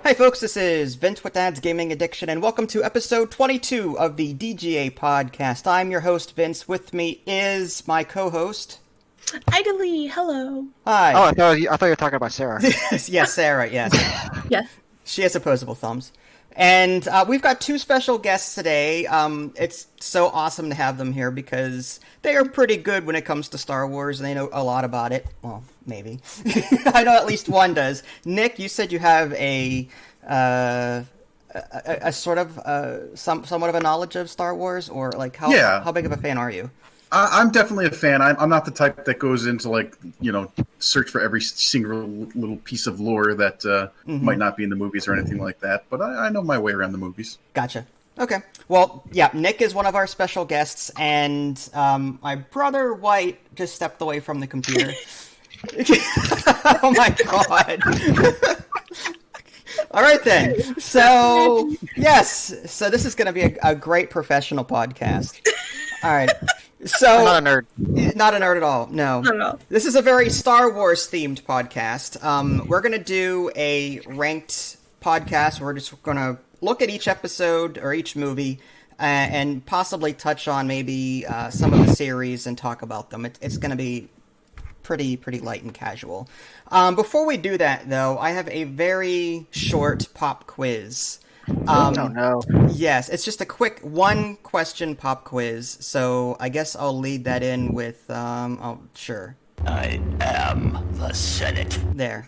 Hi folks, this is Vince with Dad's Gaming Addiction, and welcome to episode 22 of the DGA podcast. I'm your host, Vince. With me is my co-host... Idly, hello. Hi. Oh, I thought you were talking about Sarah. Yes, Sarah, yes. Yes. She has opposable thumbs. And we've got two special guests today. It's so awesome to have them here because they are pretty good when it comes to Star Wars, and they know a lot about it. Well, maybe. I know at least one does. Nick, you said you have a sort of somewhat of a knowledge of Star Wars, or like how big of a fan are you? I'm definitely a fan. I'm not the type that goes into search for every single little piece of lore that might not be in the movies or anything like that. But I know my way around the movies. Gotcha. Okay. Well, yeah, Nick is one of our special guests, and my brother White just stepped away from the computer. Oh my god. All right then. So yes. So this is going to be a great professional podcast. All right. So I'm not a nerd. Not a nerd at all. No. Not at all. This is a very Star Wars themed podcast. We're going to do a ranked podcast. We're just going to look at each episode or each movie and possibly touch on maybe some of the series and talk about them. It's going to be pretty light and casual. Before we do that, though, I have a very short pop quiz. Oh no. Yes, it's just a quick one-question pop quiz, so I guess I'll lead that in with, sure. I am the Senate. There.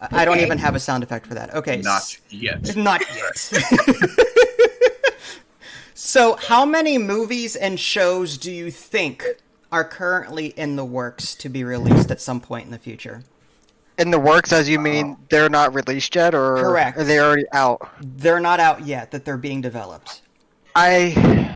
I don't even have a sound effect for that. Okay. Not yet. Not yet. So, how many movies and shows do you think are currently in the works to be released at some point in the future? In the works, as you mean they're not released yet, or Correct. Are they already out? They're not out yet, that they're being developed. I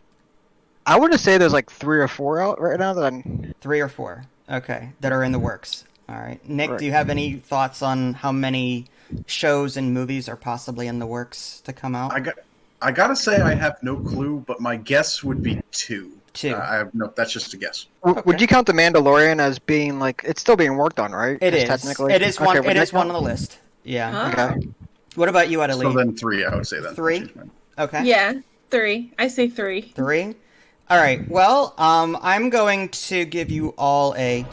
want to say there's like 3 or 4 out right now. 3 or 4. Okay, that are in the works. All right. Nick, Right. do you have any thoughts on how many shows and movies are possibly in the works to come out? I gotta say I have no clue, but my guess would be 2. 2. I have no. That's just a guess. Would you count the Mandalorian as being like it's still being worked on, right? It is. Technically, It is one. Okay, It is one on the list. Yeah. Ah. Okay. What about you, So Adelie? then 3, I would say then. 3? Okay. Yeah, 3. I say 3. 3. All right. Well, I'm going to give you all a.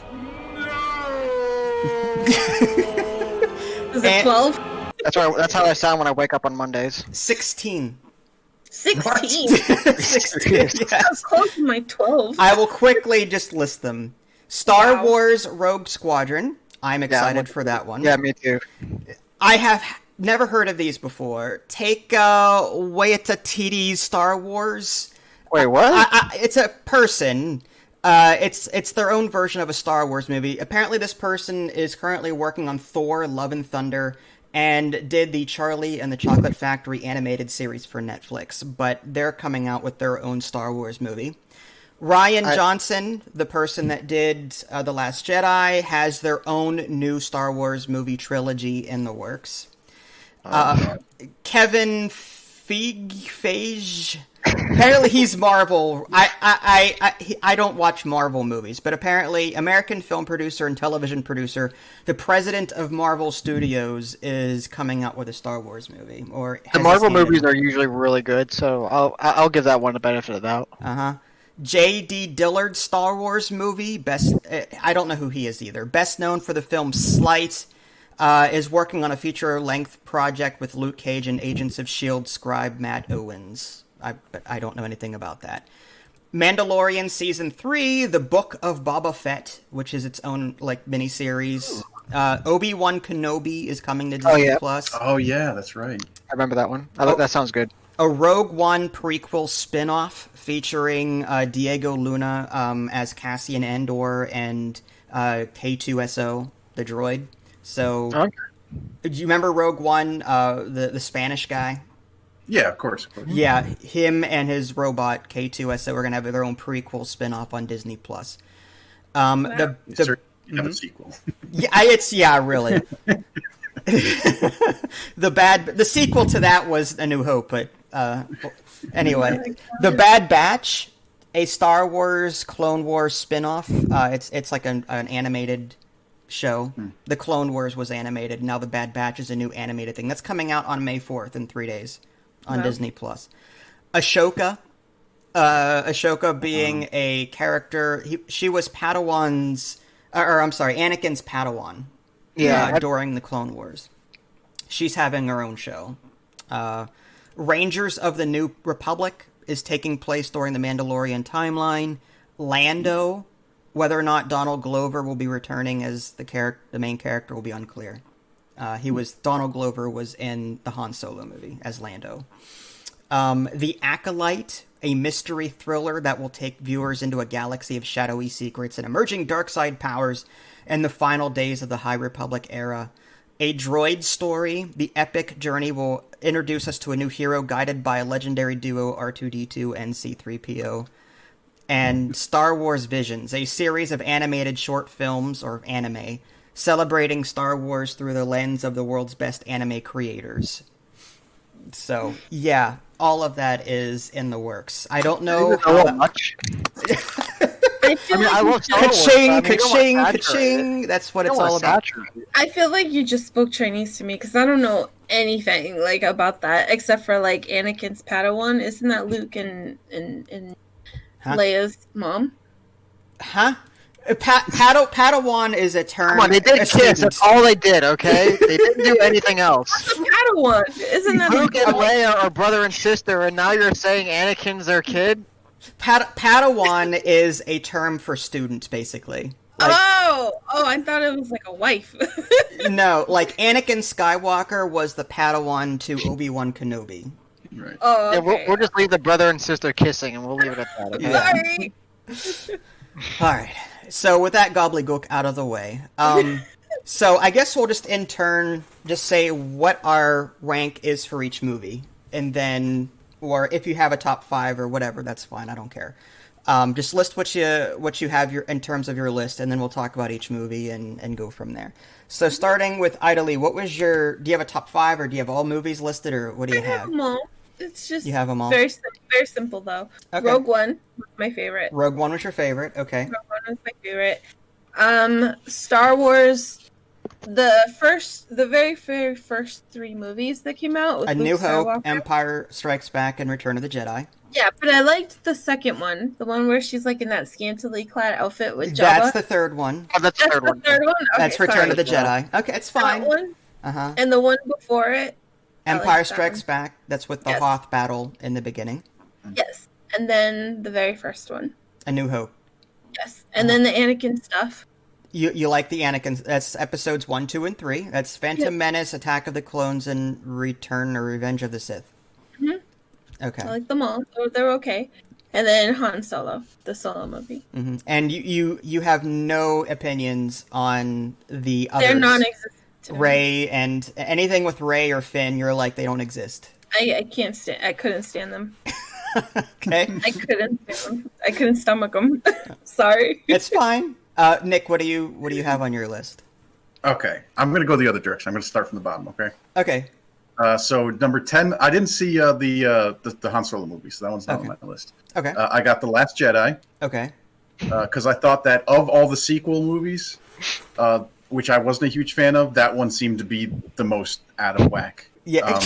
Is it 12? That's right. That's how I sound when I wake up on Mondays. 16. 16. 16. How Yes. close to my 12? I will quickly just list them. Star Wow. Wars Rogue Squadron. I'm excited for that one. Yeah, me too. I have never heard of these before. Take Waititi's Star Wars. Wait, what? It's a person. It's their own version of a Star Wars movie. Apparently, this person is currently working on Thor: Love and Thunder and did the Charlie and the Chocolate Factory animated series for Netflix. But they're coming out with their own Star Wars movie. Rian Johnson, the person that did The Last Jedi, has their own new Star Wars movie trilogy in the works. Kevin Feige. Apparently he's Marvel. I don't watch Marvel movies, but apparently American film producer and television producer, the president of Marvel Studios, is coming out with a Star Wars movie. Or The Marvel movies are usually really good, so I'll give that one the benefit of the doubt. Uh-huh. J.D. Dillard's Star Wars movie, I don't know who he is either. Best known for the film Slight, is working on a feature-length project with Luke Cage and Agents of S.H.I.E.L.D. scribe Matt Owens. But I don't know anything about that. Mandalorian Season 3, The Book of Boba Fett, which is its own miniseries. Obi-Wan Kenobi is coming to Disney+. Plus. Oh yeah, that's right. I remember that one. That sounds good. A Rogue One prequel spin-off featuring Diego Luna as Cassian Andor and K2SO, the droid. So, do you remember Rogue One, the Spanish guy? Yeah, of course. Yeah, him and his robot K2SO are going to have their own prequel spin-off on Disney+. The have a sequel. Really. The sequel to that was A New Hope, but anyway, The Bad Batch, a Star Wars Clone Wars spin-off. It's like an animated show. The Clone Wars was animated. Now the Bad Batch is a new animated thing. That's coming out on May 4th in 3 days on Disney+. Ashoka. Ashoka being a character... she was Anakin's Padawan during the Clone Wars. She's having her own show. Rangers of the New Republic is taking place during the Mandalorian timeline. Lando, whether or not Donald Glover will be returning as the main character will be unclear. Donald Glover was in the Han Solo movie as Lando. The Acolyte, a mystery thriller that will take viewers into a galaxy of shadowy secrets and emerging dark side powers in the final days of the High Republic era. A droid story, the epic journey will introduce us to a new hero guided by a legendary duo R2-D2 and C-3PO. And Star Wars Visions, a series of animated short films, or anime, celebrating Star Wars through the lens of the world's best anime creators. So, yeah, all of that is in the works. I don't know how much. I love Star Wars. Ka-ching. That's what it's all about. I feel like you just spoke Chinese to me because I don't know anything like about that except for like Anakin's Padawan. Isn't that Luke and Leia's mom? Huh? Padawan is a term. Come on, they did kiss. That's all they did. Okay, they didn't do anything else. Padawan, isn't that Luke and Leia are brother and sister, and now you're saying Anakin's their kid? Padawan is a term for student, basically. Like, I thought it was like a wife. No, like Anakin Skywalker was the Padawan to Obi-Wan Kenobi. Right. Oh, okay. Yeah, we'll just leave the brother and sister kissing, and we'll leave it at that. Okay? Sorry. All right. So with that gobbledygook out of the way, so I guess we'll just in turn just say what our rank is for each movie, and then, or if you have a top 5 or whatever, that's fine. I don't care. Just list what you have in terms of your list, and then we'll talk about each movie and go from there. So starting with Idly, do you have a top 5, or do you have all movies listed, or what do you I have? have them all. It's just You have them all? very simple though. Okay. Rogue One was my favorite. Rogue One was your favorite, okay. Rogue One was my favorite. Star Wars, the very first 3 movies that came out with A Luke New Hope, Skywalker. Empire Strikes Back, and Return of the Jedi. Yeah, but I liked the second one, the one where she's like in that scantily clad outfit with Jabba. That's the third one. Oh, that's the That's third the one. third one. Okay, That's Return sorry. of the Jedi. Okay, it's fine. That one, Uh-huh. and the one before it. I Empire like that Strikes one. Back. That's with the Yes. Hoth battle in the beginning. Yes, and then the very first one. A New Hope. Yes, and then the Anakin stuff. You like the Anakin? That's episodes 1, 2, and 3. That's Phantom Menace, Attack of the Clones, and Return or Revenge of the Sith. Mhm. Okay. I like them all. They're okay. And then Han Solo, the Solo movie. Hmm. And you have no opinions on the others. They're non-existent. to me. Rey and anything with Rey or Finn, you're like they don't exist. I can't stand. I couldn't stand them. Okay, I couldn't stand them. I couldn't stomach them. Sorry. it's fine. Nick, what do you have on your list? Okay, I'm going to go the other direction. I'm going to start from the bottom. Okay. Okay. So number 10, I didn't see the Han Solo movie, so that one's not on my list. Okay. I got The Last Jedi Okay. because I thought that of all the sequel movies, which I wasn't a huge fan of, that one seemed to be the most out of whack. Yeah.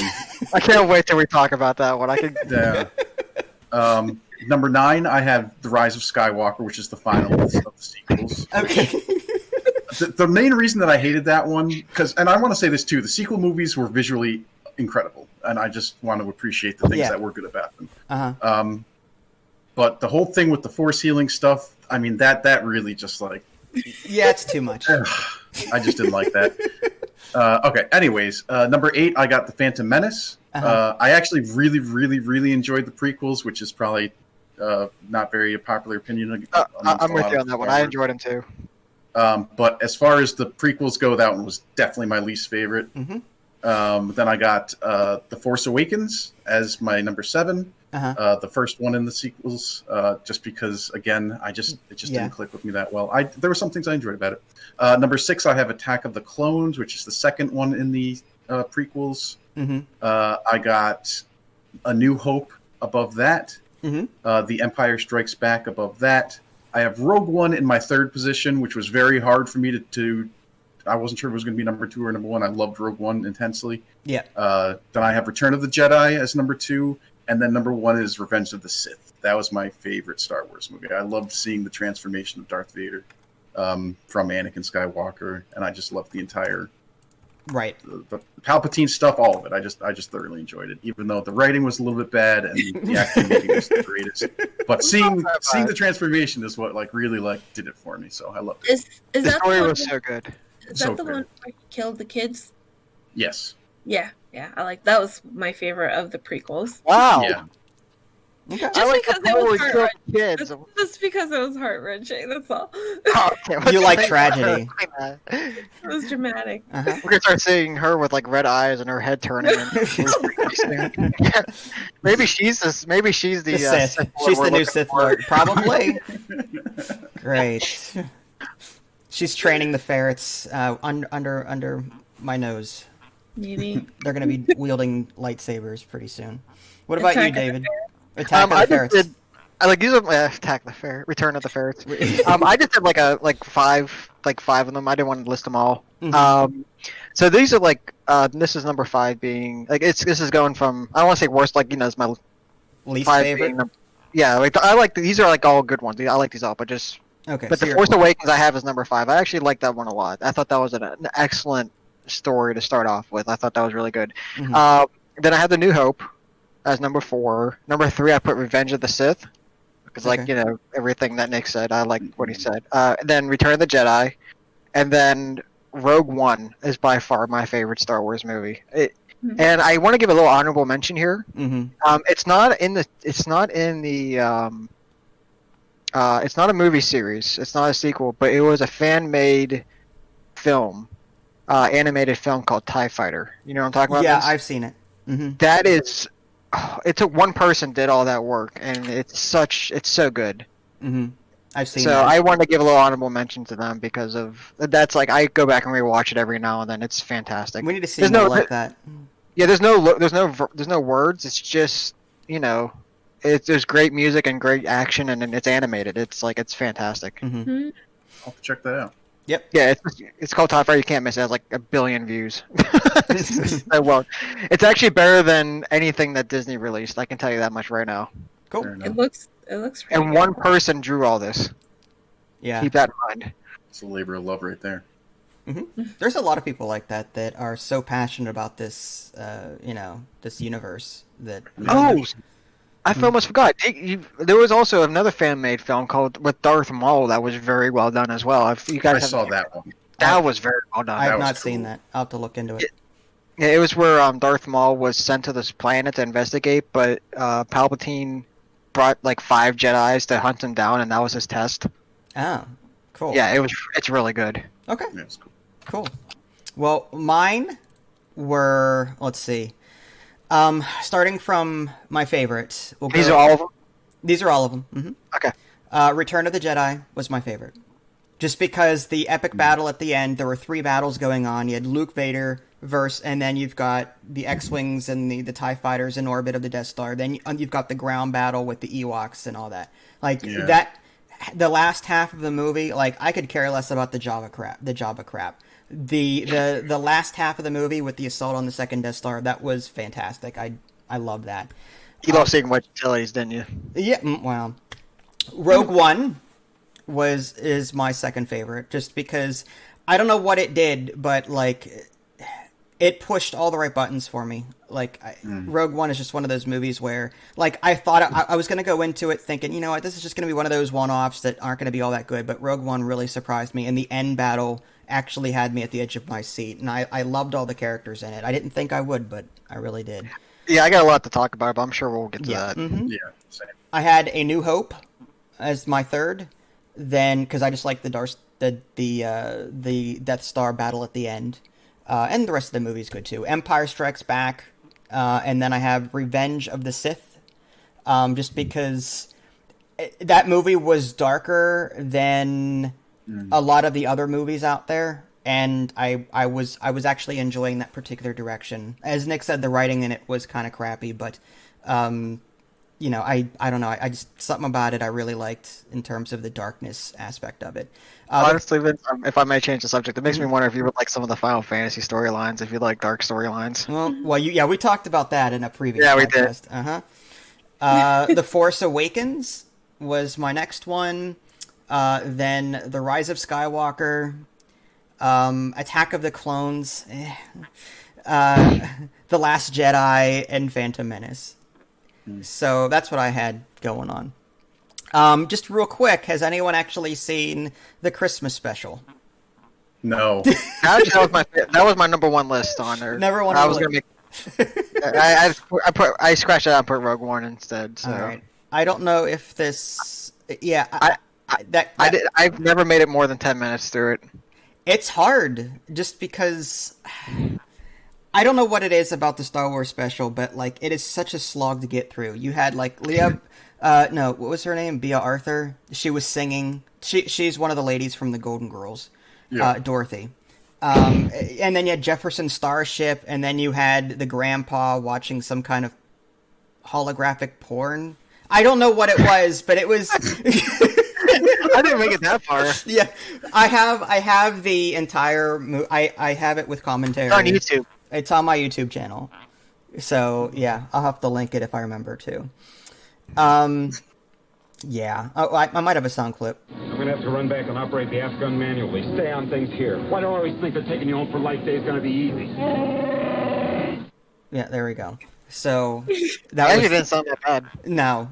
I can't wait till we talk about that one. I can. Yeah. Number 9, I have The Rise of Skywalker, which is the final of the sequels. Okay. The main reason that I hated that one, and I want to say this too, the sequel movies were visually incredible, and I just want to appreciate the things that were good about them. Uh-huh. But the whole thing with the Force healing stuff, I mean, that really just like... Yeah, it's too much. I just didn't like that. Okay, anyways, number 8, I got The Phantom Menace. Uh-huh. I actually really, really, really enjoyed the prequels, which is probably not very a popular opinion. I'm with you on that one. I enjoyed them too. But as far as the prequels go, that one was definitely my least favorite. Mm-hmm. Then I got The Force Awakens as my number 7. Uh-huh. The first one in the sequels, just because, again, it just didn't click with me that well. There were some things I enjoyed about it. Number 6, I have Attack of the Clones, which is the second one in the prequels. Mm-hmm. I got A New Hope above that. Mm-hmm. The Empire Strikes Back above that. I have Rogue One in my third position, which was very hard for me to I wasn't sure if it was going to be number 2 or number 1. I loved Rogue One intensely. Yeah. Then I have Return of the Jedi as number 2, and then number 1 is Revenge of the Sith. That was my favorite Star Wars movie. I loved seeing the transformation of Darth Vader from Anakin Skywalker, and I just loved the entire the Palpatine stuff, all of it. I just thoroughly enjoyed it, even though the writing was a little bit bad and the acting maybe was the greatest. But seeing the transformation is what really did it for me. So I loved it. Is The that story the one, was so good. Is So that the good. one where he killed the kids? Yes. Yeah, I like that. Was my favorite of the prequels. Wow. Yeah. Okay. Just I like because the it part where was he killed heart the kids. Just because it was heart wrenching. That's all. Oh, okay. You like tragedy. It was dramatic. Uh-huh. We're gonna start seeing her with red eyes and her head turning. And maybe she's the The Sith. Sith Lord She's we're the new looking Sith for. Lord. Probably. Great. She's training the ferrets under my nose. Maybe. They're going to be wielding lightsabers pretty soon. What about Attack you, of the David? Attack of the I Ferrets. just did. I like these are Attack the Ferret, Return of the Ferrets. I just did five of them. I didn't want to list them all. Mhm. So these are this is number 5 being this is going from I don't want to say worst it's my Least 5 favorite? being I like these are all good ones. I like these all, but Okay. the so Force Awakens I have is number 5. I actually like that one a lot. I thought that was an excellent story to start off with. I thought that was really good. Mhm. Then I have the New Hope as number 4. Number 3 I put Revenge of the Sith because Okay. everything that Nick said. I like what he said. Then Return of the Jedi, and then Rogue One is by far my favorite Star Wars movie. And I want to give a little honorable mention here. Mhm. It's not in the. It's not a movie series. It's not a sequel, but it was a fan-made film, animated film called TIE Fighter. You know what I'm talking about? Yeah, Vince? I've seen it. Mhm. That is, it took one person did all that work, and it's so good. Mhm. I've seen So that. I wanted to give a little honorable mention to them because of that's I go back and rewatch it every now and then. It's fantastic. We need to see There's more no- like that. Yeah, there's no words. It's just there's great music and great action, and it's animated. It's fantastic. Mhm. I'll have to check that out. Yeah, it's called TIE Fighter. You can't miss it. It has 1 billion views. Well, it's actually better than anything that Disney released. I can tell you that much right now. Cool. Fair It enough. looks pretty And good. one person drew all this. Yeah. Keep that in mind. It's a labor of love right there. There's a lot of people like that are so passionate about this, this universe that. Oh, I almost forgot. There was also another fan-made film called with Darth Maul that was very well done as well. If you guys I saw that one. that was very well done. I've that was not seen cool. that. I'll have to look into it. Yeah, it was where Darth Maul was sent to this planet to investigate, but Palpatine brought 5 Jedis to hunt him down, and that was his test. Oh, cool. Yeah, it's really good. Okay. Yeah, it's cool. Cool. Well, mine were, let's see. Starting from my favorites. These are all of them? These are all of them. Mm-hmm. Okay. Return of the Jedi was my favorite. Just because the epic battle at the end, there were 3 battles going on. You had Luke Vader and then you've got the X-Wings and the TIE Fighters in orbit of the Death Star. Then you've got the ground battle with the Ewoks and all that. The last half of the movie, I could care less about the Jabba crap. The last half of the movie with the assault on the second Death Star, that was fantastic. I love that. You love seeing white utilities, didn't you? Yeah, well, Rogue One is my second favorite, just because I don't know what it did, but it pushed all the right buttons for me. Rogue One is just one of those movies where, I thought I was going to go into it thinking, you know what, this is just going to be one of those one-offs that aren't going to be all that good, but Rogue One really surprised me, and the end battle actually had me at the edge of my seat, and I loved all the characters in it. I didn't think I would, but I really did. Yeah, I got a lot to talk about, but I'm sure we'll get to that. Mm-hmm. Yeah, same. I had A New Hope as my third, then because I just like the Death Star battle at the end, and the rest of the movie's good too. Empire Strikes Back, and then I have Revenge of the Sith, just because that movie was darker than a lot of the other movies out there, and I was actually enjoying that particular direction. As Nick said, the writing in it was kind of crappy, but you know, I don't know. I just something about it I really liked in terms of the darkness aspect of it. Honestly, Vince, if I may change the subject, it makes me wonder if you would like some of the Final Fantasy storylines, if you like dark storylines. We talked about that in a previous Yeah, we podcast. did. The Force Awakens was my next one. Then The Rise of Skywalker, Attack of the Clones, The Last Jedi, and Phantom Menace. So that's what I had going on. Just real quick, has anyone actually seen the Christmas special? No. Actually, that was my number one list on there. Number one. I was gonna make. I scratched it out and put Rogue One instead. So. All right. I don't know if this. Yeah. I've never made it more than 10 minutes through it. It's hard, just because I don't know what it is about the Star Wars special, but like it is such a slog to get through. You had like Leia, what was her name? Bea Arthur. She was singing. She's one of the ladies from the Golden Girls. Yeah. Dorothy. And then you had Jefferson Starship, and then you had the grandpa watching some kind of holographic porn. I don't know what it was, but it was. I didn't make it that far. Yeah, I have the entire. I have it with commentary. It's on YouTube. It's on my YouTube channel. So yeah, I'll have to link it if I remember to. Yeah, I might have a sound clip. I'm gonna have to run back and operate the F gun manually. Stay on things here. Why do I always think that taking you home for life day is gonna be easy? Yeah, there we go. So that actually didn't sound that bad. No.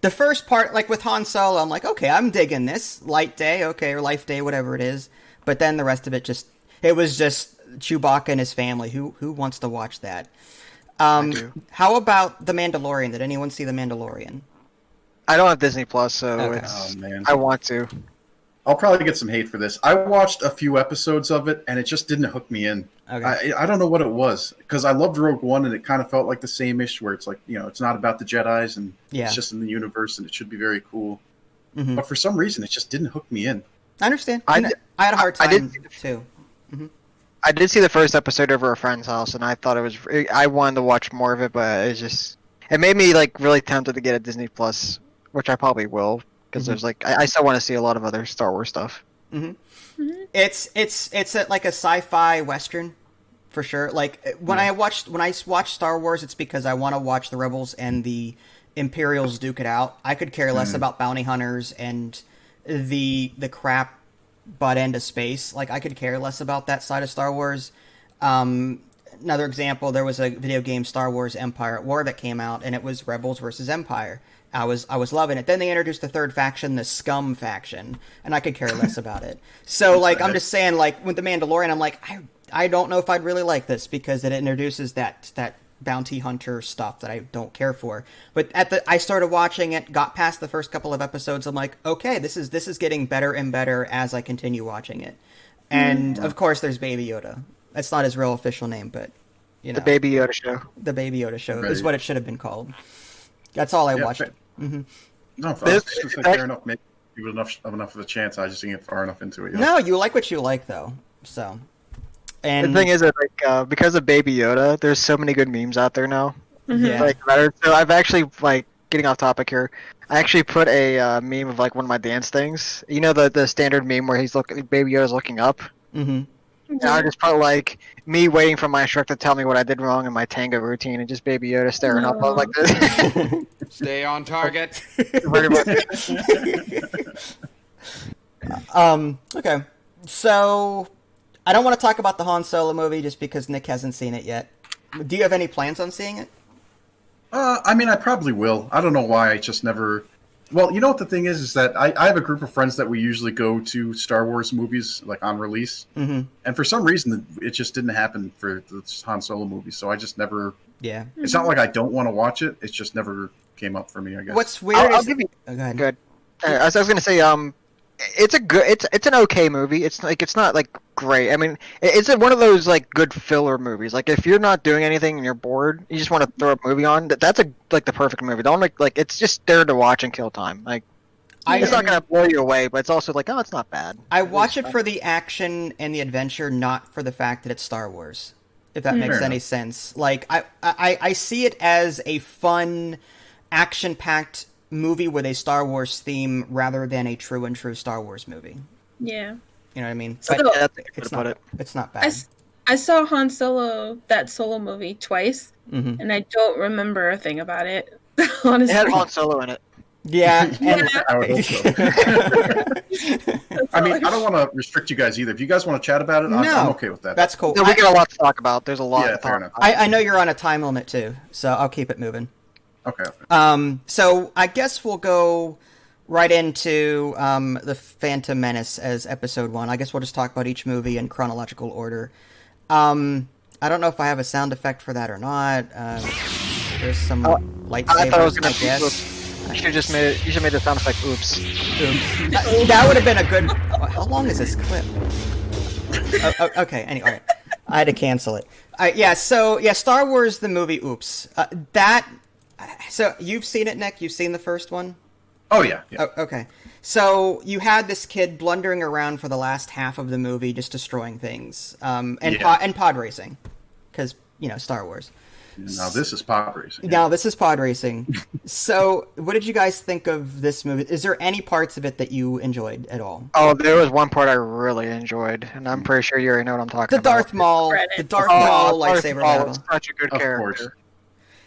The first part, like with Han Solo, I'm like, okay, I'm digging this. Light day, okay, or life day, whatever it is. But then the rest of it it was just Chewbacca and his family. Who wants to watch that? I do. How about The Mandalorian? Did anyone see The Mandalorian? I don't have Disney Plus, so Okay. Oh, man. I want to. I'll probably get some hate for this. I watched a few episodes of it, and it just didn't hook me in. Okay. I don't know what it was, because I loved Rogue One, and it kind of felt like the same-ish, where it's like, you know, it's not about the Jedis, and it's just in the universe, and it should be very cool. Mm-hmm. But for some reason, it just didn't hook me in. I understand. I had a hard time, too. Mm-hmm. I did see the first episode over a friend's house, and I thought I wanted to watch more of it, but it made me like really tempted to get a Disney Plus, which I probably will, because there's like I still want to see a lot of other Star Wars stuff. Mm-hmm. It's like a sci-fi western, for sure. Like when I watch Star Wars, it's because I want to watch the Rebels and the Imperials duke it out. I could care less about bounty hunters and the crap butt end of space. Like I could care less about that side of Star Wars. Another example, there was a video game, Star Wars Empire at War, that came out, and it was Rebels versus Empire. I was loving it. Then they introduced the third faction, the Scum faction, and I could care less about it. So, like, I'm just saying, like, with The Mandalorian, I'm like, I don't know if I'd really like this, because it introduces that bounty hunter stuff that I don't care for. But I started watching it, got past the first couple of episodes, I'm like, okay, this is getting better and better as I continue watching it. And, of course, there's Baby Yoda. That's not his real official name, but, you know. The Baby Yoda Show. The Baby Yoda Show is what it should have been called. That's all I watched. Mm-hmm. No, fair enough. Maybe you enough of a chance. I just didn't get far enough into it yet. No, you like what you like, though. So, and the thing is that like because of Baby Yoda, there's so many good memes out there now. Yeah. Like, so I've actually, like, getting off topic here, I actually put a meme of like one of my dance things. You know the standard meme where Baby Yoda's looking up. Mm-hmm. And I just put like me waiting for my instructor to tell me what I did wrong in my tango routine, and just Baby Yoda staring up like this. Stay on target. Okay. So I don't want to talk about the Han Solo movie just because Nick hasn't seen it yet. Do you have any plans on seeing it? I mean, I probably will. I don't know why. I just never. Well, you know what the thing is that I have a group of friends that we usually go to Star Wars movies, like, on release. Mm-hmm. And for some reason, it just didn't happen for the Han Solo movie, so I just never... Yeah. It's not like I don't want to watch it, it just never came up for me, I guess. What's weird I'll give you... Oh, go ahead. Good. I was going to say, it's an okay movie. It's not like great. I mean, it's one of those like good filler movies. Like if you're not doing anything and you're bored, you just want to throw a movie on. That's like the perfect movie. Don't like it's just there to watch and kill time. Like it's not gonna blow you away, but it's also like, oh, it's not bad. I watch it for the action and the adventure, not for the fact that it's Star Wars. If that makes any sense. Like I see it as a fun action-packed movie with a Star Wars theme rather than a true and true Star Wars movie. Yeah. You know what I mean? So- But Yeah, that's a good way to put it. it's not I, bad. s- I saw Han Solo, that Solo movie, twice, Mhm. and I don't remember a thing about it. It Honestly. had Han Solo in it. Yeah, and I would hope so. I mean, I don't want to restrict you guys either. If you guys want to chat about it, I'm okay with that. That's cool. No, we got a lot to talk about. There's a lot Yeah, to fair talk enough. about. I know you're on a time limit too, so I'll keep it moving. Okay. So I guess we'll go right into the Phantom Menace as episode 1. I guess we'll just talk about each movie in chronological order. I don't know if I have a sound effect for that or not. There's some I thought it was lightsabers, gonna I be guess. oops. You should have just made it. You should have made the sound effect. Oops. That would have been a good. How long is this clip? Okay. Anyway, all right. I had to cancel it. Yeah. So yeah, Star Wars the movie. Oops. So you've seen it, Nick? You've seen the first one? Oh yeah. Yeah. Oh, okay. So you had this kid blundering around for the last half of the movie, just destroying things, and pod racing, because Star Wars. Now this is pod racing. Now this is pod racing. So, what did you guys think of this movie? Is there any parts of it that you enjoyed at all? Oh, there was one part I really enjoyed, and I'm pretty sure you already know what I'm talking The about. Darth Maul Darth lightsaber Maul battle. was such a good Of character. course.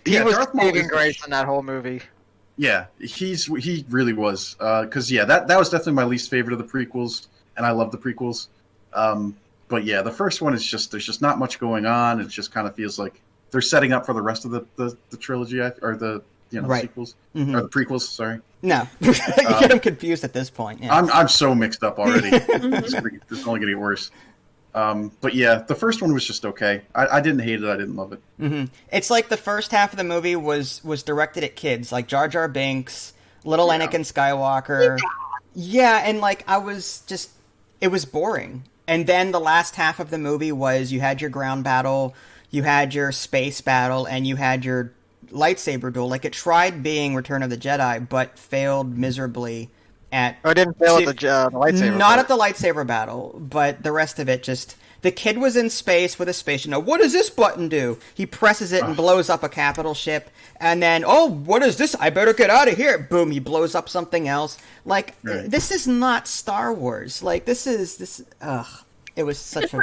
He Yeah, was Darth Maul saving is- grace in that whole movie. Yeah, he really was. Because that was definitely my least favorite of the prequels, and I love the prequels. But yeah, the first one is there's just not much going on. It just kind of feels like they're setting up for the rest of the trilogy or the Right. sequels Mhm. or the prequels. Sorry, No, you get them confused at this point. Yeah. I'm so mixed up already. It's only going to get worse. But yeah, the first one was just okay. I didn't hate it. I didn't love it. It's like the first half of the movie was directed at kids, like Jar Jar Binks, little Anakin Skywalker. Yeah, and it was boring. And then the last half of the movie was you had your ground battle, you had your space battle, and you had your lightsaber duel. Like, it tried being Return of the Jedi, but failed miserably at... Oh, it didn't fail at the lightsaber. Not part. at the lightsaber battle, but the rest of it just... The kid was in space with a space. What does this button do? He presses it and blows up a capital ship. And then, what is this? I better get out of here. Boom, he blows up something else. Like, This is not Star Wars. Like, this. It was such a...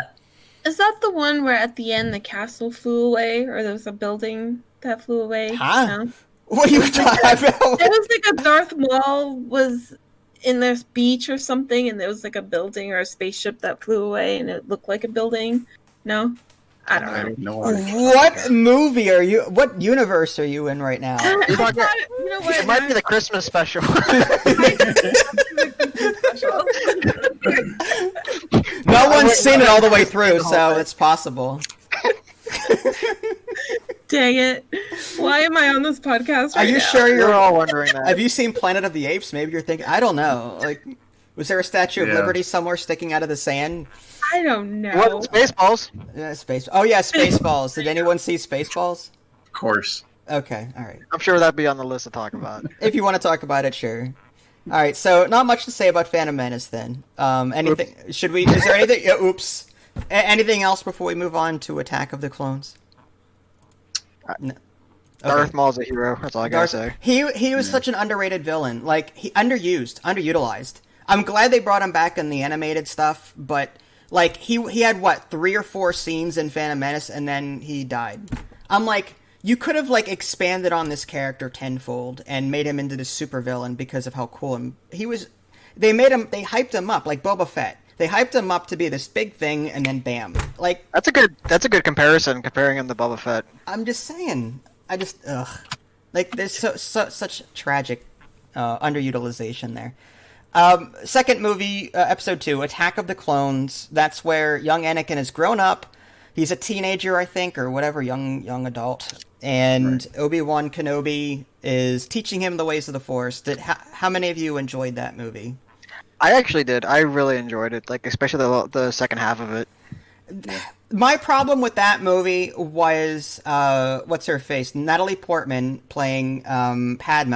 Is that the one where at the end the castle flew away, or there was a building that flew away? Huh? No? What are you talking about? There was like a Darth Maul was in this beach or something, and there was like a building or a spaceship that flew away, and it looked like a building. No, I don't I know. have no idea. What movie are you... What universe are you in right now? You know what? It might be the Christmas special. No one's seen it all the way through, so it's possible. Dang it! Why am I on this podcast? Are Right you now? sure You're all wondering that. Have you seen Planet of the Apes? Maybe you're thinking... I don't know. Like, was there a Statue of Yeah. Liberty somewhere sticking out of the sand? I don't know. What? Spaceballs? Yeah, Oh, yeah, Spaceballs. Did anyone see Spaceballs? Of course. Okay, all right. I'm sure that'd be on the list to talk about. If you want to talk about it, sure. All right, so not much to say about Phantom Menace then. Anything? Should we? Is there anything? Oops. Anything else before we move on to Attack of the Clones? No. Darth Maul's a hero. That's all I gotta say. He was such an underrated villain. Like, he underutilized. I'm glad they brought him back in the animated stuff, but like he had what 3 or 4 scenes in Phantom Menace, and then he died. I'm like, you could have like expanded on this character tenfold and made him into this supervillain because of how cool he was. They hyped him up like Boba Fett. They hyped him up to be this big thing, and then bam. Like, That's a good comparison, comparing him to Boba Fett. I'm just saying. Like, there's such tragic underutilization there. Second movie, episode 2, Attack of the Clones. That's where young Anakin has grown up. He's a teenager, I think, or whatever, young adult. And Obi-Wan Kenobi is teaching him the ways of the Force. How many of you enjoyed that movie? I actually did. I really enjoyed it, like especially the second half of it. My problem with that movie was what's her face, Natalie Portman playing Padme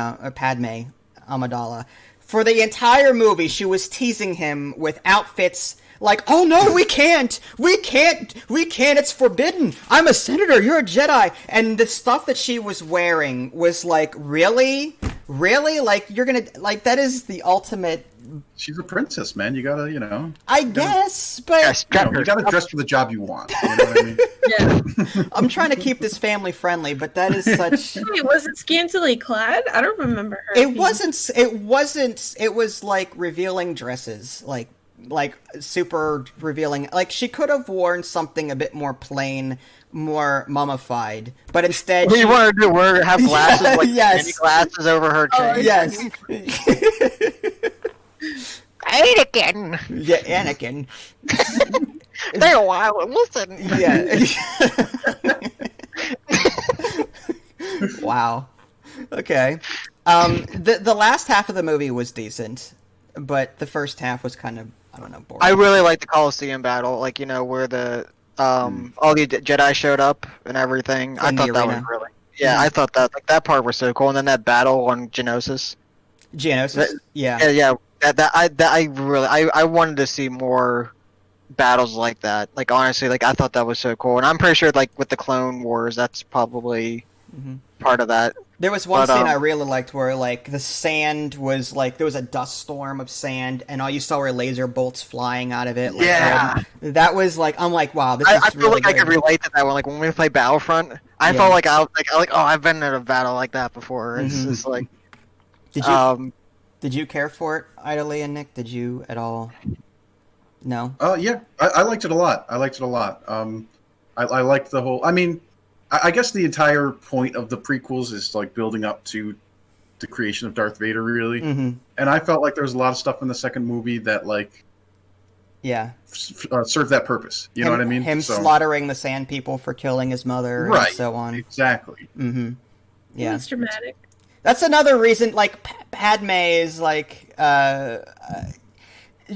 Amidala. For the entire movie, she was teasing him with outfits like, oh no, we can't, it's forbidden. I'm a senator, you're a Jedi. And the stuff that she was wearing was like, really? Like, you're gonna, like, that is the ultimate. She's a princess, man. You gotta, I guess, but you gotta dress for the job you want. You know what I mean? Yeah. I'm trying to keep this family friendly, but that is such. Wait, was it scantily clad? I don't remember her. It wasn't. It was like revealing dresses, like super revealing. Like, she could have worn something a bit more plain, more mummified, but instead You wanted to have glasses, like Yes. mini glasses over her chin. yes, Anakin! yeah, Anakin. Stay a while and listen. Yeah. Wow. Okay. The last half of the movie was decent, but the first half was kind of, I don't know, boring. I really like the Coliseum battle, like, where the all the Jedi showed up and everything. I In the thought that was arena. really, I thought that part was so cool. And then that battle on Geonosis. Geonosis. Yeah. I wanted to see more battles like that. Like, honestly, like, I thought that was so cool. And I'm pretty sure, like, with the Clone Wars, that's probably part of that. There was one But, scene I really liked where, like, the sand was, like, there was a dust storm of sand, and all you saw were laser bolts flying out of it. Like, Yeah. that was, like, I'm like, wow, this is I feel really like I good. could relate to that one. Like, when we play Battlefront, I Yeah. felt like I was like, oh, I've been in a battle like that before. It's Mhm. just like, Did you care for it, Idly and Nick? Did you at all? No? Yeah, I liked it a lot. I liked the whole. I mean, I guess the entire point of the prequels is like building up to the creation of Darth Vader, really. Mm-hmm. And I felt like there was a lot of stuff in the second movie that like Yeah. served that purpose. You know what I mean? Him slaughtering the sand people for killing his mother Right. and so on. Exactly. Mm-hmm. Yeah. That's dramatic. That's another reason, like, Padme is, like,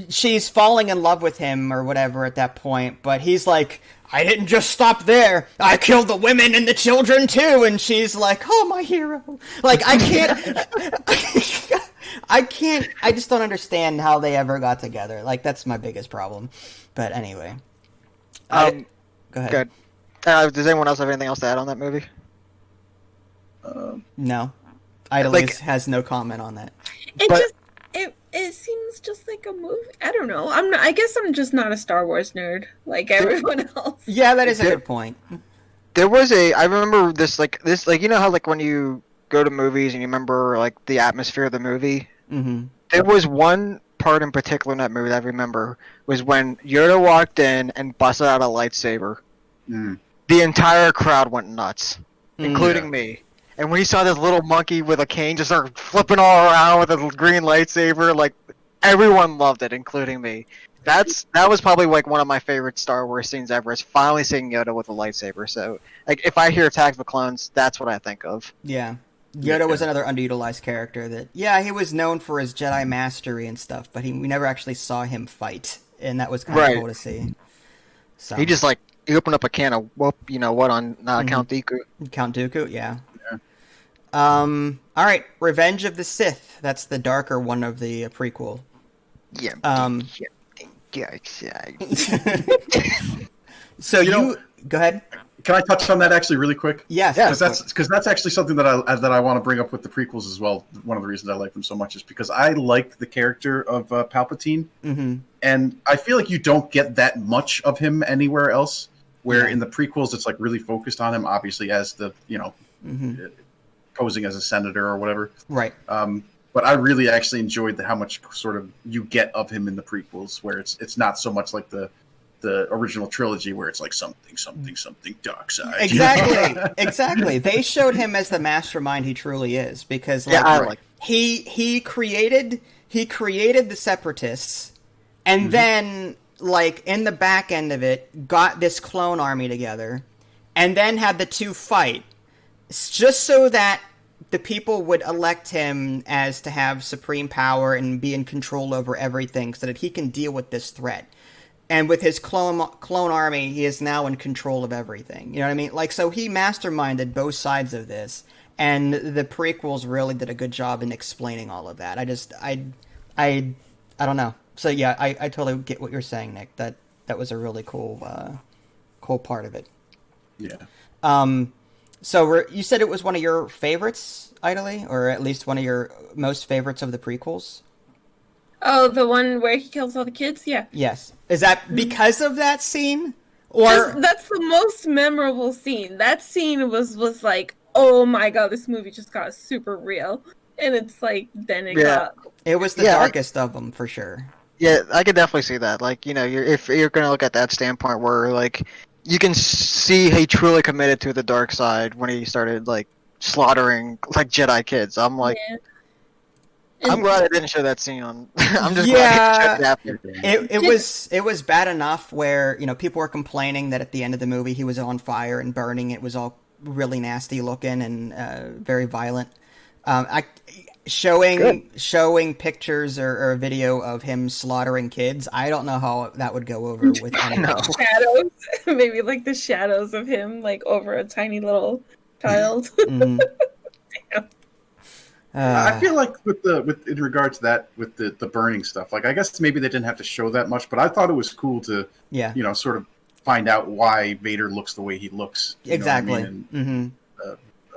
she's falling in love with him or whatever at that point, but he's like, I didn't just stop there. I killed the women and the children, too. And she's like, oh, my hero. Like, I just don't understand how they ever got together. Like, that's my biggest problem. But anyway. Go ahead. good. Does anyone else have anything else to add on that movie? No. Idoliz has no comment on that. It seems just like a movie. I don't know. I guess I'm just not a Star Wars nerd like everyone else. Yeah, that is a good point. There was I remember this, like, you know how, like, when you go to movies and you remember, like, the atmosphere of the movie? Mm-hmm. There was one part in particular in that movie that I remember, was when Yoda walked in and busted out a lightsaber. Mm. The entire crowd went nuts, including Yeah. me. And when he saw this little monkey with a cane just start flipping all around with a green lightsaber, like, everyone loved it, including me. That was probably, like, one of my favorite Star Wars scenes ever, is finally seeing Yoda with a lightsaber. So, like, if I hear Attack of the Clones, that's what I think of. Yeah. Yoda was another underutilized character that, he was known for his Jedi mastery and stuff, but we never actually saw him fight, and that was kind of cool to see. So He just, like, he opened up a can of on Count Dooku. Count Dooku, yeah. All right, Revenge of the Sith. That's the darker one of the prequel. Yeah. Dark side. So go ahead. Can I touch on that actually really quick? Yes. Because that's actually something that I want to bring up with the prequels as well. One of the reasons I like them so much is because I like the character of Palpatine, and I feel like you don't get that much of him anywhere else. Where in the prequels, it's like really focused on him, obviously as the posing as a senator or whatever. Right. But I really actually enjoyed how much sort of you get of him in the prequels, where it's not so much like the original trilogy where it's like something dark side. Exactly. They showed him as the mastermind he truly is, because he created the Separatists, and then, like, in the back end of it, got this clone army together, and then had the two fight, just so that the people would elect him as to have supreme power and be in control over everything, so that he can deal with this threat. And with his clone army, he is now in control of everything. You know what I mean? Like, so he masterminded both sides of this, and the prequels really did a good job in explaining all of that. I don't know. So yeah, I totally get what you're saying, Nick. That was a really cool part of it. Yeah. So you said it was one of your favorites, Idly, or at least one of your most favorites of the prequels? Oh, the one where he kills all the kids? Yeah. Yes. Is that because of that scene? Or That's the most memorable scene. That scene was like, oh my god, this movie just got super real. And it's like, then it got... It was the darkest of them, for sure. Yeah, I could definitely see that. Like, if you're gonna look at that standpoint where, like, you can see he truly committed to the dark side when he started, like, slaughtering, like, Jedi kids. I'm like... Yeah. I'm glad I didn't show that scene on. I'm just Yeah. glad I didn't show it after. It was bad enough where people were complaining that at the end of the movie he was on fire and burning. It was all really nasty looking and very violent. Showing pictures or a video of him slaughtering kids. I don't know how that would go over with anyone. Shadows, maybe like the shadows of him, like over a tiny little child. Mm-hmm. Damn. I feel like in regard to that, with the burning stuff, like I guess maybe they didn't have to show that much, but I thought it was cool to sort of find out why Vader looks the way he looks. Exactly. In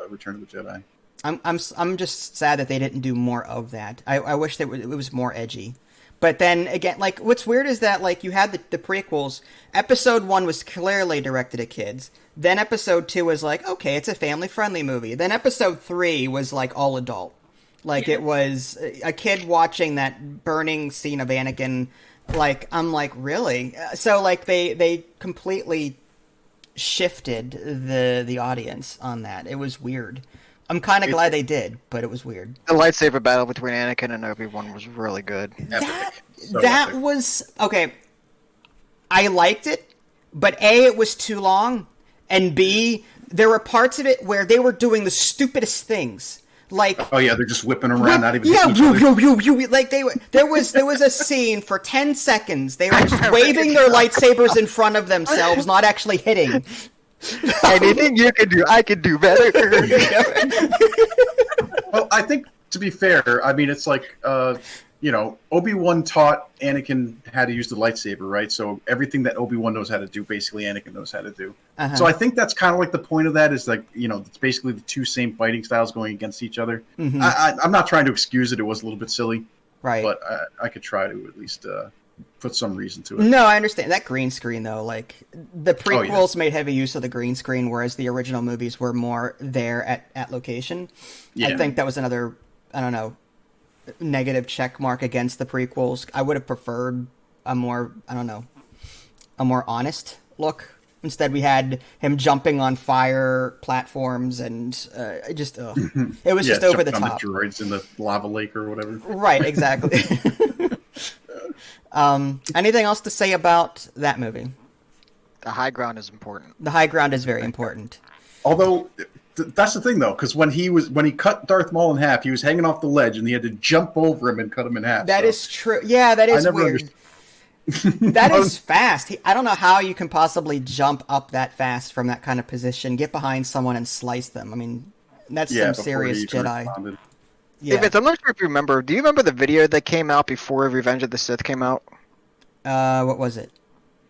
Return of the Jedi. I'm just sad that they didn't do more of that. I wish that it was more edgy. But then again, like what's weird is that like you had the prequels. Episode 1 was clearly directed at kids. Then Episode 2 was like, okay, it's a family friendly movie. Then Episode 3 was like all adult. Like it was a kid watching that burning scene of Anakin. Like I'm like, really? So like they completely shifted the audience on that. It was weird. I'm kind of glad they did, but it was weird. The lightsaber battle between Anakin and Obi-Wan was really good. That was okay. I liked it, but A, it was too long, and B, there were parts of it where they were doing the stupidest things. Like, oh yeah, they're just whipping around, not even like there was a scene for 10 seconds. They were just waving their lightsabers in front of themselves, not actually hitting. Anything you can do, I can do better. Well, I think to be fair, I mean it's like Obi-Wan taught Anakin how to use the lightsaber, right? So everything that Obi-Wan knows how to do, basically Anakin knows how to do. Uh-huh. So I think that's kind of like the point of that is like it's basically the two same fighting styles going against each other. Mm-hmm. I'm not trying to excuse it; it was a little bit silly, right? But I could try to at least put some reason to it. No, I understand that green screen though. Like the prequels made heavy use of the green screen, whereas the original movies were more there at location. Yeah. I think that was another, I don't know, negative check mark against the prequels. I would have preferred a more, I don't know, a more honest look. Instead, we had him jumping on fire platforms and it was just over the top. The droids in the lava lake or whatever. Right, exactly. Anything else to say about that movie? The high ground is important. The high ground is very important. Although that's the thing though, because when he cut Darth Maul in half, he was hanging off the ledge and he had to jump over him and cut him in half. That is true. Yeah, that is weird. That is fast. I don't know how you can possibly jump up that fast from that kind of position, get behind someone and slice them. I mean, that's some serious Jedi. Yeah. David, I'm not sure if you remember. Do you remember the video that came out before Revenge of the Sith came out? What was it?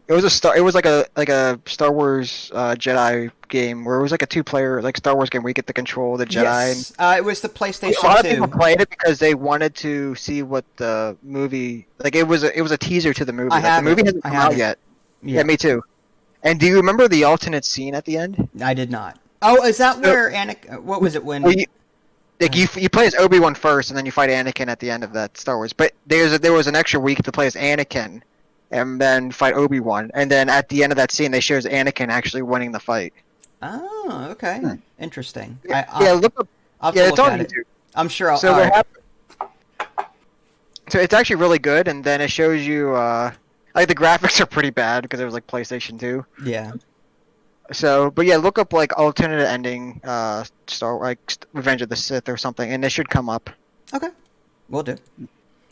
It was like a Star Wars Jedi game where it was like a 2-player like Star Wars game where you get to control the Jedi. Yes, it was the PlayStation 2. A lot of people played it because they wanted to see what the movie like. It was a teaser to the movie. The movie hasn't come out yet. Yeah, me too. And do you remember the alternate scene at the end? I did not. Oh, is that where Anakin? What was it when? Well, you play as Obi-Wan first, and then you fight Anakin at the end of that Star Wars. But there was an extra week to play as Anakin, and then fight Obi-Wan. And then at the end of that scene, they shows Anakin actually winning the fight. Oh, okay, interesting. Look up. It's on YouTube. I'm sure I'll. So what happened? So it's actually really good, and then it shows you. Like the graphics are pretty bad because it was like PlayStation 2. Yeah. So, but yeah, look up like alternate ending, Revenge of the Sith or something, and it should come up. Okay, we'll do.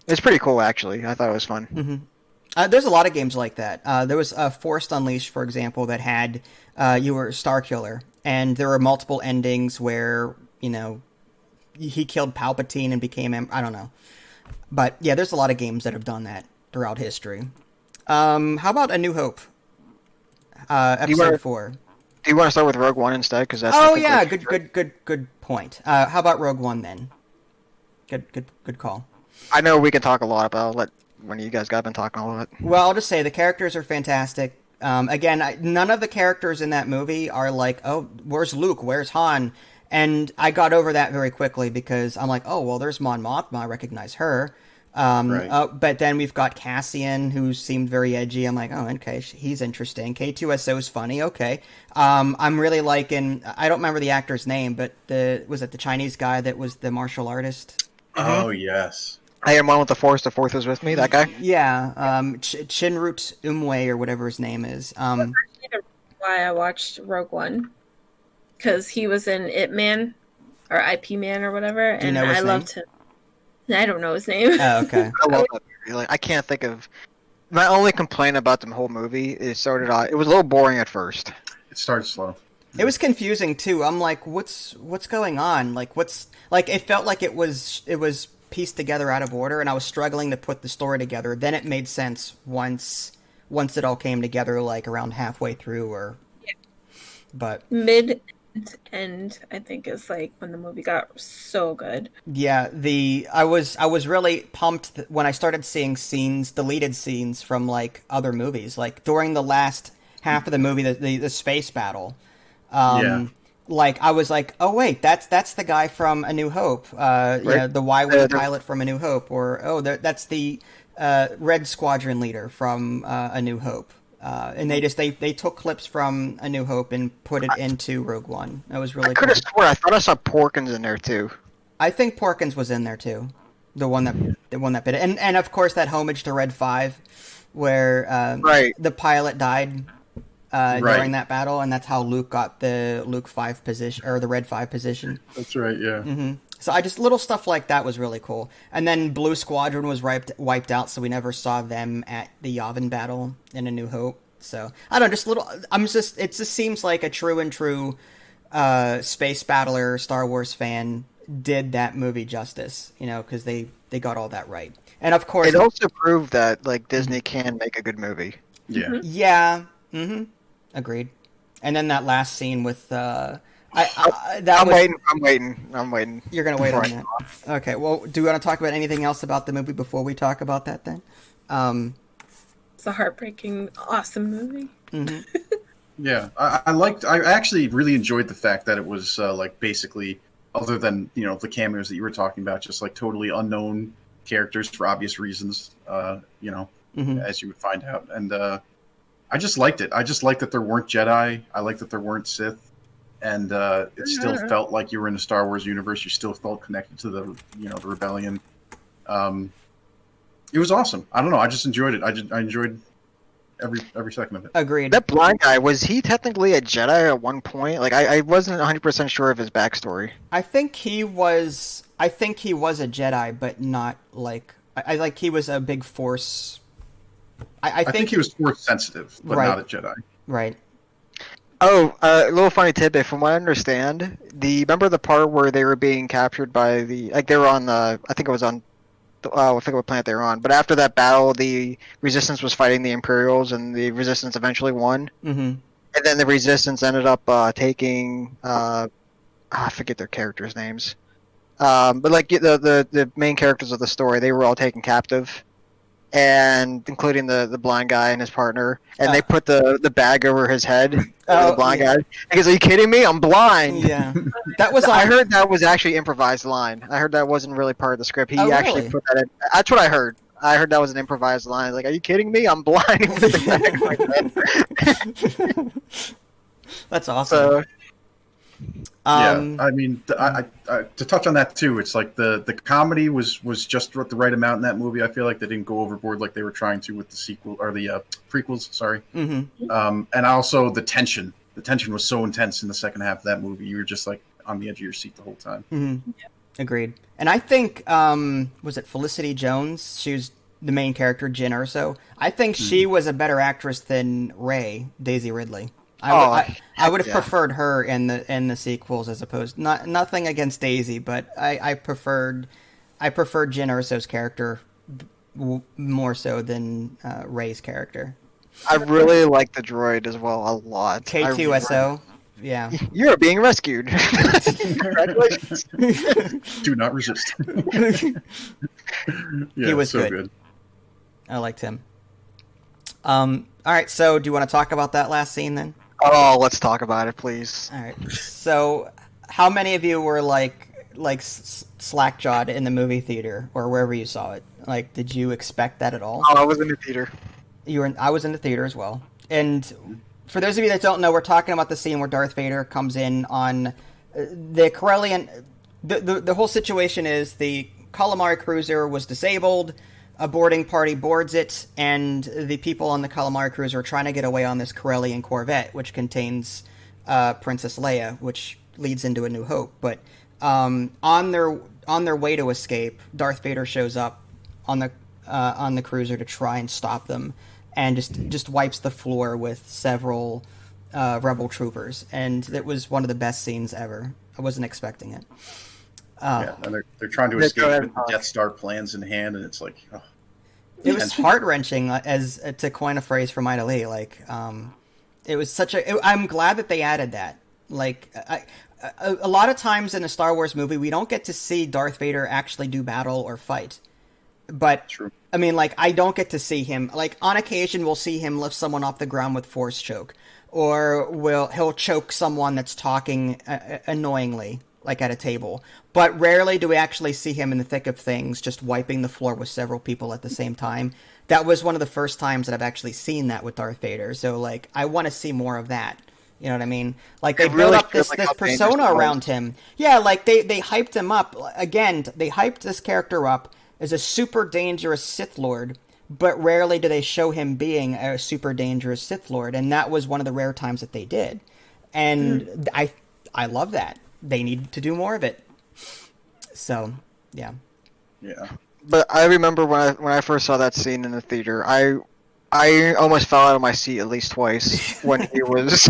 It's pretty cool, actually. I thought it was fun. Mm-hmm. There's a lot of games like that. There was Force Unleashed, for example, that had you were Starkiller, and there were multiple endings where he killed Palpatine and became I don't know, but yeah, there's a lot of games that have done that. throughout history. How about A New Hope? Episode 4. Do you want to start with Rogue One instead? Because that's Oh yeah, good point. How about Rogue One then? Good call. I know we can talk a lot, but I'll let one of you guys got been talking a lot. Well, I'll just say the characters are fantastic. Again, none of the characters in that movie are like, oh, where's Luke? Where's Han? And I got over that very quickly because I'm like, oh, well, there's Mon Mothma. I recognize her. Right. But then we've got Cassian, who seemed very edgy. I'm like, oh, okay, he's interesting. K2SO's funny. Okay. I'm really liking, I don't remember the actor's name, but was it the Chinese guy that was the martial artist? Oh, yes. I am one with the Force. The Fourth is with me. That guy. Yeah. Chinrut Umwe or whatever his name is. Why I watched Rogue One. Because he was in Ip Man or IP Man or whatever, and I loved him. I don't know his name. Oh, okay. I love that movie. Like, I can't think of. My only complaint about the whole movie is it was a little boring at first. It started slow. It was confusing too. I'm like, what's going on? Like, it felt like it was pieced together out of order, and I was struggling to put the story together. Then it made sense once it all came together, like around halfway through, or. Yeah. But mid end, I think, is like when the movie got so good. Yeah, I was really pumped when I started seeing deleted scenes from like other movies, like during the last half of the movie, the space battle. Like I was like, oh wait, that's the guy from A New Hope. Right. Yeah, the Y-wing pilot from A New Hope, or that's the Red Squadron leader from A New Hope. And they took clips from A New Hope and put it into Rogue One. That was really I could have sworn I thought I saw Porkins in there too. I think Porkins was in there too. The one that bit it. And of course that homage to Red 5 where the pilot died during that battle, and that's how Luke got the Luke 5 position or the Red 5 position. That's right, yeah. Mm-hmm. So little stuff like that was really cool. And then Blue Squadron was wiped out, so we never saw them at the Yavin battle in A New Hope. So I don't know, it just seems like a true and true space battler Star Wars fan did that movie justice, because they got all that right. And of course, it also proved that like Disney can make a good movie. Yeah. Mm-hmm. Yeah. Mm-hmm. Agreed. And then that last scene with I'm waiting. You're gonna wait on that. Okay. Well, do you want to talk about anything else about the movie before we talk about that then? It's a heartbreaking, awesome movie. Mm-hmm. Yeah, I actually really enjoyed the fact that it was like basically, other than the cameos that you were talking about, just like totally unknown characters for obvious reasons. Mm-hmm. As you would find out, and I just liked it. I just liked that there weren't Jedi. I liked that there weren't Sith. And it still felt like you were in the Star Wars universe. You still felt connected to the rebellion. It was awesome. I don't know. I just enjoyed it. I enjoyed every second of it. Agreed. That blind guy, was he technically a Jedi at one point? Like I wasn't 100% sure of his backstory. I think he was a Jedi, but not like I like he was a big Force. I think he was Force sensitive, but not a Jedi. Right. Oh, a little funny tidbit. From what I understand, remember the part where they were being captured by they were on I think it was on, I forget what planet they were on. But after that battle, the Resistance was fighting the Imperials, and the Resistance eventually won. Mm-hmm. And then the Resistance ended up taking, I forget their characters' names. But like the main characters of the story, they were all taken captive. And including the blind guy and his partner, and they put the bag over his head. The blind guy. Because, are you kidding me? I'm blind. Yeah, that was. I heard that was actually improvised line. I heard that wasn't really part of the script. He actually put that in. That's what I heard. I heard that was an improvised line. Like, are you kidding me? I'm blind. He put the bag on my head. That's awesome. Yeah, I mean, to touch on that too, it's like the comedy was just the right amount in that movie. I feel like they didn't go overboard like they were trying to with the sequel or the prequels. Sorry. Mm-hmm. And also the tension. The tension was so intense in the second half of that movie. You were just like on the edge of your seat the whole time. Mm-hmm. Yeah. Agreed. And I think was it Felicity Jones? She was the main character, Jyn Erso. I think she was a better actress than Daisy Ridley. I would have preferred her in the sequels as opposed nothing against Daisy, but I preferred Jyn Erso's character more so than Rey's character. I really like the droid as well a lot. K2SO. Yeah. You're being rescued. Congratulations. Do not resist. Yeah, He was so good. I liked him. All right, so do you want to talk about that last scene then? Oh, let's talk about it, please. All right. So, how many of you were like slack-jawed in the movie theater or wherever you saw it? Like, did you expect that at all? Oh, I was in the theater. I was in the theater as well. And for those of you that don't know, we're talking about the scene where Darth Vader comes in on the Corellian. The whole situation is the Calamari cruiser was disabled. A boarding party boards it, and the people on the Calamari cruiser are trying to get away on this Corellian Corvette, which contains Princess Leia, which leads into A New Hope. But on their way to escape, Darth Vader shows up on the cruiser to try and stop them, and just wipes the floor with several rebel troopers, and it was one of the best scenes ever. I wasn't expecting it. Yeah, and they're trying to escape with the Death Star plans in hand, and it's like, it was heart wrenching, as to coin a phrase from Ida Lee. Like, it was such a. I'm glad that they added that. Like, a lot of times in a Star Wars movie, we don't get to see Darth Vader actually do battle or fight. But True. I mean, like, I don't get to see him. Like, on occasion, we'll see him lift someone off the ground with force choke, or he'll choke someone that's talking annoyingly, like at a table. But rarely do we actually see him in the thick of things, just wiping the floor with several people at the same time. That was one of the first times that I've actually seen that with Darth Vader. So, like, I want to see more of that. You know what I mean? Like, they built up this persona around him. Yeah, like, they hyped him up. Again, they hyped this character up as a super dangerous Sith Lord, but rarely do they show him being a super dangerous Sith Lord, and that was one of the rare times that they did. And I love that. They need to do more of it. So, yeah. Yeah. But I remember when I first saw that scene in the theater, I almost fell out of my seat at least twice when he was.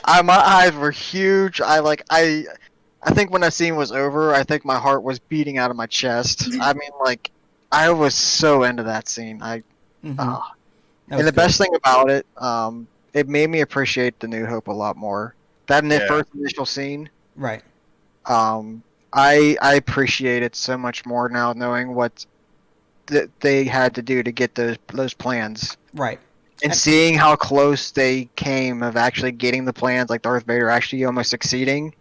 My eyes were huge. I think when that scene was over, I think my heart was beating out of my chest. I mean, like, I was so into that scene. And the best thing about it, it made me appreciate The New Hope a lot more. That in the first initial scene, right? I appreciate it so much more now, knowing what they had to do to get those plans, right? And seeing how close they came of actually getting the plans, like Darth Vader actually almost succeeding,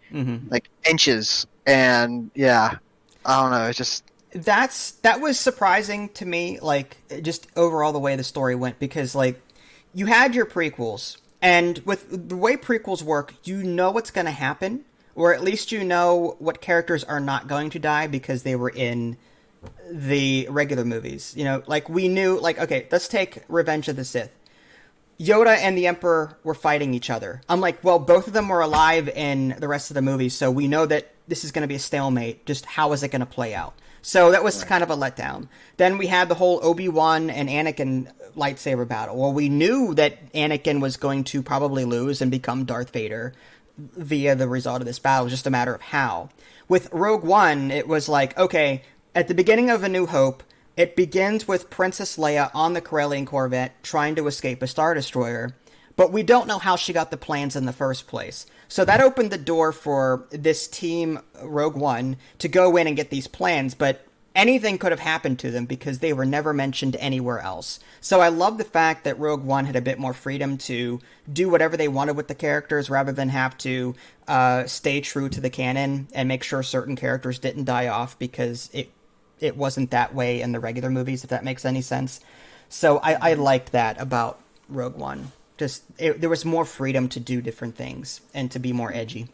like inches. And yeah, I don't know. It's just that was surprising to me. Like, just overall the way the story went, because like you had your prequels, and with the way prequels work, you know what's going to happen, or at least you know what characters are not going to die because they were in the regular movies. You know, like we knew, like, okay, let's take Revenge of the Sith. Yoda and the Emperor were fighting each other. I'm like, well, both of them were alive in the rest of the movie, so we know that this is going to be a stalemate. Just how is it going to play out? So that was kind of a letdown. Then we had the whole Obi-Wan and Anakin lightsaber battle. Well, we knew that Anakin was going to probably lose and become Darth Vader via the result of this battle, just a matter of how. With Rogue One, it was like, okay, at the beginning of A New Hope, it begins with Princess Leia on the Corellian Corvette trying to escape a Star Destroyer, but we don't know how she got the plans in the first place. So that opened the door for this team, Rogue One, to go in and get these plans, but anything could have happened to them because they were never mentioned anywhere else. So I love the fact that Rogue One had a bit more freedom to do whatever they wanted with the characters rather than have to stay true to the canon and make sure certain characters didn't die off because it wasn't that way in the regular movies, if that makes any sense. So I liked that about Rogue One. There was more freedom to do different things and to be more edgy.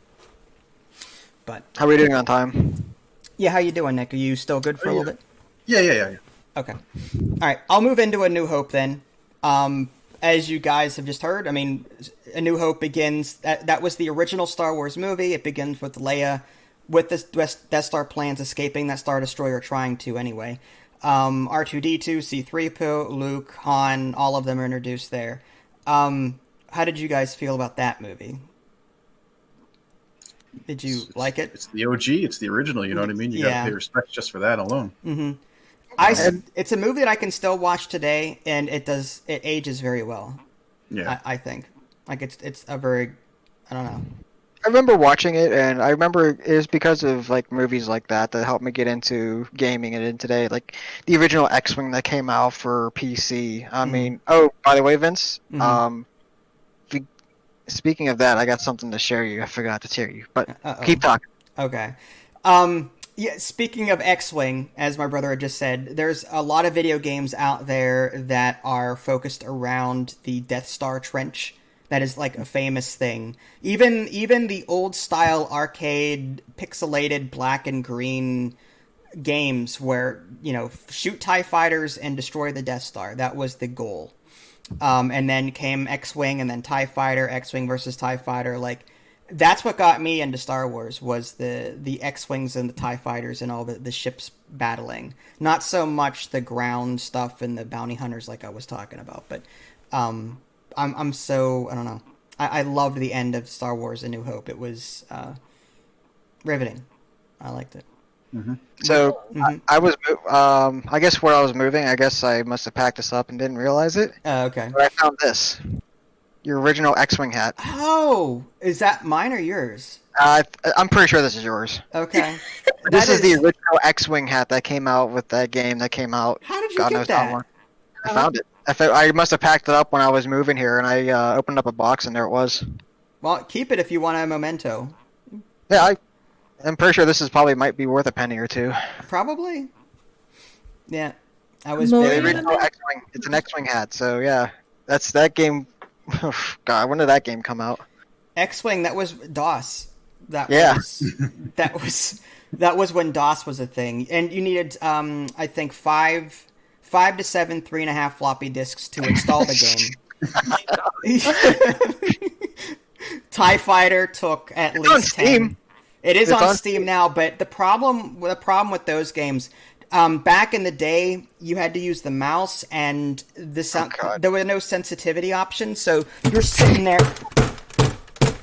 But how are we doing on time? Yeah, how you doing, Nick? Are you still good for a little bit? Yeah. Okay. All right, I'll move into A New Hope then. As you guys have just heard, I mean, A New Hope begins. That was the original Star Wars movie. It begins with Leia with the Death Star plans escaping that Star Destroyer, trying to anyway. R2-D2, C-3PO, Luke, Han, all of them are introduced there. How did you guys feel about that movie? Did you like it? It's the OG. It's the original. You know what I mean? You got to pay respect just for that alone. Mm-hmm. It's a movie that I can still watch today, and it ages very well. Yeah. I think. Like it's a very, I don't know. I remember watching it, and I remember it was because of like movies like that that helped me get into gaming and in today. Like the original X-Wing that came out for PC. I mean, oh, by the way, Vince, speaking of that, I got something to share you. I forgot to tell you, but keep talking. Okay. Yeah, speaking of X-Wing, as my brother had just said, there's a lot of video games out there that are focused around the Death Star trench. That is like a famous thing. Even the old style arcade pixelated black and green games where, shoot TIE fighters and destroy the Death Star. That was the goal. And then came X-Wing and then TIE Fighter, X-Wing versus TIE Fighter. Like, that's what got me into Star Wars, was the X-Wings and the TIE Fighters and all the ships battling. Not so much the ground stuff and the bounty hunters like I was talking about. But I'm so, I don't know. I loved the end of Star Wars A New Hope. It was riveting. I liked it. Mm-hmm. So I was, I guess where I was moving, I guess I must have packed this up and didn't realize it. Okay. But I found this. Your original X-Wing hat. Oh, is that mine or yours? I'm pretty sure this is yours. Okay. This is the original X-Wing hat that came out with that game that came out. How did you God get knows how that? long. I found it. I must have packed it up when I was moving here, and I opened up a box, and there it was. Well, keep it if you want a memento. Yeah, I'm pretty sure this might be worth a penny or two. Probably. Yeah. I was More The very... original X-Wing. It's an X-Wing hat, so yeah. That's that game. God, when did that game come out? X-Wing, that was DOS. That was when DOS was a thing. And you needed, I think, 5 to 7 3.5 floppy disks to install the game. TIE Fighter took at least on Steam. 10. It is It's on on Steam now, but the problem with those games, back in the day, you had to use the mouse, and there were no sensitivity options, so you're sitting there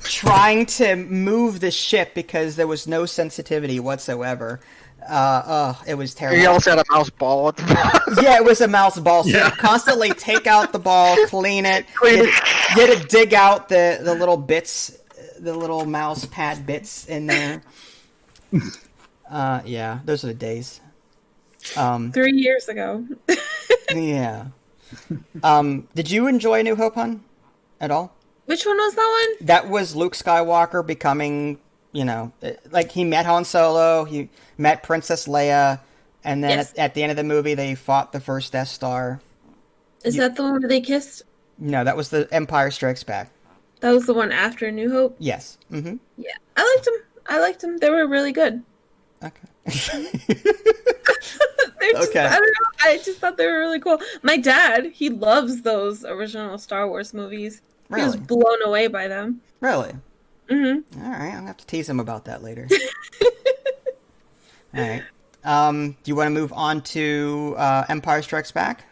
trying to move the ship because there was no sensitivity whatsoever. It was terrible. You also had a mouse ball at the bottom. Yeah, it was a mouse ball. So you constantly take out the ball, clean it. You had to dig out the little bits, the little mouse pad bits in there. Yeah, those are the days. 3 years ago. Yeah. Did you enjoy New Hope, hon? At all? Which one was that one? That was Luke Skywalker becoming, like he met Han Solo, he met Princess Leia, and then at the end of the movie they fought the first Death Star. Is that the one where they kissed? No, that was the Empire Strikes Back. That was the one after New Hope? Yes. Mm-hmm. Yeah. I liked them. They were really good. Okay. Okay. I don't know. I just thought they were really cool. My dad, he loves those original Star Wars movies. Really? He was blown away by them. Really? Mm-hmm. All right, I'm gonna have to tease him about that later. All right. Do you want to move on to Empire Strikes Back?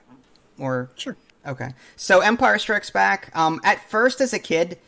Or Sure. Okay. So Empire Strikes Back. At first, as a kid,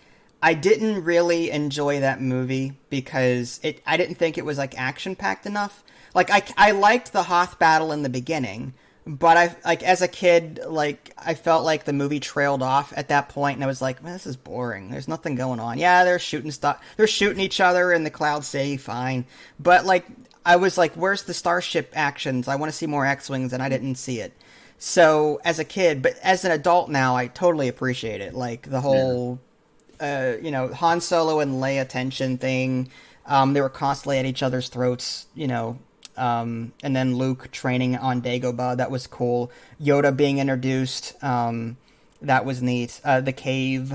I didn't really enjoy that movie because I didn't think it was like action packed enough. Like I liked the Hoth battle in the beginning, but as a kid, like I felt like the movie trailed off at that point, and I was like, man, this is boring. There's nothing going on. Yeah, they're shooting stuff. They're shooting each other in the Cloud City, fine. But like I was like, where's the starship actions? I want to see more X-Wings, and I didn't see it. So as a kid, but as an adult now, I totally appreciate it. Like the whole, Han Solo and Leia tension thing. They were constantly at each other's throats, and then Luke training on Dagobah, that was cool. Yoda being introduced, that was neat. The cave,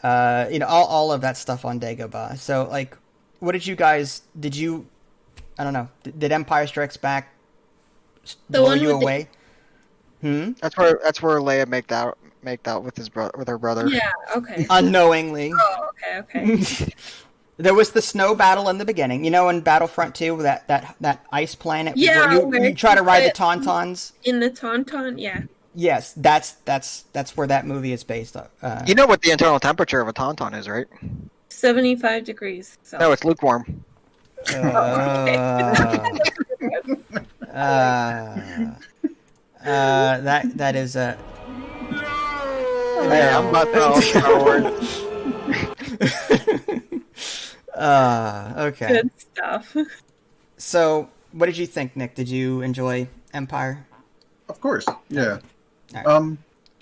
all of that stuff on Dagobah. So, like, what did you guys? I don't know. Did Empire Strikes Back blow you away? That's where Leia make out with her brother. Yeah. Okay. Unknowingly. Oh. Okay. There was the snow battle in the beginning, in Battlefront 2, that ice planet. Yeah, where you try to ride the Tauntauns. In the Tauntaun, yeah. Yes, that's where that movie is based on. You know what the internal temperature of a Tauntaun is, right? 75 degrees. So. No, it's lukewarm. That is a. Hey, I'm about to all Star Wars. Okay. Good stuff. So, what did you think, Nick? Did you enjoy Empire? Of course, yeah. Alright.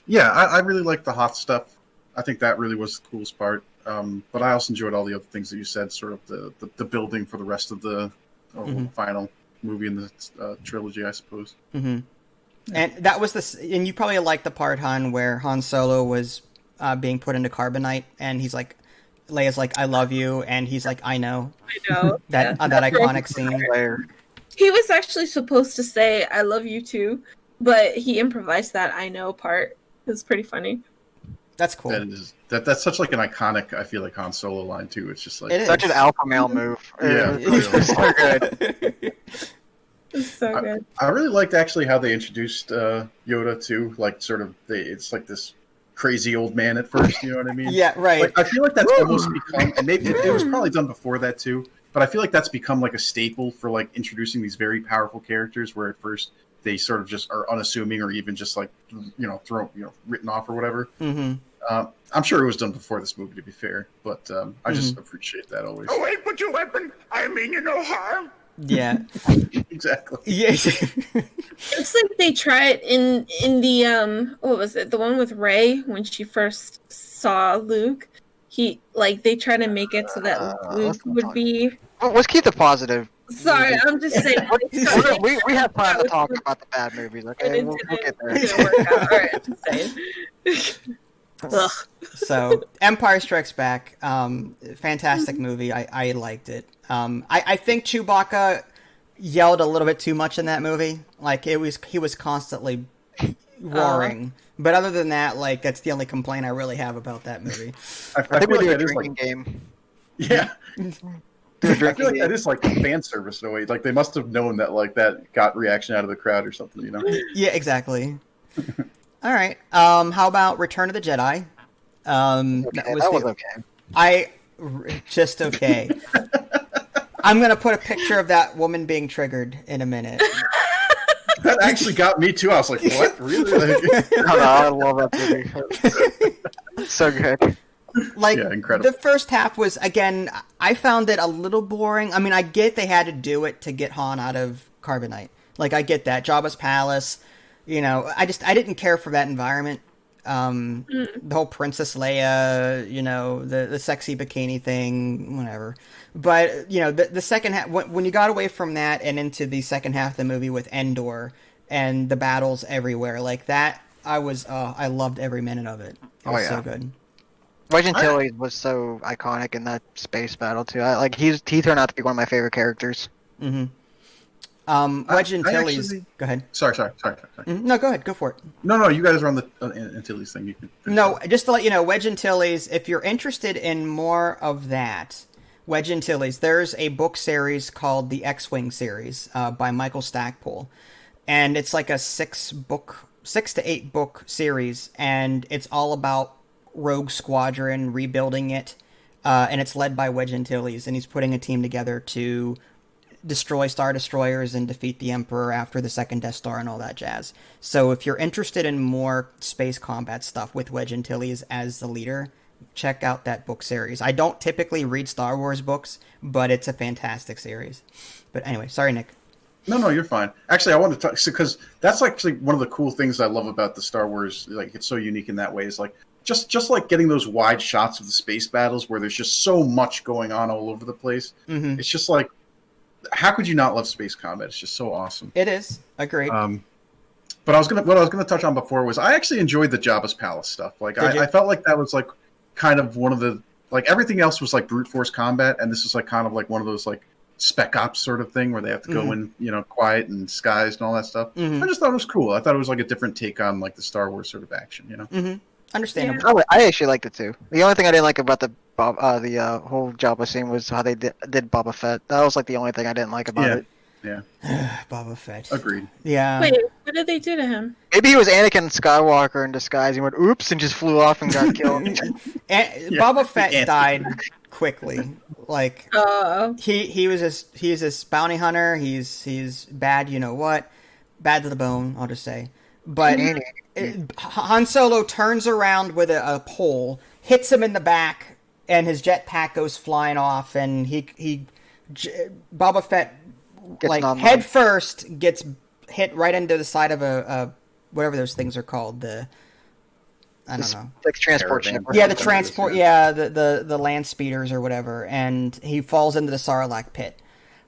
Yeah, I really liked the Hoth stuff. I think that really was the coolest part. But I also enjoyed all the other things that you said, sort of the building for the rest of the final movie in the trilogy, I suppose. Mm-hmm. And that was and you probably liked the part, Han, where Han Solo was being put into carbonite, and he's like, Leia's like, "I love you," and he's like, "I know." I know. That iconic scene. He was actually supposed to say, "I love you too," but he improvised that "I know" part. It was pretty funny. That's cool. That's such like an iconic, I feel like, Han Solo line too. It's just like Such an alpha male move. Yeah, It's so good. It's so good. I really liked actually how they introduced Yoda too. Like sort of, it's like this crazy old man at first. You know what I mean? Yeah, right. Like, I feel like that's almost become, and maybe it was probably done before that too. But I feel like that's become like a staple for like introducing these very powerful characters, where at first they sort of just are unassuming or even just like written off or whatever. Mm-hmm. I'm sure it was done before this movie, to be fair, but I just appreciate that always. Oh, wait, put your weapon. I mean you no harm. Yeah. Exactly. Yeah. It's like they tried in the what was it? The one with Rey when she first saw Luke. They try to make it so that Luke would be. Well, let's keep the positive. Sorry, I'm just saying. We have time to talk about the bad movies, okay? We'll get there. It didn't work out. All right, I'm just saying. Ugh. So, Empire Strikes Back, fantastic movie. I liked it. I think Chewbacca yelled a little bit too much in that movie. Like he was constantly roaring. But other than that, like that's the only complaint I really have about that movie. I think we feel do a that is, drinking game. Yeah. Do a I feel drinking like that game. is like fan service in a way. Like they must have known that like that got reaction out of the crowd or something, you know? Yeah, exactly. All right. How about Return of the Jedi? That was okay. Just okay. I'm gonna put a picture of that woman being triggered in a minute. That actually got me too. I was like, what? Really? Like, No, I love that movie. So good. Like Yeah, incredible. the first half was, again, I found it a little boring. I mean, I get they had to do it to get Han out of Carbonite. Like I get that. Jabba's palace, I didn't care for that environment. The whole Princess Leia, the sexy bikini thing, whatever. But, the second half, when you got away from that and into the second half of the movie with Endor and the battles everywhere, like that, I loved every minute of it. It was so good. Wedge Antilles was so iconic in that space battle too. He turned out to be one of my favorite characters. Mm-hmm. Wedge Antilles. Go ahead. Sorry. No, go ahead. Go for it. No, you guys are on the Antilles thing. You can finish No, that. just to let you know, Wedge Antilles, if you're interested in more of that, Wedge Antilles, there's a book series called the X-Wing series by Michael Stackpole. And it's like a 6 to 8 book series, and it's all about Rogue Squadron, rebuilding it, and it's led by Wedge Antilles, and he's putting a team together to destroy Star Destroyers and defeat the Emperor after the second Death Star and all that jazz. So if you're interested in more space combat stuff with Wedge Antilles as the leader, check out that book series. I don't typically read Star Wars books, but it's a fantastic series. But anyway, sorry, Nick. No, you're fine. Actually, I wanted to talk because that's actually one of the cool things I love about the Star Wars. Like, it's so unique in that way. Is like just like getting those wide shots of the space battles where there's just so much going on all over the place. Mm-hmm. It's just like, how could you not love space combat? It's just so awesome. It is. Agreed. But what I was gonna touch on before was I actually enjoyed the Jabba's palace stuff. Like I felt like that was like kind of one of the, like everything else was like brute force combat, and this is like kind of like one of those like spec ops sort of thing where they have to go in, quiet and disguised and all that stuff. I just thought it was cool. I thought it was like a different take on like the Star Wars sort of action, Mm-hmm. Understandable. Oh, I actually liked it too. The only thing I didn't like about the whole Jabba scene was how they did Boba Fett. That was like the only thing I didn't like about it. Yeah. Boba Fett. Agreed. Yeah. Wait, what did they do to him? Maybe he was Anakin Skywalker in disguise. He went oops and just flew off and got killed. Boba Fett died quickly. Like he's this bounty hunter. He's bad. You know what? Bad to the bone. I'll just say. But Han Solo turns around with a pole, hits him in the back, and his jetpack goes flying off, and Boba Fett, like, head first, gets hit right into the side of a whatever those things are called, I don't know. Like transport ship. Yeah, the transport, the land speeders or whatever, and he falls into the Sarlacc pit.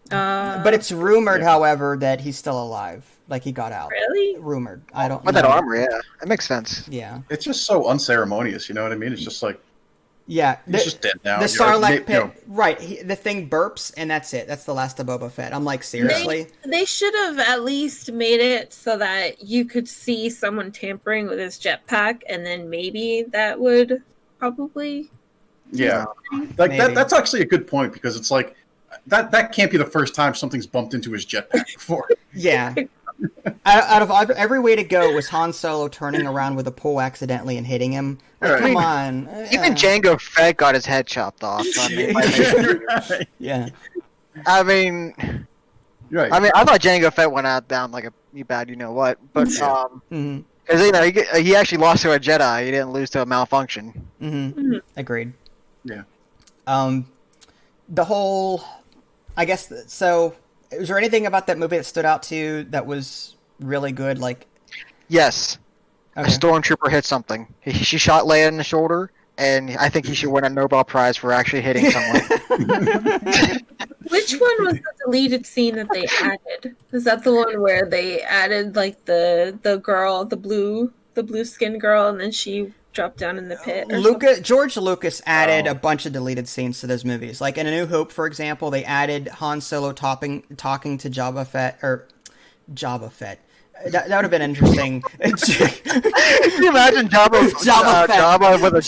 But it's rumored, however, that he's still alive. Like, he got out. Really? Rumored. I don't know. With that armor, yeah. That makes sense. Yeah. It's just so unceremonious, you know what I mean? It's just like, yeah, he's just dead now. The Sarlacc pit, right? The thing burps, and that's it. That's the last of Boba Fett. I'm like, seriously? They should have at least made it so that you could see someone tampering with his jetpack, and then maybe that would probably. Yeah, like that's actually a good point, because it's like that can't be the first time something's bumped into his jetpack before. Yeah. Out of every way to go was Han Solo turning around with a pole accidentally and hitting him. Like, come on. Even Jango Fett got his head chopped off. Yeah. I mean, right. I thought Jango Fett went out down like a bad you know what, but because he actually lost to a Jedi, he didn't lose to a malfunction. Agreed. Yeah. The whole, I guess. So, was there anything about that movie that stood out to you that was really good? Like, yes, a stormtrooper hit something. She shot Leia in the shoulder, and I think he should win a Nobel Prize for actually hitting someone. Which one was the deleted scene that they added? Is that the one where they added like the girl, the blue skinned girl, and then she dropped down in the pit? George Lucas added a bunch of deleted scenes to those movies. Like in A New Hope, for example, they added Han Solo talking to Jabba Fett. That would have been interesting. Can you imagine Jabba with a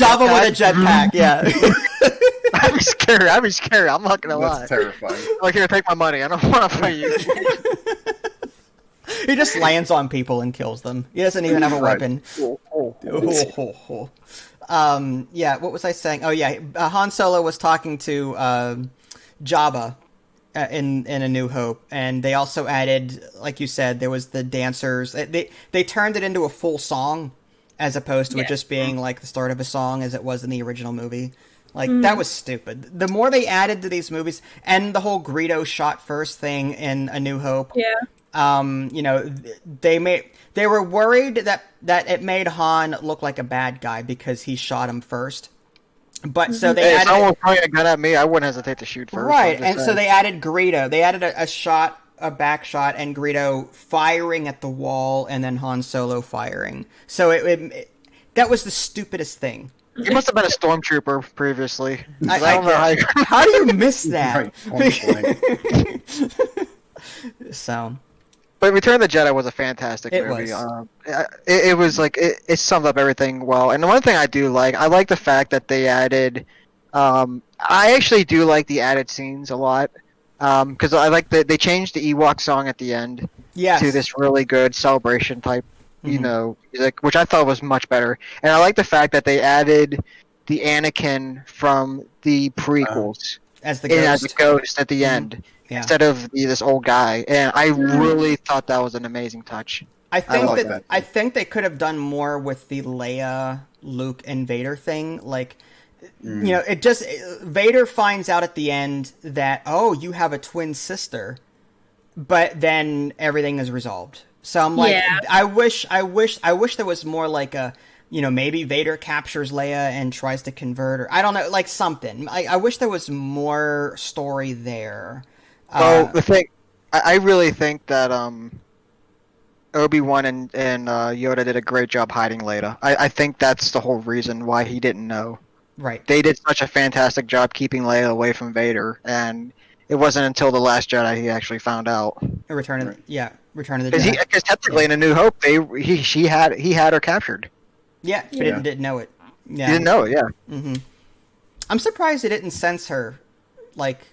jetpack? Yeah. I'd be scared. I'm not gonna lie. That's terrifying. Like, here, take my money. I don't want to fight you. He just lands on people and kills them. He doesn't even have a weapon. Yeah, what was I saying? Oh, yeah, Han Solo was talking to Jabba in A New Hope, and they also added, like you said, there was the dancers. They turned it into a full song, as opposed to it just being like the start of a song, as it was in the original movie. Like, that was stupid. The more they added to these movies, and the whole Greedo shot first thing in A New Hope. Yeah. They were worried that it made Han look like a bad guy because he shot him first. But so they added, if someone was pointing a gun at me, I wouldn't hesitate to shoot first. Right, and so they added Greedo. They added a back shot, and Greedo firing at the wall, and then Han Solo firing. So that was the stupipest thing. He must have been a stormtrooper previously. I don't know how do you miss that? Right. So. But Return of the Jedi was a fantastic movie. It was like it summed up everything well. And the one thing I do like, I like the fact that they added. I actually do like the added scenes a lot because I like that they changed the Ewok song at the end to this really good celebration type, music, which I thought was much better. And I like the fact that they added the Anakin from the prequels as a ghost at the end. Yeah. Instead of this old guy, and I really thought that was an amazing touch. I think they could have done more with the Leia, Luke, and Vader thing. Like, Vader finds out at the end that you have a twin sister, but then everything is resolved. So I'm like, I wish there was more like a. Maybe Vader captures Leia and tries to convert her. I don't know, like something. I wish there was more story there. Well, the thing, I really think that Obi-Wan and Yoda did a great job hiding Leia. I think that's the whole reason why he didn't know. Right. They did such a fantastic job keeping Leia away from Vader, and it wasn't until The Last Jedi he actually found out. Return of the Jedi. Because technically in A New Hope, he had her captured. Yeah, but he didn't know it. Yeah. He didn't know it, yeah. Mm-hmm. I'm surprised they didn't sense her. Like,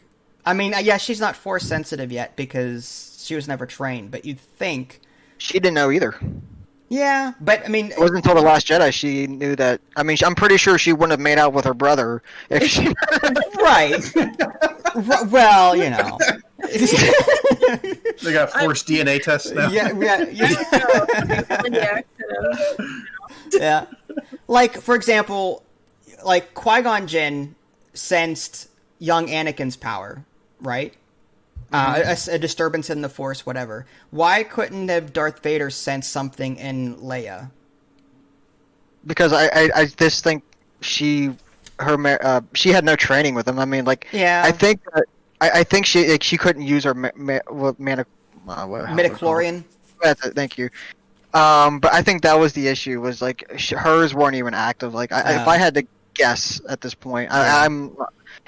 I mean, she's not Force sensitive yet because she was never trained, but you'd think... She didn't know either. Yeah, but, I mean... It wasn't until The Last Jedi she knew that... I mean, I'm pretty sure she wouldn't have made out with her brother if she... Right. Well, They got forced DNA tests now. Yeah. Like, for example, like Qui-Gon Jinn sensed young Anakin's power, right? A disturbance in the Force, whatever. Why couldn't have Darth Vader sense something in Leia? Because I just think she had no training with him. I mean, like, Yeah. I think she couldn't use her midichlorian. Midichlorian? Thank you. But I think that was the issue. Was like hers weren't even active. Like, if I had to guess at this point, I'm.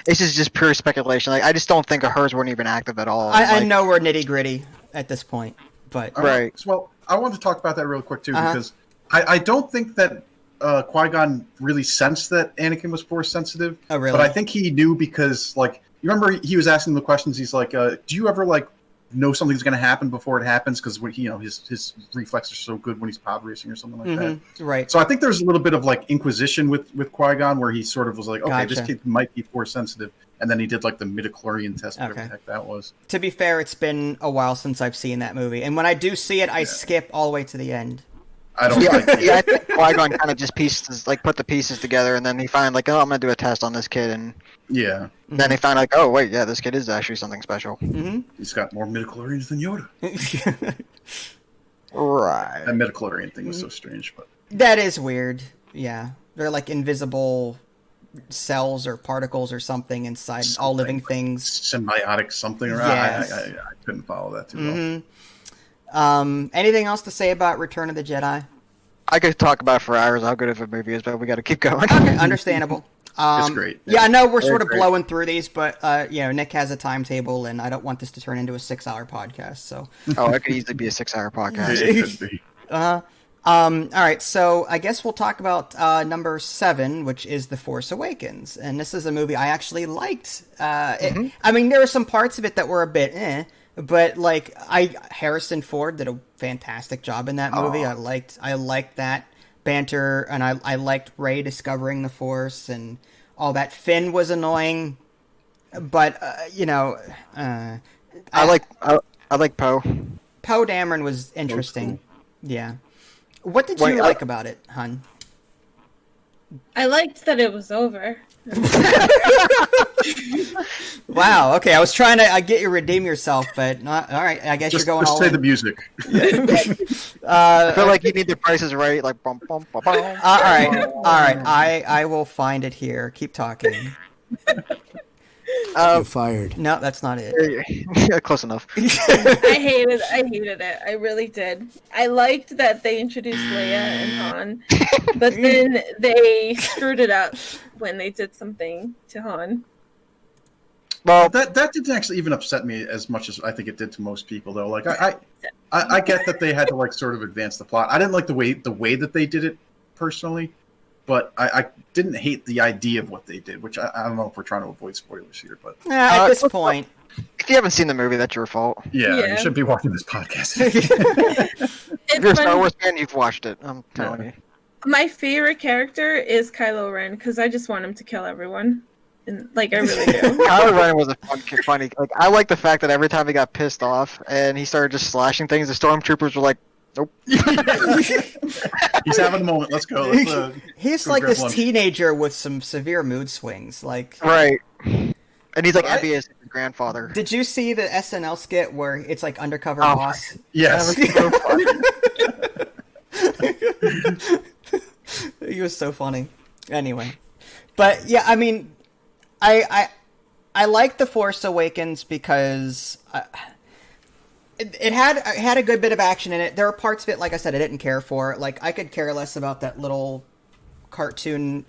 This is just pure speculation. Like, I just don't think hers weren't even active at all. I know we're nitty gritty at this point, but right. Well, I want to talk about that real quick too, because I don't think that Qui-Gon really sensed that Anakin was Force sensitive. Oh, really? But I think he knew because, like, you remember he was asking the questions. He's like, "Do you ever like know something's going to happen before it happens?" Because his reflexes are so good when he's pod racing or something like that. Right. So I think there's a little bit of like inquisition with Qui-Gon where he sort of was like, "Okay, this kid might be Force sensitive," and then he did like the midichlorian test, whatever the heck that was. To be fair, it's been a while since I've seen that movie, and when I do see it, I skip all the way to the end. I don't. I think Qui-Gon kind of just put the pieces together, and then he found like, oh, I'm gonna do a test on this kid, and then he found like, oh wait, yeah, this kid is actually something special. Mm-hmm. He's got more midichlorians than Yoda. Right. That midichlorian thing was so strange, but that is weird. Yeah, they're like invisible cells or particles or something inside all living things. Symbiotic something. Yes. I couldn't follow that too well. Anything else to say about Return of the Jedi? I could talk about for hours how good of a movie is, but we got to keep going. Okay, understandable. It's great. Yeah, I know we're sort of blowing through these, but Nick has a timetable, and I don't want this to turn into a 6-hour podcast. So. Oh, it could easily be a 6-hour podcast. It could be. All right, so I guess we'll talk about number 7, which is The Force Awakens, and this is a movie I actually liked. I mean, there were some parts of it that were a bit but like Harrison Ford did a fantastic job in that movie. I liked that banter, and I liked Rey discovering the Force and all that. Finn was annoying, but I like Poe. Poe Dameron was interesting. Yeah. What did you like about it, hun? I liked that it was over. Wow. Okay, I was trying to get you to redeem yourself, but not. All right, I guess you're going all say in. the music. I feel like you need the prices right, like bum bum bum bum. All right. I will find it here. Keep talking. You're fired. No, that's not it. Close enough. I hated it. I really did. I liked that they introduced Leia and Han, but then they screwed it up when they did something to Han. Well, that didn't actually even upset me as much as I think it did to most people, though. Like I get that they had to like sort of advance the plot. I didn't like the way that they did it personally, but I didn't hate the idea of what they did. Which I don't know if we're trying to avoid spoilers here, but at this point, if you haven't seen the movie, that's your fault. Yeah. You shouldn't be watching this podcast. If you're a Star Wars fan, you've watched it. I'm telling you. My favorite character is Kylo Ren because I just want him to kill everyone. And, like, I really do. Kylo Ren was funny. Like, I like the fact that every time he got pissed off and he started just slashing things, the stormtroopers were like, "Nope." He's having a moment. Let's go. He's like this teenager with some severe mood swings. Like, right. And he's like envious of his grandfather. Did you see the SNL skit where it's like undercover boss? Yes. He was so funny. Anyway, but yeah, I mean, I like The Force Awakens because it had a good bit of action in it. There were parts of it, like I said, I didn't care for. Like, I could care less about that little cartoon.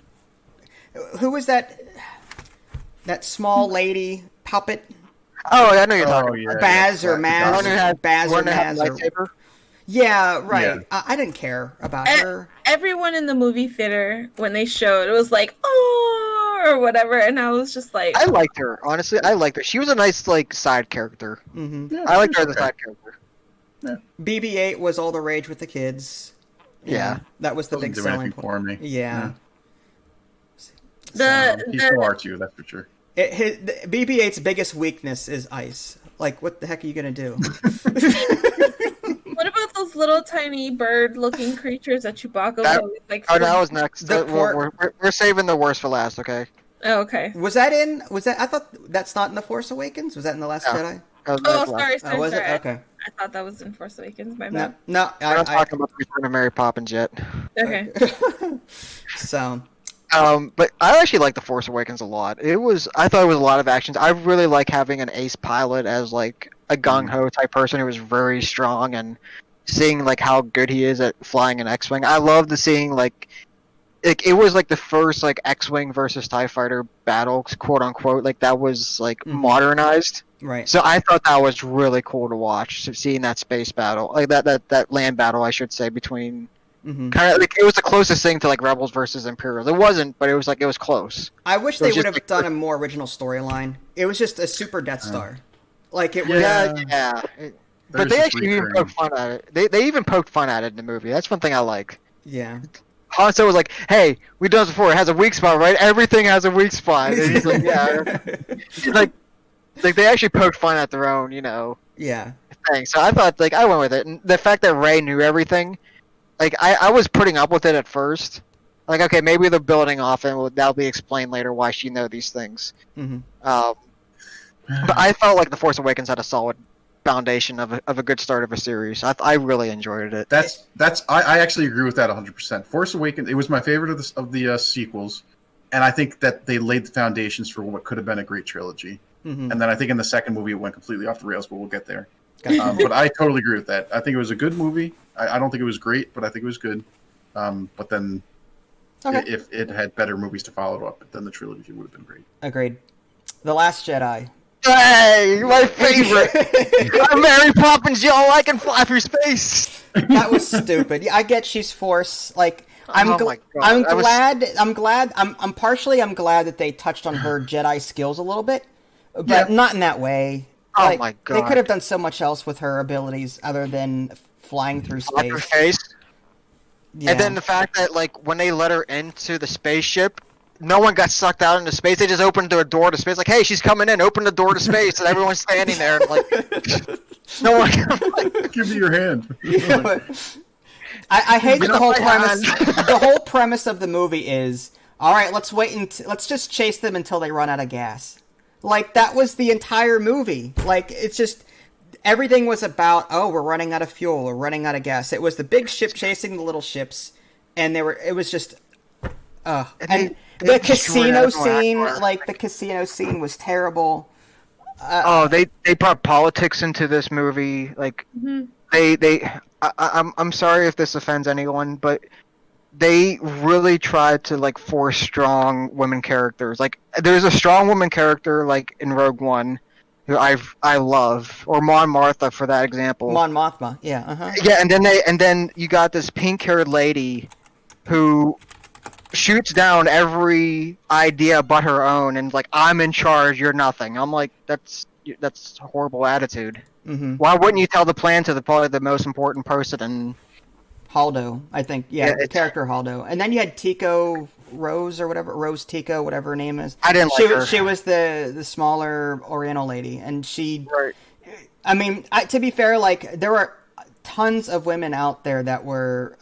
Who was that? That small lady puppet? Oh, I know you're talking about. Baz or Maz. Baz or Maz. Lightsaber? Yeah, right. Yeah. I didn't care about her. Everyone in the movie theater, when they showed, it was like, oh, or whatever, and I was just like... I liked her, honestly. I liked her. She was a nice, like, side character. Mm-hmm. Yeah, I liked her as a side character. Yeah. BB-8 was all the rage with the kids. Yeah. That was the big selling point. For me. Yeah. He's so R2, that's for sure. BB-8's biggest weakness is ice. Like, what the heck are you gonna do? What about those little tiny bird-looking creatures that Chewbacca was like? Oh, that was next. The We're saving the worst for last, okay? Oh, okay. Was that? I thought that's not in the Force Awakens. Was that in the Last Jedi? Oh, sorry. Was it? Okay. I thought that was in Force Awakens. My No, bad. no. We're not talking about the Return of Mary Poppins yet. Okay. So, But I actually like the Force Awakens a lot. I thought it was a lot of actions. I really like having an ace pilot as like a gung ho type person who was very strong, and seeing like how good he is at flying an X-wing. I love the seeing like it was like the first like X-wing versus TIE fighter battle, quote unquote. Like that was like modernized. right. So I thought that was really cool to watch, seeing that space battle, like that land battle, I should say, between kind of like it was the closest thing to like Rebels versus Imperials. It wasn't, but it was close. I wish they would have done a more original storyline. It was just a super Death Star. Like it was. Yeah. But they actually even poked fun at it. They even poked fun at it in the movie. That's one thing I like. Yeah. Han Solo was like, "Hey, we've done this before. It has a weak spot, right? Everything has a weak spot." And he's like, "Yeah." like they actually poked fun at their own, Yeah. thing. So I thought, like, I went with it. And the fact that Rey knew everything, like, I was putting up with it at first. Like, okay, maybe they're building off, and that'll be explained later why she know these things. But I felt like The Force Awakens had a solid foundation of a good start of a series. I really enjoyed it. I actually agree with that 100%. Force Awakens, it was my favorite of the sequels, and I think that they laid the foundations for what could have been a great trilogy. And then I think in the second movie it went completely off the rails, but we'll get there. But I totally agree with that. I think it was a good movie. I don't think it was great, but I think it was good. But then if it had better movies to follow it up, then the trilogy would have been great. Agreed. The Last Jedi. Hey, my favorite! I'm Mary Poppins, y'all. I can fly through space. That was stupid. Yeah, I get she's Force. Like, I'm my God. I'm partially glad that they touched on her Jedi skills a little bit, but not in that way. Oh like, my God. They could have done so much else with her abilities other than flying through space. Yeah. And then the fact that, like, when they let her into the spaceship, no one got sucked out into space. They just opened the door to space. Like, hey, she's coming in. Open the door to space. And everyone's standing there. And, like, no one can, give me your hand. I hate that the whole premise. The whole premise of the movie is, all right, let's just chase them until they run out of gas. Like, that was the entire movie. Like, it's just, everything was about, oh, we're running out of fuel, we're running out of gas. It was the big ship chasing the little ships, and it was just, and the casino scene, like, the casino scene was terrible. They brought politics into this movie. Like, I'm sorry if this offends anyone, but they really tried to, like, force strong women characters. Like, there's a strong woman character, like, in Rogue One, who I love, or Mon Martha for that example. Mon Mothma, yeah, Yeah, and then you got this pink-haired lady who shoots down every idea but her own, and, like, I'm in charge, you're nothing. I'm like, that's a horrible attitude. Why wouldn't you tell the plan to probably the most important person? And Haldo, I think, the character Haldo, and then you had Tico Rose or whatever, Rose Tico, whatever her name is. I didn't like her. She was the smaller Oriental lady, and she. Right. I mean, to be fair, like, there were tons of women out there that were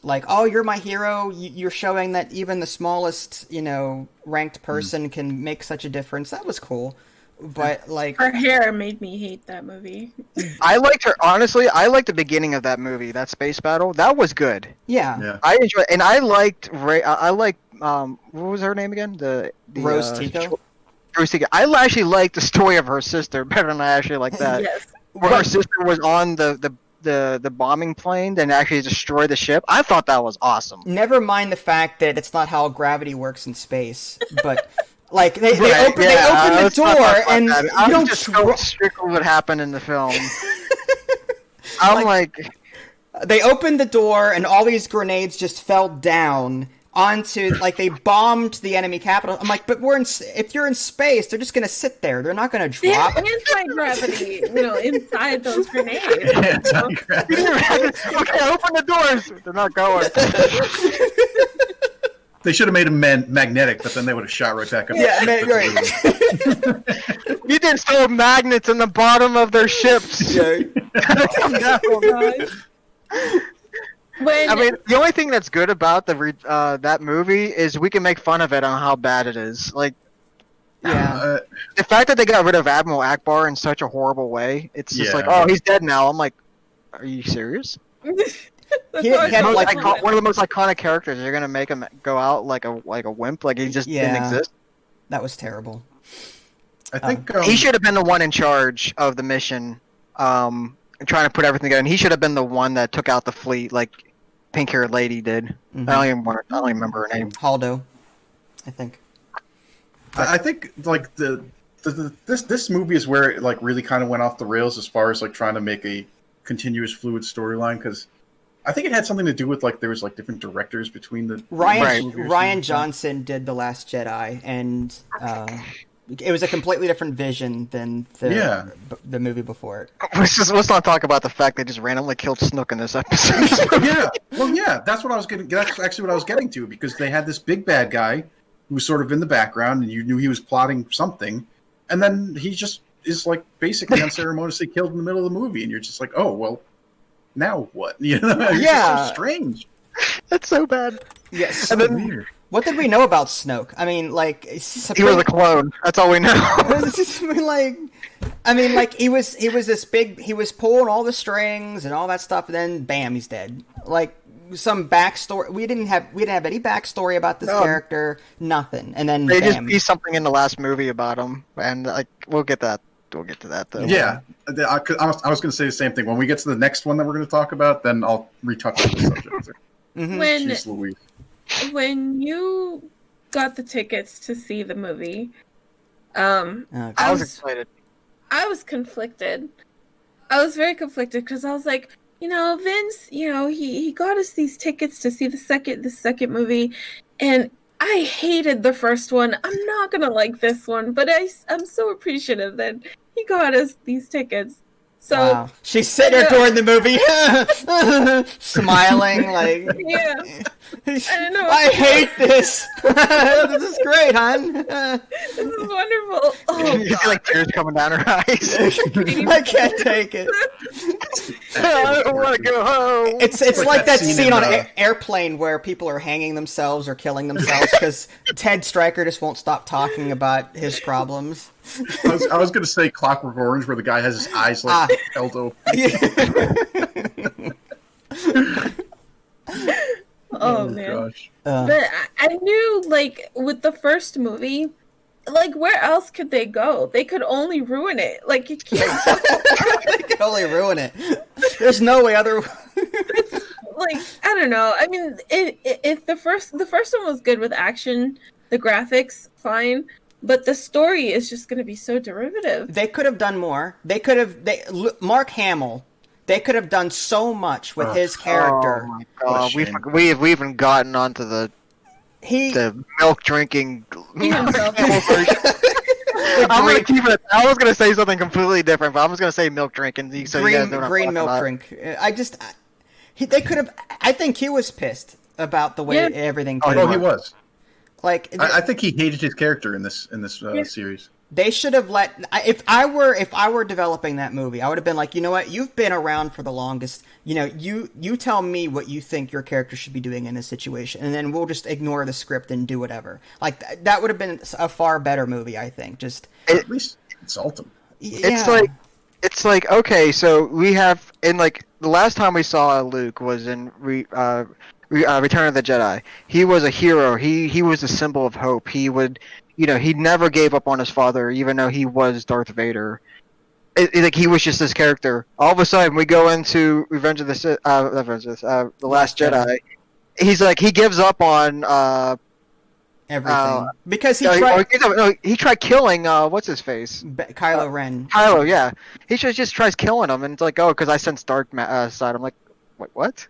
like, oh, you're my hero. You're showing that even the smallest, ranked person can make such a difference. That was cool. But, like, her hair made me hate that movie. I liked her, honestly. I liked the beginning of that movie, that space battle. That was good. Yeah. I enjoyed, and I liked Ray. I liked what was her name again? The Rose Tico. Rose Tico. I actually liked the story of her sister better than I actually like that. Yes. Where her sister was on the bombing plane and actually destroyed the ship. I thought that was awesome. Never mind the fact that it's not how gravity works in space, but. Like, they open the door, and I'm just going strictly what happened in the film. I'm like... They opened the door, and all these grenades just fell down onto, like, they bombed the enemy capital. I'm like, but if you're in space, they're just going to sit there. They're not going to drop. There's anti-gravity, inside those grenades. Anti-gravity. Okay, open the doors. They're not going. They should have made him magnetic, but then they would have shot right back up. Yeah, right. You didn't install magnets in the bottom of their ships. Yeah. I mean, the only thing that's good about that movie is we can make fun of it on how bad it is. Like, Yeah. the fact that they got rid of Admiral Akbar in such a horrible way, it's just like, oh, he's dead now. I'm like, are you serious? He had one like of the most iconic characters. You're gonna make him go out like a wimp, like he just didn't exist. That was terrible. I think he should have been the one in charge of the mission, trying to put everything together. And he should have been the one that took out the fleet, like pink-haired lady did. Mm-hmm. I don't even remember her name. Haldo, I think. I think like this movie is where it like really kind of went off the rails as far as like trying to make a continuous fluid storyline, because I think it had something to do with like there was like different directors between the Ryan Johnson did The Last Jedi, and it was a completely different vision than the movie before it. Let's not talk about the fact they just randomly killed Snook in this episode. That's what I was getting. That's actually what I was getting to, because they had this big bad guy who was sort of in the background, and you knew he was plotting something, and then he just is like basically unceremoniously killed in the middle of the movie, and you're just like, oh well, now what? You know, it's just so strange. That's so bad. Yes. So weird. What did we know about Snoke? I mean, like he was a clone. That's all we know. He was this big. He was pulling all the strings and all that stuff, and then bam, he's dead. Like some backstory. We didn't have any backstory about this character. Nothing. And then they bam. just be something in the last movie about him, and like we'll get that. We'll get to that though. Yeah, I was going to say the same thing. When we get to the next one that we're going to talk about, then I'll retouch on the subject. Mm-hmm. Jeez Louise. When you got the tickets to see the movie, I was excited. I was conflicted. I was very conflicted because I was like, Vince, he got us these tickets to see the second movie, and I hated the first one. I'm not gonna like this one, but I'm so appreciative that he got us these tickets. So wow. She's sitting there during the movie, smiling like, yeah. I don't know. I hate this. This is great, hon. This is wonderful. Oh, you see like tears coming down her eyes. I can't take it. I don't want to go home. It's like that scene on Airplane where people are hanging themselves or killing themselves because Ted Stryker just won't stop talking about his problems. I was going to say Clockwork Orange, where the guy has his eyes like held open. Oh man! Gosh. But I knew, like, with the first movie, like, where else could they go? They could only ruin it. Like, you can't. They could only ruin it. There's no way other. Like, I don't know. I mean, if the first one was good with action, the graphics fine. But the story is just going to be so derivative. They could have done more. Mark Hamill. They could have done so much with his character. Oh my god, we've even gotten onto the milk drinking. I'm gonna keep it. I was gonna say something completely different, but I'm just gonna say milk drinking. So you guys know what green I'm milk about. drink. They could have. I think he was pissed about the way everything. Oh, he was. Like, I think he hated his character in this series. They should have let. If I were developing that movie, I would have been like, you know what? You've been around for the longest. You tell me what you think your character should be doing in this situation, and then we'll just ignore the script and do whatever. Like that would have been a far better movie, I think. At least insult him. Yeah. It's like okay, so we have the last time we saw Luke was in Return of the Jedi. He was a hero. He was a symbol of hope. He would, he never gave up on his father, even though he was Darth Vader. He was just this character. All of a sudden, we go into The Last Jedi. He's like, he gives up on everything because he tried killing what's his face, Kylo Ren. Kylo, yeah. He just tries killing him, and it's like, oh, because I sense dark side. I'm like, wait, what?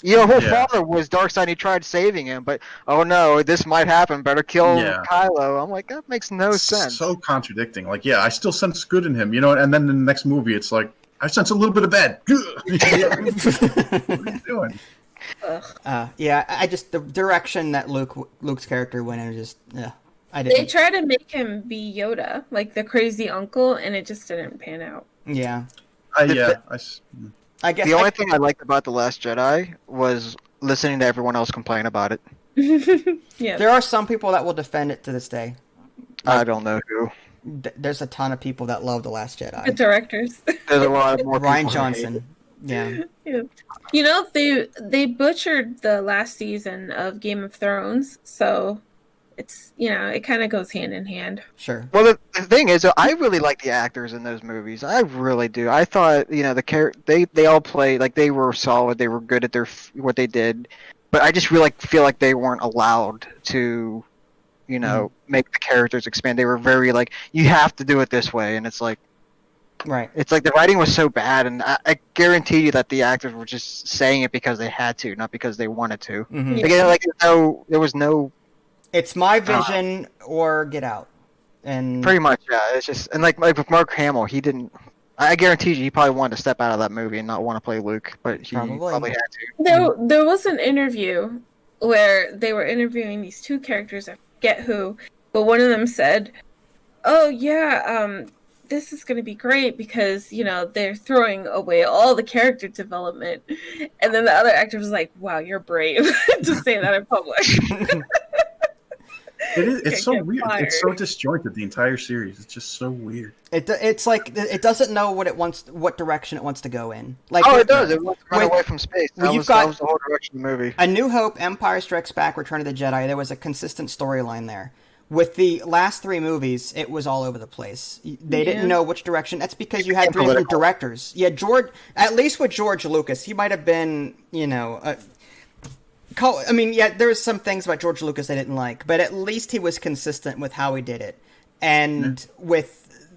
Your whole father was dark side. And he tried saving him, but oh no, this might happen. Better kill Kylo. I'm like, that makes no sense. So contradicting. Like, I still sense good in him, and then in the next movie, it's like I sense a little bit of bad. What are you doing? Yeah, I just the direction that Luke's character went in just I didn't. They tried to make him be Yoda, like the crazy uncle, and it just didn't pan out. Yeah, I guess The only thing I liked about The Last Jedi was listening to everyone else complain about it. Yeah, there are some people that will defend it to this day. I don't know who. There's a ton of people that love The Last the Jedi. directors. There's a lot more Ryan people who hate Johnson. Yeah. Yeah. You know, they butchered the last season of Game of Thrones, so it's, you know, it kind of goes hand in hand. Sure. Well, the thing is, I really like the actors in those movies. I really do. I thought, you know, they all played like they were solid. They were good at what they did, but I just really feel like they weren't allowed to, you know, make the characters expand. They were very like, you have to do it this way, and it's like, Right. it's like the writing was so bad, and I guarantee you that the actors were just saying it because they had to, not because they wanted to. Mhm. Yeah. Again, like there was no. It's my vision or get out. And Pretty much, yeah. It's just, and like with Mark Hamill, he didn't. I guarantee you, he probably wanted to step out of that movie and not want to play Luke, but he probably had to. There was an interview where they were interviewing these two characters, I forget who, but one of them said, "Oh yeah, this is going to be great because, you know, they're throwing away all the character development." And then the other actor was like, "Wow, you're brave to say that in public." It's so weird. Fired. It's so disjointed. The entire series. It's just so weird. It's like it doesn't know what direction it wants to go in. Like Oh, it does. It wants to run with- away from space. That you've was the whole direction of the movie. A New Hope, Empire Strikes Back, Return of the Jedi, there was a consistent storyline there. With the last three movies, it was all over the place. They didn't know which direction. That's because you had three different directors. Yeah, at least with George Lucas, he might have been, you know... I mean, yeah, there was some things about George Lucas I didn't like, but at least he was consistent with how he did it. And with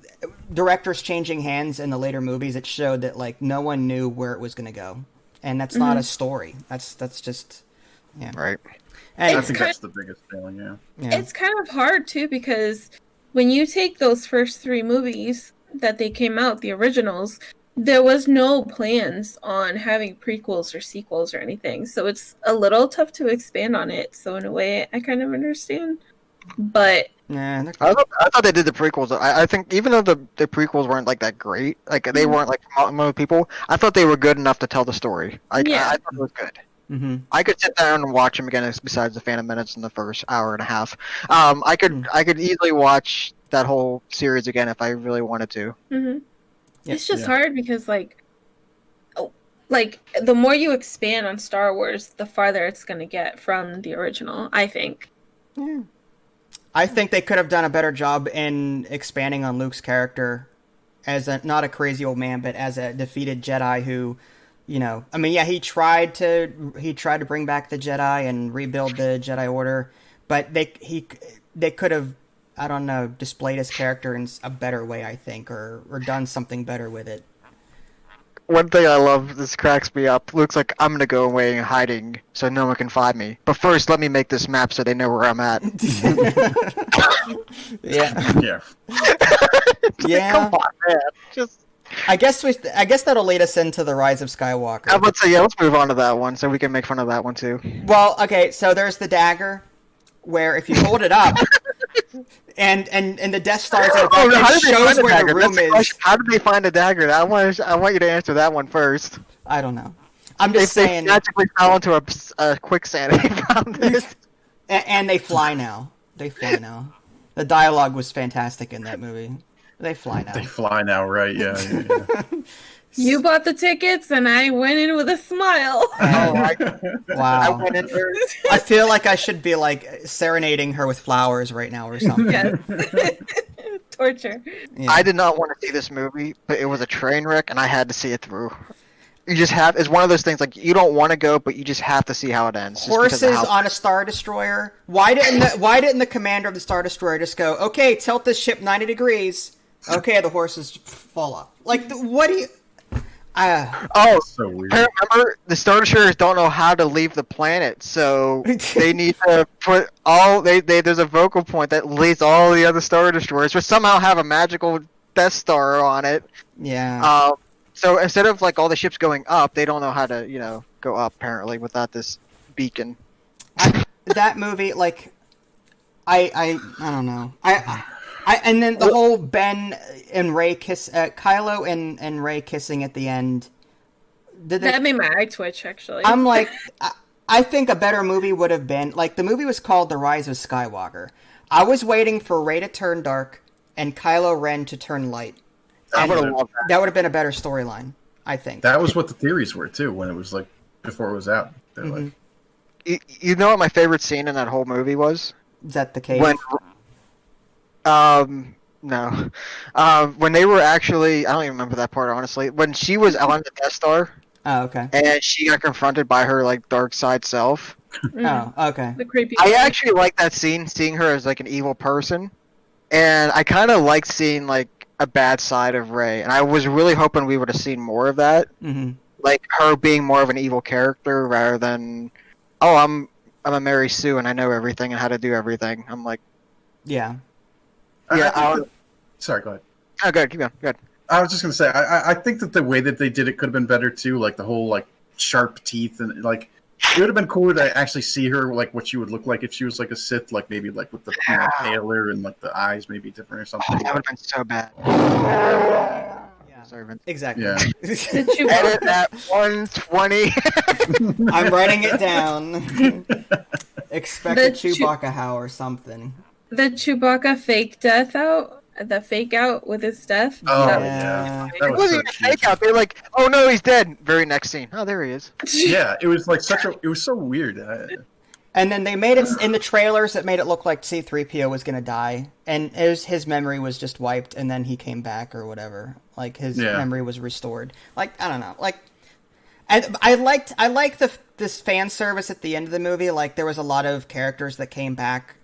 directors changing hands in the later movies, it showed that like no one knew where it was going to go, and that's not a story. That's just Right. And I think that's the biggest failing. Yeah. It's kind of hard too, because when you take those first three movies that they came out, the originals, there was no plans on having prequels or sequels or anything. So it's a little tough to expand on it. So in a way, I kind of understand. But yeah, I thought they did the prequels. I think even though the prequels weren't like that great, like they weren't like most people, I thought they were good enough to tell the story. I thought it was good. Mm-hmm. I could sit down and watch them again. Besides the Phantom Menace in the first hour and a half, I could easily watch that whole series again if I really wanted to. mm-hmm. Yeah. It's just hard because like the more you expand on Star Wars, the farther it's going to get from the original, I think. Yeah. I think they could have done a better job in expanding on Luke's character as not a crazy old man, but as a defeated Jedi who, you know, I mean, yeah, he tried to bring back the Jedi and rebuild the Jedi Order, but they could have, I don't know, displayed his character in a better way, I think, or done something better with it. One thing I love, this cracks me up. Luke's like, I'm gonna go away in hiding so no one can find me. But first, let me make this map so they know where I'm at. Yeah. Yeah. Yeah. Come on, man. Just. I guess that'll lead us into the Rise of Skywalker. I would say, yeah, let's move on to that one so we can make fun of that one too. Well, okay, so there's the dagger, where if you hold it up, and the Death Star's at the back, it shows where the room is. How did they find the dagger? I want you to answer that one first. I don't know. I'm just They saying. magically fell into a quicksand and they found this. And they fly now. They fly now. The dialogue was fantastic in that movie. They fly now. They fly now, right? Yeah. You bought the tickets, and I went in with a smile. Wow. went in there. I feel like I should be like serenading her with flowers right now or something. Yes. Torture. Yeah. I did not want to see this movie, but it was a train wreck, and I had to see it through. You just have. It's one of those things like you don't want to go, but you just have to see how it ends. Horses on a Star Destroyer. Why didn't the commander of the Star Destroyer just go, okay, tilt this ship 90 degrees? Okay, the horses fall off. Like, what do you? So weird. Remember, the Star Destroyers don't know how to leave the planet, so they need to put there's a vocal point that leads all the other Star Destroyers, which somehow have a magical Death Star on it. Yeah. So instead of like all the ships going up, they don't know how to, go up apparently without this beacon. That movie, like, I don't know. And then the whole Ben and Rey kiss, Kylo and Rey kissing at the end. That made my eye twitch, actually. I'm like, I think a better movie would have been, like, the movie was called The Rise of Skywalker. I was waiting for Rey to turn dark and Kylo Ren to turn light. I would have loved that. That would have been a better storyline, I think. That was what the theories were too when it was like before it was out. They're like, You know what my favorite scene in that whole movie was? Is that the case? When, no, when they were actually, I don't even remember that part honestly. When she was on the Death Star, Oh, okay. and she got confronted by her like dark side self. Oh, okay. The creepy. I actually like that scene, seeing her as like an evil person, and I kind of liked seeing like a bad side of Rey, and I was really hoping we would have seen more of that, like her being more of an evil character rather than, oh, I'm a Mary Sue and I know everything and how to do everything. I'm like, Yeah. sorry, go ahead. oh, good, keep going, good. I was just gonna say, I think that the way that they did it could have been better too. Like the whole like sharp teeth and like it would have been cooler to actually see her like what she would look like if she was like a Sith, like maybe like with the paler and like the eyes maybe different or something. That would have been so bad. Yeah. Sorry, Vince. Exactly. Yeah. Edit that 120. I'm writing it down. Expect The a Chewbacca howl or something. The Chewbacca fake death out. The fake out with his death. Oh That was yeah, It that was wasn't so even a fake out. They're like, oh no, he's dead. Very next scene. Oh, there he is. Yeah, it was like it was so weird. And then they made it in the trailers. It made it look like C-3PO was gonna die, and his memory was just wiped, and then he came back or whatever. Like his memory was restored. Like I don't know. Like I liked this fan service at the end of the movie. Like there was a lot of characters that came back,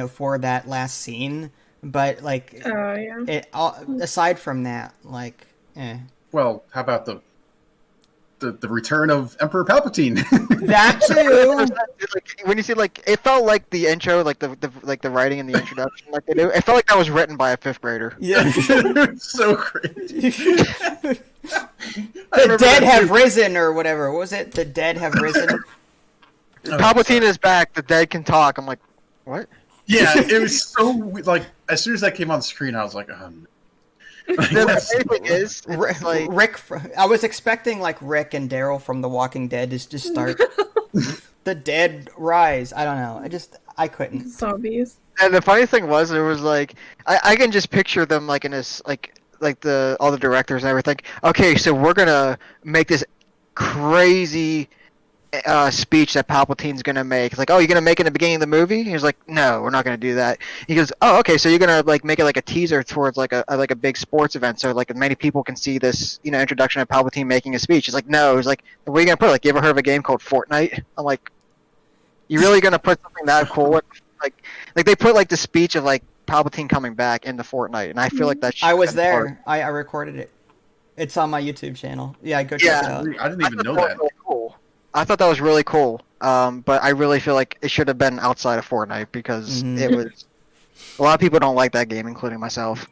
for that last scene. But like, Oh yeah. Aside from that, like, Well, how about the return of Emperor Palpatine? That too. Like, when you see like, it felt like the intro, like the writing in the introduction, like they do. It felt like that was written by a 5th grader. Yeah. It's so crazy. The dead have risen, or whatever. What was it? The dead have risen. Palpatine is back. The dead can talk. I'm like, what? Yeah, it was so like as soon as that came on the screen, I was like, The funny thing is, it's like, Rick. I was expecting like Rick and Daryl from The Walking Dead to just start. The dead rise. I don't know. I couldn't. Zombies. and the funny thing was, it was like, I can just picture them like in this like all the directors and everything. Okay, so we're gonna make this crazy speech that Palpatine's gonna make. It's like, oh, you're gonna make it in the beginning of the movie? He's like, no, we're not gonna do that. He goes, oh, okay, so you're gonna like make it like a teaser towards like a big sports event, so like many people can see this, introduction of Palpatine making a speech. He's like, no. He's like, what are you gonna put? Like, you ever heard of a game called Fortnite? I'm like, you really gonna put something that cool? Like they put like the speech of like Palpatine coming back into Fortnite, and I feel like that. I was there. I recorded it. It's on my YouTube channel. Yeah, go check it out. I didn't even know that. Really cool. I thought that was really cool. But I really feel like it should have been outside of Fortnite because it was. A lot of people don't like that game, including myself.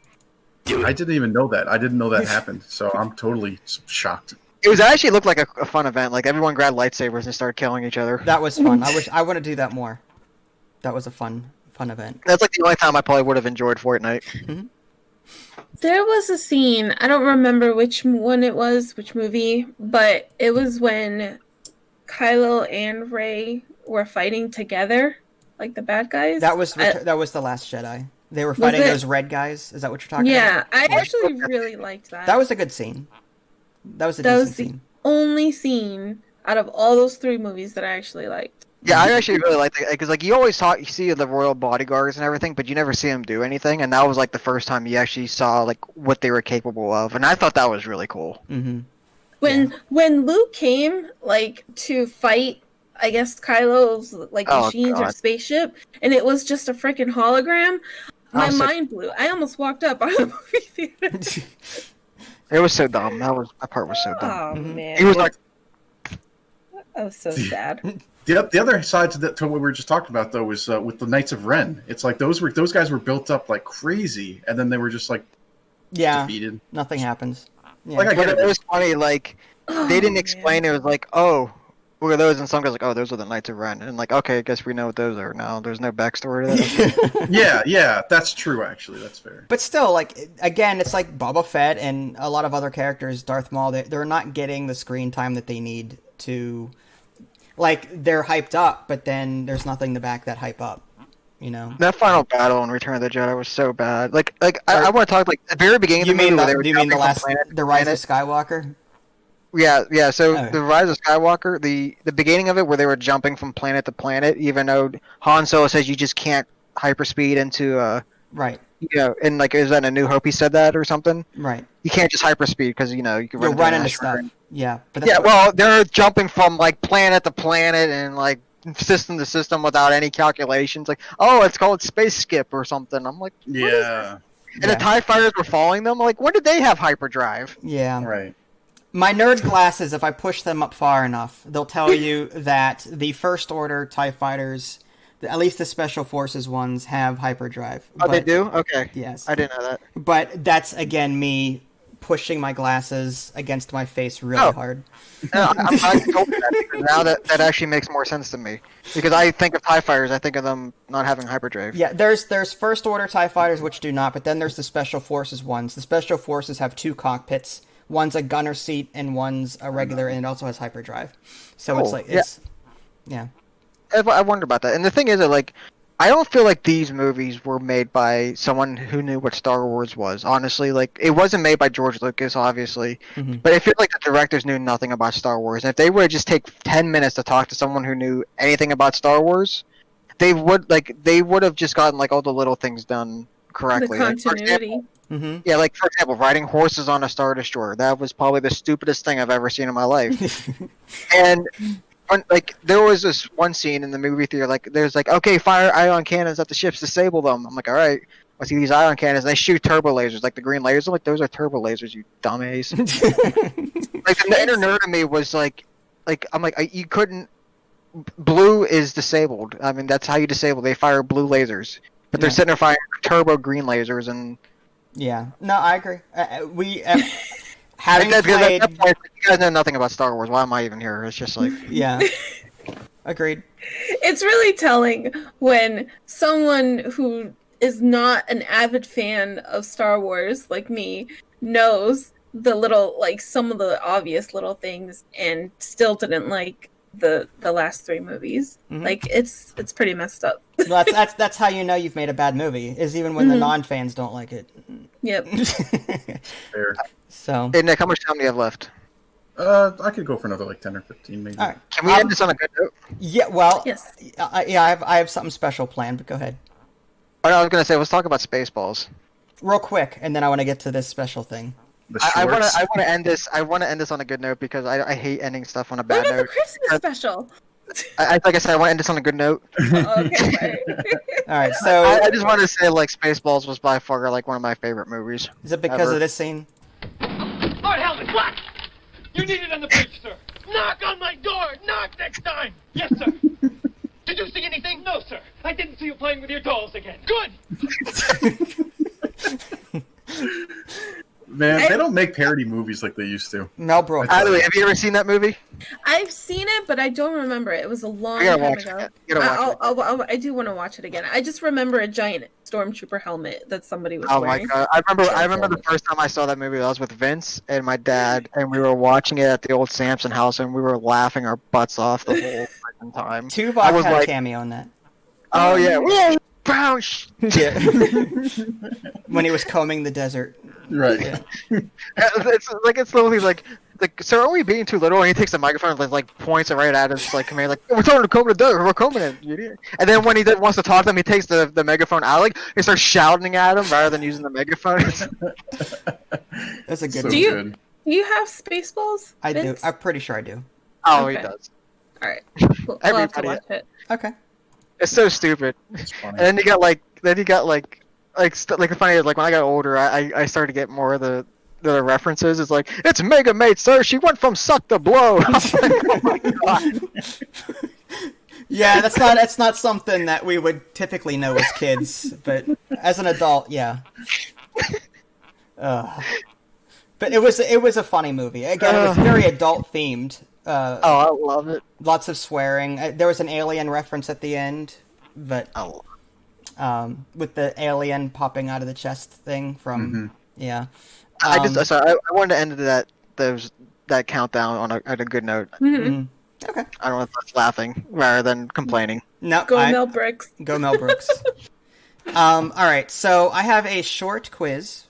I didn't even know that. I didn't know that happened. So I'm totally shocked. It was actually looked like a fun event. Like everyone grabbed lightsabers and started killing each other. That was fun. I want to do that more. That was a fun event. That's like the only time I probably would have enjoyed Fortnite. There was a scene, I don't remember which one it was, which movie, but it was when Kylo and Rey were fighting together, like the bad guys. That was the Last Jedi. They were fighting those red guys. Is that what you're talking about? Yeah, I actually really liked that. That was a good scene. That was a decent scene. Only scene out of all those 3 movies that I actually liked. Yeah, I actually really liked it because like you always you see the royal bodyguards and everything, but you never see them do anything, and that was like the first time you actually saw like what they were capable of, and I thought that was really cool. Mm-hmm. When Luke came like to fight, I guess Kylo's like machines or spaceship, and it was just a freaking hologram, my mind blew. I almost walked up out of the movie theater. It was so dumb. That part was so dumb. Oh man, He was like, I was so sad. The other side to what we were just talking about though was with the Knights of Ren. It's like those guys were built up like crazy, and then they were just like defeated. Nothing happens. Yeah. Like I get it was funny. Like they didn't explain it. It was like, oh, what are those? And some guys like, oh, those are the Knights of Ren. And like, okay, I guess we know what those are now. There's no backstory to that. Yeah, that's true. Actually, that's fair. But still, like, again, it's like Boba Fett and a lot of other characters, Darth Maul, they're not getting the screen time that they need to, like, they're hyped up, but then there's nothing to back that hype up, you know? That final battle in Return of the Jedi was so bad. I want to talk like the very beginning of the movie. Do you mean the Rise of Skywalker? Yeah. So Oh. the Rise of Skywalker, the beginning of it, where they were jumping from planet to planet, even though Han Solo says you just can't hyperspeed into Right. and like is that A New Hope he said that or something? Right. You can't just hyperspeed because you can You'll run into stuff. Yeah. But that's Well, they're jumping from like planet to planet and like system to system without any calculations. Like, oh, it's called space skip or something. I'm like, Yeah. And the TIE fighters were following them. Like, when did they have hyperdrive? Yeah. Right. My nerd glasses, if I push them up far enough, they'll tell you that the First Order TIE fighters, at least the Special Forces ones, have hyperdrive. Oh, they do? Okay. Yes. I didn't know that. But that's, again, me pushing my glasses against my face really hard. No, I'm glad you told me that, because now that actually makes more sense to me. Because I think of TIE fighters, I think of them not having hyperdrive. Yeah, there's First Order TIE fighters which do not, but then there's the Special Forces ones. The Special Forces have two cockpits. One's a gunner seat and one's a regular, and it also has hyperdrive. So it's like, yeah. I wonder about that. And the thing is that, like, I don't feel like these movies were made by someone who knew what Star Wars was. Honestly, like, it wasn't made by George Lucas, obviously. Mm-hmm. But I feel like the directors knew nothing about Star Wars. And if they would just take 10 minutes to talk to someone who knew anything about Star Wars, they would have just gotten, like, all the little things done correctly. The continuity. Yeah, like, for example, riding horses on a Star Destroyer. That was probably the stupidest thing I've ever seen in my life. And, like, there was this one scene in the movie theater, like, there's like, okay, fire ion cannons at the ships, disable them. I'm like, all right. I see these ion cannons, and they shoot turbo lasers, like the green lasers. I'm like, those are turbo lasers, you dumbass. Like, the inner nerd of me was like, I'm like, you couldn't. Blue is disabled. I mean, that's how you disable. They fire blue lasers, but they're sitting there firing turbo green lasers, and yeah. No, I agree. Having played, you guys know nothing about Star Wars. Why am I even here? It's just like, yeah, agreed. It's really telling when someone who is not an avid fan of Star Wars, like me, knows the little, like, some of the obvious little things and still didn't like the last three movies. Mm-hmm. Like, it's pretty messed up. Well, that's how you know you've made a bad movie, is even when the non-fans don't like it. Yep. Fair. So, hey Nick, how much time do you have left? I could go for another like 10 or 15 maybe. all right. Can we end this on a good note? Yeah. Well. Yes. I have something special planned, but go ahead. Oh, no, I was gonna say, let's talk about Spaceballs. Real quick, and then I want to get to this special thing. I want to end this. I want to end this on a good note because I hate ending stuff on a What bad about the note. Christmas special? Like I said, I want to end this on a good note. Okay. All right. So, I just want to say, like, Spaceballs was by far like one of my favorite movies. is it because of this scene? Lord Helmet, what? You need it on the bridge, sir. Knock on my door. Knock next time. Yes, sir. Did you see anything? No, sir. I didn't see you playing with your dolls again. Good. Man, they don't make parody movies like they used to. Mel Brooks. Adley, have you ever seen that movie? I've seen it, but I don't remember it. It was a long You gotta time watch ago. it. You gotta watch it. I do want to watch it again. I just remember a giant stormtrooper helmet that somebody was Oh my wearing. god! I remember the first time I saw that movie. I was with Vince and my dad, and we were watching it at the old Sampson house, and we were laughing our butts off the whole freaking time. Tuvok was had a like- cameo in that. Oh yeah, whoa, brown. Yeah. When he was combing the desert. Right. It's literally like, sir, are we being too little? And he takes the microphone and like points it right at us, like, command, like, we're telling him to comb the desert, we're combing it, you idiot. And then when he wants to talk to them, he takes the megaphone out, like, he starts shouting at him rather than using the megaphone. That's a good So one. Do you- good. Do you have Spaceballs? I do. Vince? I'm pretty sure I do. Oh, he Okay. does. All right. We'll have to Everybody- watch it. Okay. It's so stupid. It's funny. And then you got like the funny is, like, when I got older, I started to get more of the references. It's like, it's Mega Mate, sir. She went from suck to blow. I was like, oh my god. Yeah, that's not something that we would typically know as kids, but as an adult, yeah. But it was a funny movie. Again, it was very adult themed. I love it. Lots of swearing. There was an alien reference at the end, but with the alien popping out of the chest thing from yeah. I wanted to end that countdown on a good note. Okay. I don't know if that's laughing rather than complaining. No, Mel Brooks. Go Mel Brooks. All right, so I have a short quiz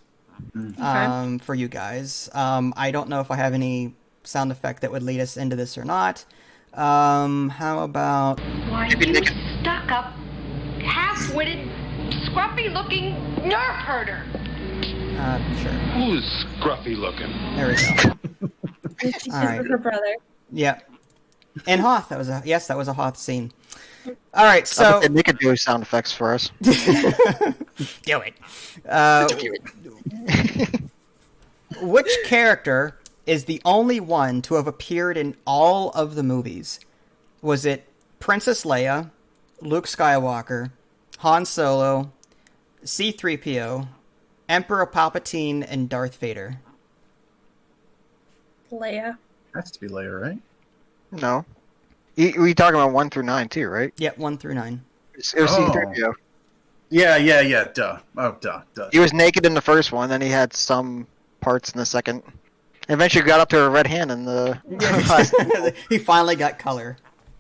for you guys. I don't know if I have any sound effect that would lead us into this or not. How about... Why, you stuck-up, half-witted, scruffy-looking nerf herder. Sure. Who's scruffy looking? There we go. She's All right. with her brother. Yep. And Hoth, that was a Hoth scene. All right, so They could do sound effects for us. do it. Which character is the only one to have appeared in all of the movies? Was it Princess Leia, Luke Skywalker, Han Solo, C-3PO, Emperor Palpatine, and Darth Vader? Leia. Has to be Leia, right? No. We talking about 1 through 9 too, right? Yep, 1 through 9. It was C-3PO. Yeah. Duh. Oh, duh. He was naked in the first one, then he had some parts in the second. Eventually got up to a red hand in the He finally got color.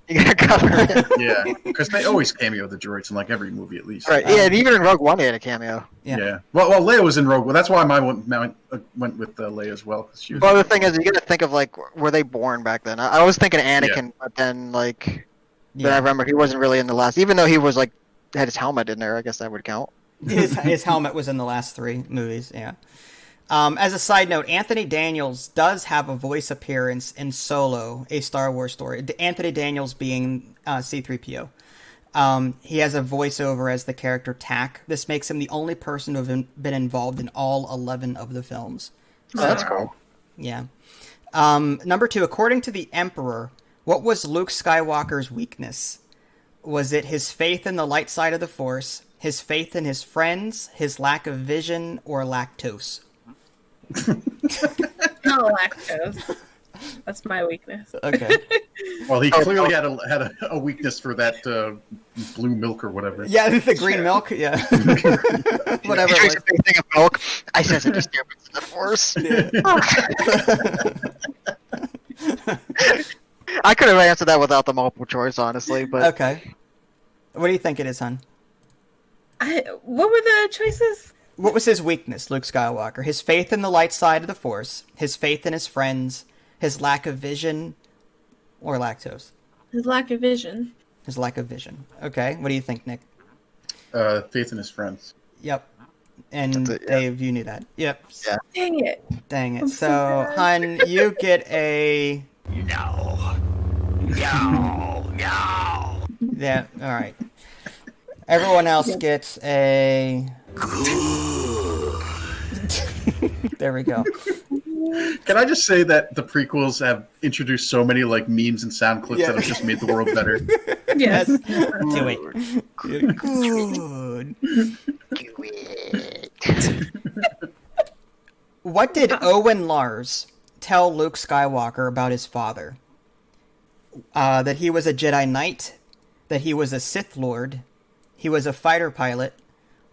He got covered. Yeah, because they always cameo the droids in like every movie at least. Right. Yeah, and even in Rogue One, he had a cameo. Yeah. Well, Leia was in Rogue One. That's why I went with Leia as well. Cause she was Well, the thing is, you got to think of like, were they born back then? I was thinking Anakin, but then then I remember he wasn't really in the last. Even though he was like had his helmet in there, I guess that would count. His helmet was in the last 3 movies. Yeah. As a side note, Anthony Daniels does have a voice appearance in Solo, a Star Wars story. Anthony Daniels being C-3PO. He has a voiceover as the character Tack. This makes him the only person to have been involved in all 11 of the films. Oh, that's cool. Yeah. Number 2, according to the Emperor, what was Luke Skywalker's weakness? Was it his faith in the light side of the Force, his faith in his friends, his lack of vision, or lactose? No lactose. That's my weakness. Okay. Well, he clearly had a weakness for that blue milk or whatever. Yeah, the green milk. Yeah. Whatever. He drinks a big thing of milk. I sense a disturbance in the Force. I could have answered that without the multiple choice, honestly, but Okay. What do you think it is, hon? What were the choices? What was his weakness, Luke Skywalker? His faith in the light side of the Force, his faith in his friends, his lack of vision, or lactose? His lack of vision. His lack of vision. Okay. What do you think, Nick? Faith in his friends. Yep. And That's it, yeah. Dave, you knew that. Yep. Yeah. Dang it. Dang it. I'm So, so bad. hon, you get a... No. Yeah, all right. Everyone else gets a... There we go. Can I just say that the prequels have introduced so many like memes and sound clips that have just made the world better? Yes. Do it. Good. What did Owen Lars tell Luke Skywalker about his father? That he was a Jedi Knight, that he was a Sith Lord, he was a fighter pilot,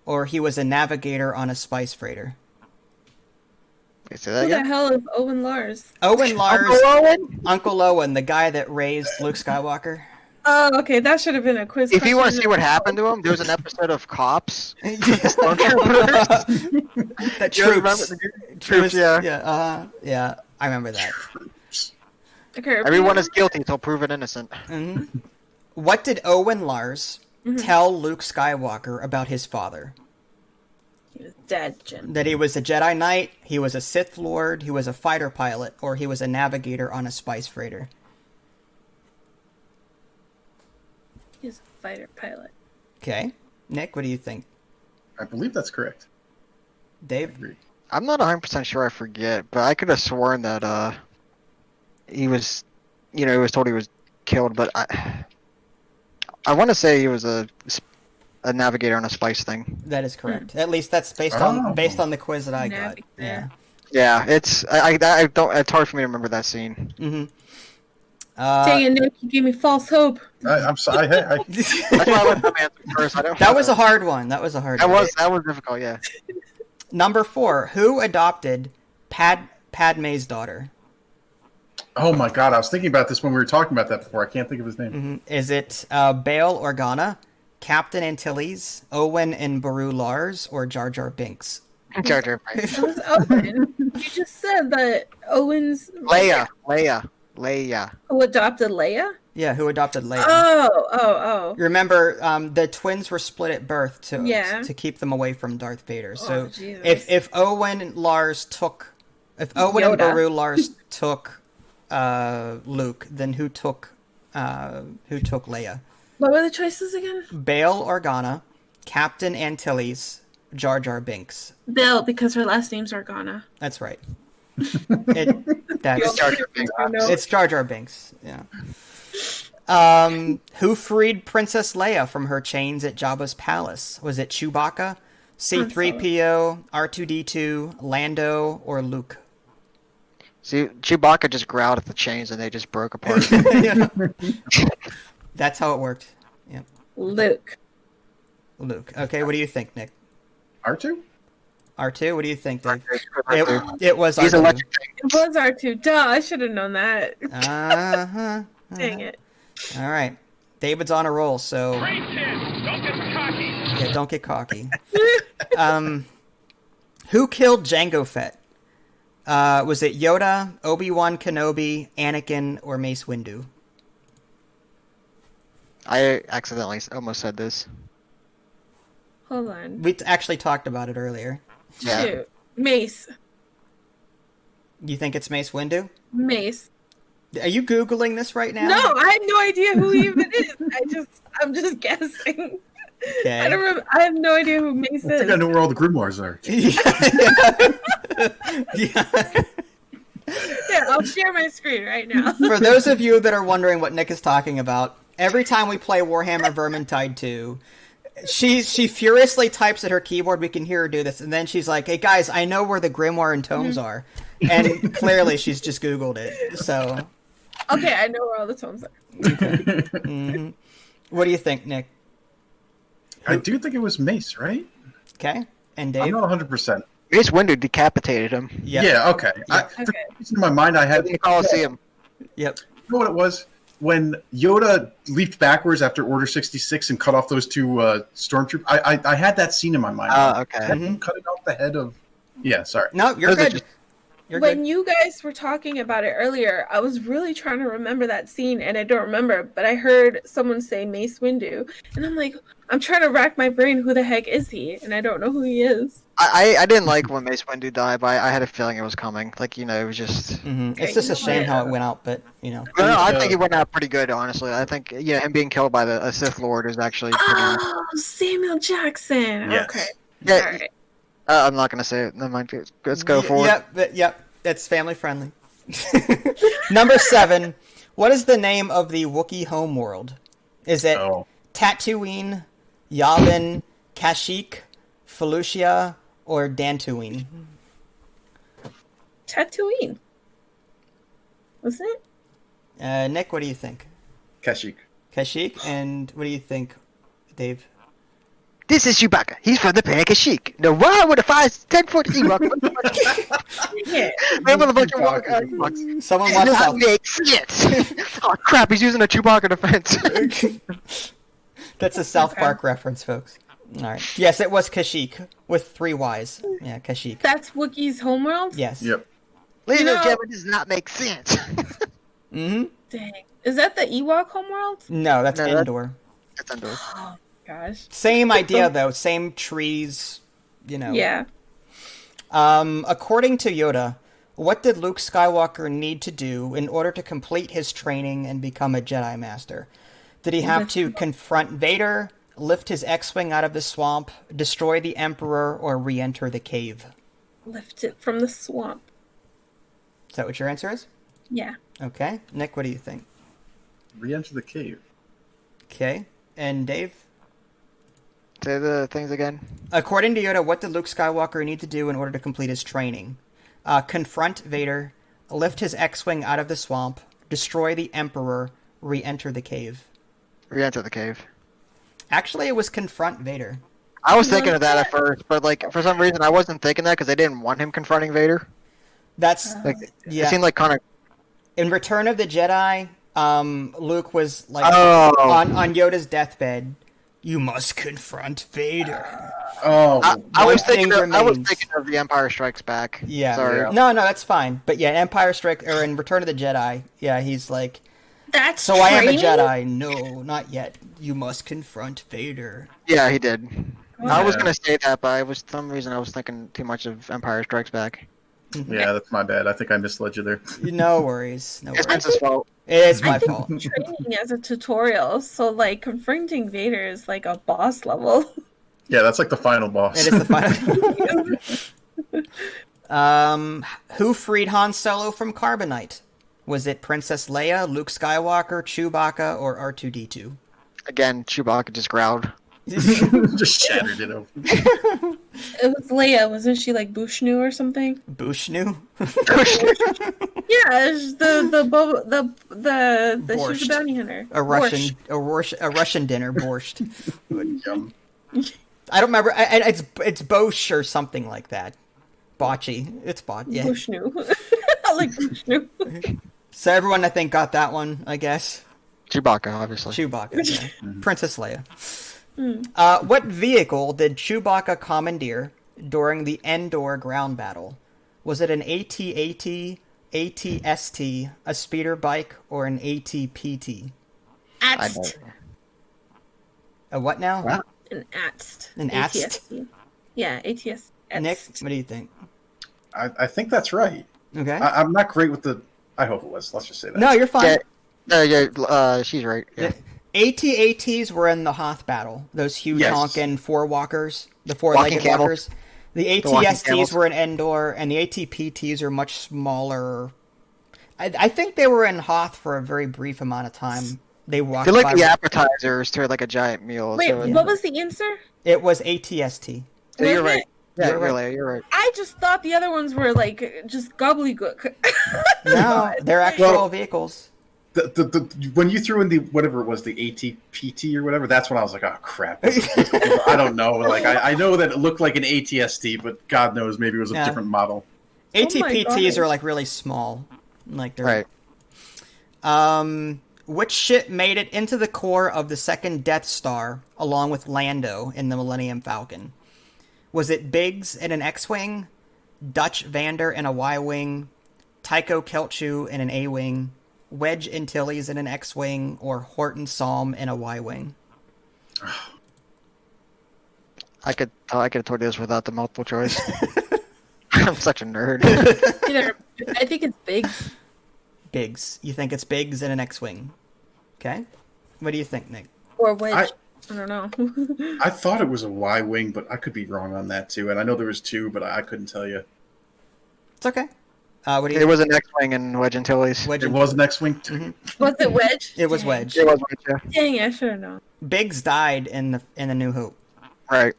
or he was a navigator on a spice freighter. Okay, say that Who the again. hell is Owen Lars? Owen Lars, Uncle Owen? Uncle Owen, the guy that raised Luke Skywalker. Oh, okay. That should have been a quiz. If you want to question. see what happened to him, there was an episode of Cops. The You remember troops. the troops, yeah. Yeah, I remember that. Okay, Everyone is guilty until proven innocent. hmm What did Owen Lars tell Luke Skywalker about his father? He was dead, Jim. That he was a Jedi Knight, he was a Sith Lord, he was a fighter pilot, or he was a navigator on a spice freighter. He was a fighter pilot. Okay. Nick, what do you think? I believe that's correct. I Dave? agree. I'm not 100% sure, I forget, but I could have sworn that he was, he was told he was killed, but I want to say he was a navigator on a spice thing. That is correct. At least that's based on the quiz that I got. Navigator. Yeah. Yeah, I don't. It's hard for me to remember that scene. Mm-hmm. Dang it, Nick, you gave me false hope. I'm sorry. That's why I let them answer first. I don't. That was a hard one. That was That was difficult. Yeah. Number 4. Who adopted Padme's daughter? Oh my god, I was thinking about this when we were talking about that before. I can't think of his name. Mm-hmm. Is it Bail Organa, Captain Antilles, Owen and Beru Lars, or Jar Jar Binks? Jar Jar Binks. It was Owen. You just said that Owen's Leia. Who adopted Leia? Yeah, who adopted Leia? Oh. You remember, the twins were split at birth to keep them away from Darth Vader. So if Owen and Beru Lars took Luke, then who took Leia? What were the choices again? Bail Organa, Captain Antilles, Jar Jar Binks. Bill, because her last name's Organa. That's right. It's Jar Jar Binks. It's Jar Jar Binks. Yeah. Who freed Princess Leia from her chains at Jabba's palace? Was it Chewbacca, C-3PO, R2-D2, Lando, or Luke? See, Chewbacca just growled at the chains and they just broke apart. That's how it worked. Yeah. Luke. Okay, what do you think, Nick? R2? R2? What do you think, Dave? R2. It was He's R2. It was R2. Duh, I should have known that. Dang it. All right. David's on a roll, so... Great chance. Don't get cocky. Yeah, don't get cocky. Who killed Jango Fett? Was it Yoda, Obi-Wan Kenobi, Anakin, or Mace Windu? I accidentally almost said this. Hold on. We actually talked about it earlier. Yeah. Shoot. Mace. You think it's Mace Windu? Mace. Are you Googling this right now? No, I have no idea who he even is. I'm just guessing. Okay. I don't remember. I have no idea who Mace I think is. I know where all the grimoires are. Yeah, I'll share my screen right now. For those of you that are wondering what Nick is talking about, every time we play Warhammer Vermintide 2, she furiously types at her keyboard. We can hear her do this, and then she's like, "Hey guys, I know where the grimoire and tomes are," and clearly she's just Googled it. So, okay, I know where all the tomes are. Okay. Mm-hmm. What do you think, Nick? I do think it was Mace, right? Okay, and Dave. I'm not 100%. Mace Windu decapitated him. Yep. Yeah. Okay. In my mind, I had in the Coliseum. Yep. You know what it was? When Yoda leaped backwards after Order 66 and cut off those two stormtroopers, I had that scene in my mind. Okay. Cutting off the head of... Yeah, sorry. No, you're good. When you guys were talking about it earlier, I was really trying to remember that scene, and I don't remember, but I heard someone say Mace Windu, and I'm like, I'm trying to rack my brain, who the heck is he? And I don't know who he is. I didn't like when Mace Windu died, but I had a feeling it was coming. Like, it was just... It's just a shame how it went out, but, No, I think it went out pretty good, honestly. I think, him being killed by a Sith Lord is actually pretty... Oh, Samuel Jackson. Yes. Okay. Yeah, All right. I'm not going to say it. Never mind. Let's go forward. Yep. It's family friendly. Number 7. What is the name of the Wookiee homeworld? Is it Tatooine, Yavin, Kashyyyk, Felucia, or Dantooine? Tatooine. Wasn't it? Nick, what do you think? Kashyyyk. And what do you think, Dave? This is Chewbacca. He's from the planet Kashyyyk. Now, why would a 10-foot Ewok... Remember the bunch of Ewoks? Someone watch South... makes sense. Oh, crap, he's using a Chewbacca defense. That's a South Park reference, folks. All right. Yes, it was Kashyyyk with 3 Ys. Yeah, Kashyyyk. That's Wookiee's homeworld? Yes. Yep. Ladies and gentlemen, does not make sense. Mm-hmm. Dang. Is that the Ewok homeworld? No, that's Endor. That's Endor. Oh, gosh. Same idea, though. Same trees, Yeah. According to Yoda, what did Luke Skywalker need to do in order to complete his training and become a Jedi Master? Did he have to confront Vader, lift his X-Wing out of the swamp, destroy the Emperor, or re-enter the cave? Lift it from the swamp. Is that what your answer is? Yeah. Okay. Nick, what do you think? Re-enter the cave. Okay. And Dave? Say the things again. According to Yoda, what did Luke Skywalker need to do in order to complete his training? confront Vader, lift his X-Wing out of the swamp, destroy the Emperor, re-enter the cave. Re-enter the cave. Actually, it was confront Vader. I was thinking of that at first, but like for some reason I wasn't thinking that because they didn't want him confronting Vader. That's Like yeah. it seemed like kind of. In Return of the Jedi, Luke was like Oh. on Yoda's deathbed. You must confront Vader. Oh, I was One thing thinking. I was remains. thinking of The Empire Strikes Back. Yeah. Sorry. No, that's fine. But yeah, Empire Strike or in Return of the Jedi, yeah, he's like, That's so I am a training? Jedi. No, not yet. You must confront Vader. Yeah, he did. I was Yeah. gonna say that, but for some reason I was thinking too much of Empire Strikes Back. yeah, that's my bad. I think I misled you there. No worries. No It's worries. Vince's fault. It is my I think fault. training as a tutorial, so like confronting Vader is like a boss level. Yeah, that's like the final boss. It is the final. Who freed Han Solo from Carbonite? Was it Princess Leia, Luke Skywalker, Chewbacca, or R2-D2? Again, Chewbacca just growled. Just shattered it open. It was Leia, wasn't she like Bushnu or something? Bushnu? Yeah, it's the she was Borscht. a bounty hunter. A Russian dinner, borscht. Yum. I don't remember. It's Bosch or something like that. Bocce. It's bot. Yeah. Bushnu. I like Bushnu. So everyone, I think, got that one. I guess. Chewbacca, obviously. Chewbacca. Yeah. Princess Leia. What vehicle did Chewbacca commandeer during the Endor ground battle? Was it an AT-AT, AT-ST, a speeder bike, or an AT-PT? Atst. A what now? Wow. An Atst. An Atst? ATST. Yeah, ATS. Nick, what do you think? I think that's right. Okay. I'm not great with the. I hope it was. Let's just say that. No, you're fine. She's right. Yeah. AT-ATs were in the Hoth battle. Those huge Yes. honkin' four walkers, the Walking four-legged camel. walkers. The walking AT-STs camels. were in Endor, and the AT-PTs are much smaller. I think they were in Hoth for a very brief amount of time. They walked They're like by. the appetizers to like a giant meal. Wait, so, what was the answer? It was AT-ST. so you're Wasn't right. it? Yeah, You're you're right. right. You're right. I just thought the other ones were like just gobbledygook. No, they're actual vehicles. The when you threw in the whatever it was, the AT-PT or whatever, that's when I was like, oh crap. I don't know. Like I know that it looked like an AT-ST, but God knows maybe it was a Yeah. different model. AT-PTs gosh. are like really small. Like they're Right. Which ship made it into the core of the second Death Star along with Lando in the Millennium Falcon? Was it Biggs in an X-Wing, Dutch Vander in a Y-Wing, Tycho Kelchu in an A-Wing, Wedge Antilles in an X-Wing, or Horton Salm in a Y-Wing? I could have told you this without the multiple choice. I'm such a nerd. I think it's big. Biggs. You think it's Biggs in an X-Wing? Okay. What do you think, Nick? Or wedge. I don't know. I thought it was a Y-wing, but I could be wrong on that too. And I know there was two, but I couldn't tell you. It's okay. What do you It was an X-wing and Wedge Antilles. Wedge It was an X-wing. Was it wedge? It was Dang. Wedge. It was Wedge, yeah. Dang, I should have known. Biggs died in the New Hope. Right.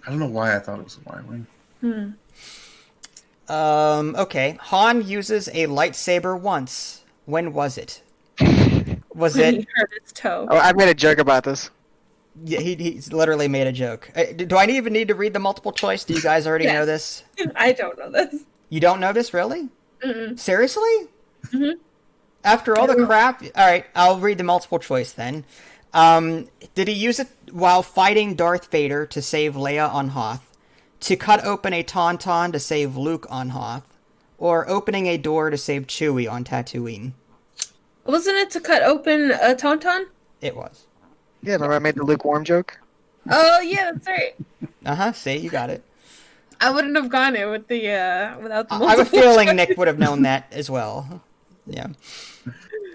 I don't know why I thought it was a Y-wing. Okay. Han uses a lightsaber once. When was it? Was When it? he hurt his toe. Oh, I made a joke about this. Yeah, he's literally made a joke. Do I even need to read the multiple choice? Do you guys already Yes. know this? I don't know this. You don't know this, really? Mm-mm. Seriously? Mhm. After all the crap? All right, I'll read the multiple choice then. Did he use it while fighting Darth Vader to save Leia on Hoth, to cut open a tauntaun to save Luke on Hoth, or opening a door to save Chewie on Tatooine? Wasn't it to cut open a tauntaun? It was. Yeah, remember I made the lukewarm joke? Oh yeah, that's right. See, you got it. I wouldn't have gone it with the without the. I have a feeling Nick would have known that as well. Yeah.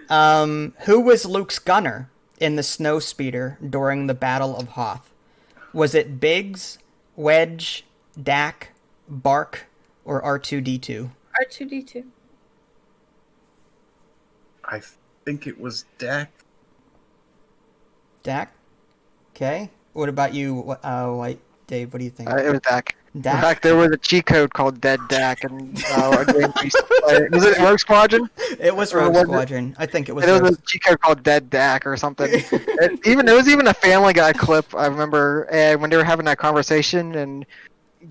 Who was Luke's gunner in the snow speeder during the Battle of Hoth? Was it Biggs, Wedge, Dak, Bark, or R2-D2? R2-D2. I think it was Dak. Dak? Okay. What about you, White Dave? What do you think? It was Dak. In Dak? fact, there was a cheat code called Dead Dak, and a game we used to play. Was it Rogue Squadron? It was Or Rogue was it- Squadron. I think it was. There was Rogue... a cheat code called Dead Dak or something. There was even a Family Guy clip I remember, and when they were having that conversation, and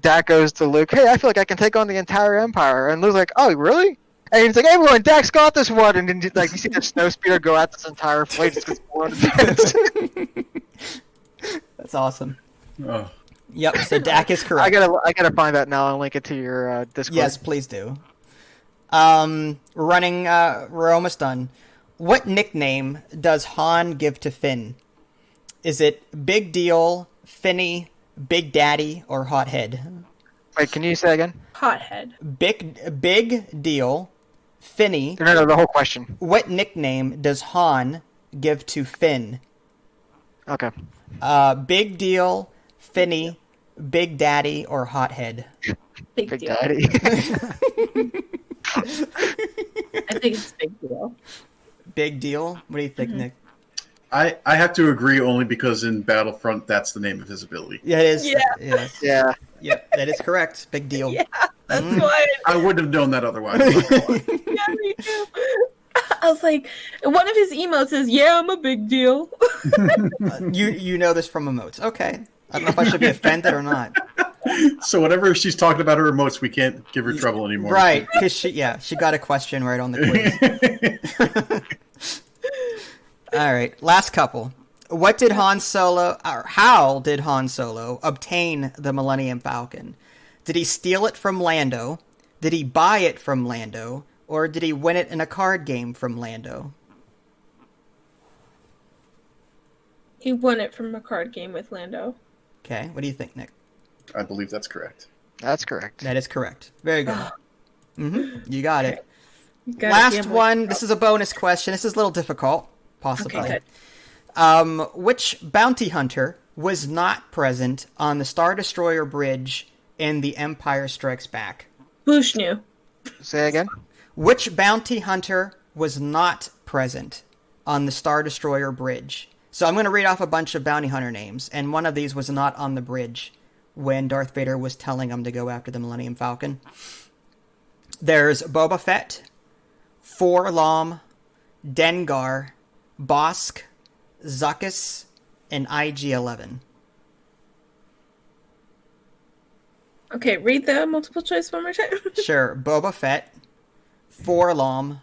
Dak goes to Luke, "Hey, I feel like I can take on the entire Empire," and Luke's like, "Oh, really?" And he's like, "Everyone, Dak's got this one," and then like you see the snowspeeder go at this entire flight, just gets blown to bits. That's awesome. Oh. Yep. So Dak is correct. I gotta find that now and link it to your Discord. Yes, please do. We're almost done. What nickname does Han give to Finn? Is it Big Deal, Finny, Big Daddy, or Hothead? Wait, can you say that again? Hothead. Big Deal, Finny. No, the whole question. What nickname does Han give to Finn? Okay. Big Deal, Finny, Big Daddy, or Hothead? Big Big deal. Daddy. I think it's big deal. Big Deal? What do you think, Nick? I have to agree only because in Battlefront, that's the name of his ability. Yeah, it is. Yeah. Yes. Yeah. Yep, that is correct. Big Deal. Yeah, that's why. I wouldn't have known that otherwise. Yeah, me too. I was like, one of his emotes is, "Yeah, I'm a big deal." You know this from emotes. Okay. I don't know if I should be offended or not. So whenever she's talking about her remotes, we can't give her trouble anymore. Right, because she got a question right on the quiz. All right, last couple. What did Han Solo, or how did Han Solo obtain the Millennium Falcon? Did he steal it from Lando? Did he buy it from Lando? Or did he win it in a card game from Lando? He won it from a card game with Lando. Okay, what do you think, Nick? I believe that's correct. That's correct. That is correct. Very good. You got it. Got Last it, one. This is a bonus question. This is a little difficult, possibly. Okay, good. Which bounty hunter was not present on the Star Destroyer bridge in The Empire Strikes Back? Bushnu. Say again. Which bounty hunter was not present on the Star Destroyer bridge? So I'm going to read off a bunch of bounty hunter names, and one of these was not on the bridge when Darth Vader was telling him to go after the Millennium Falcon. There's Boba Fett, 4-LOM, Dengar, Bosk, Zuckuss, and IG-11. Okay, read the multiple choice one more time. Sure. Boba Fett, 4-LOM,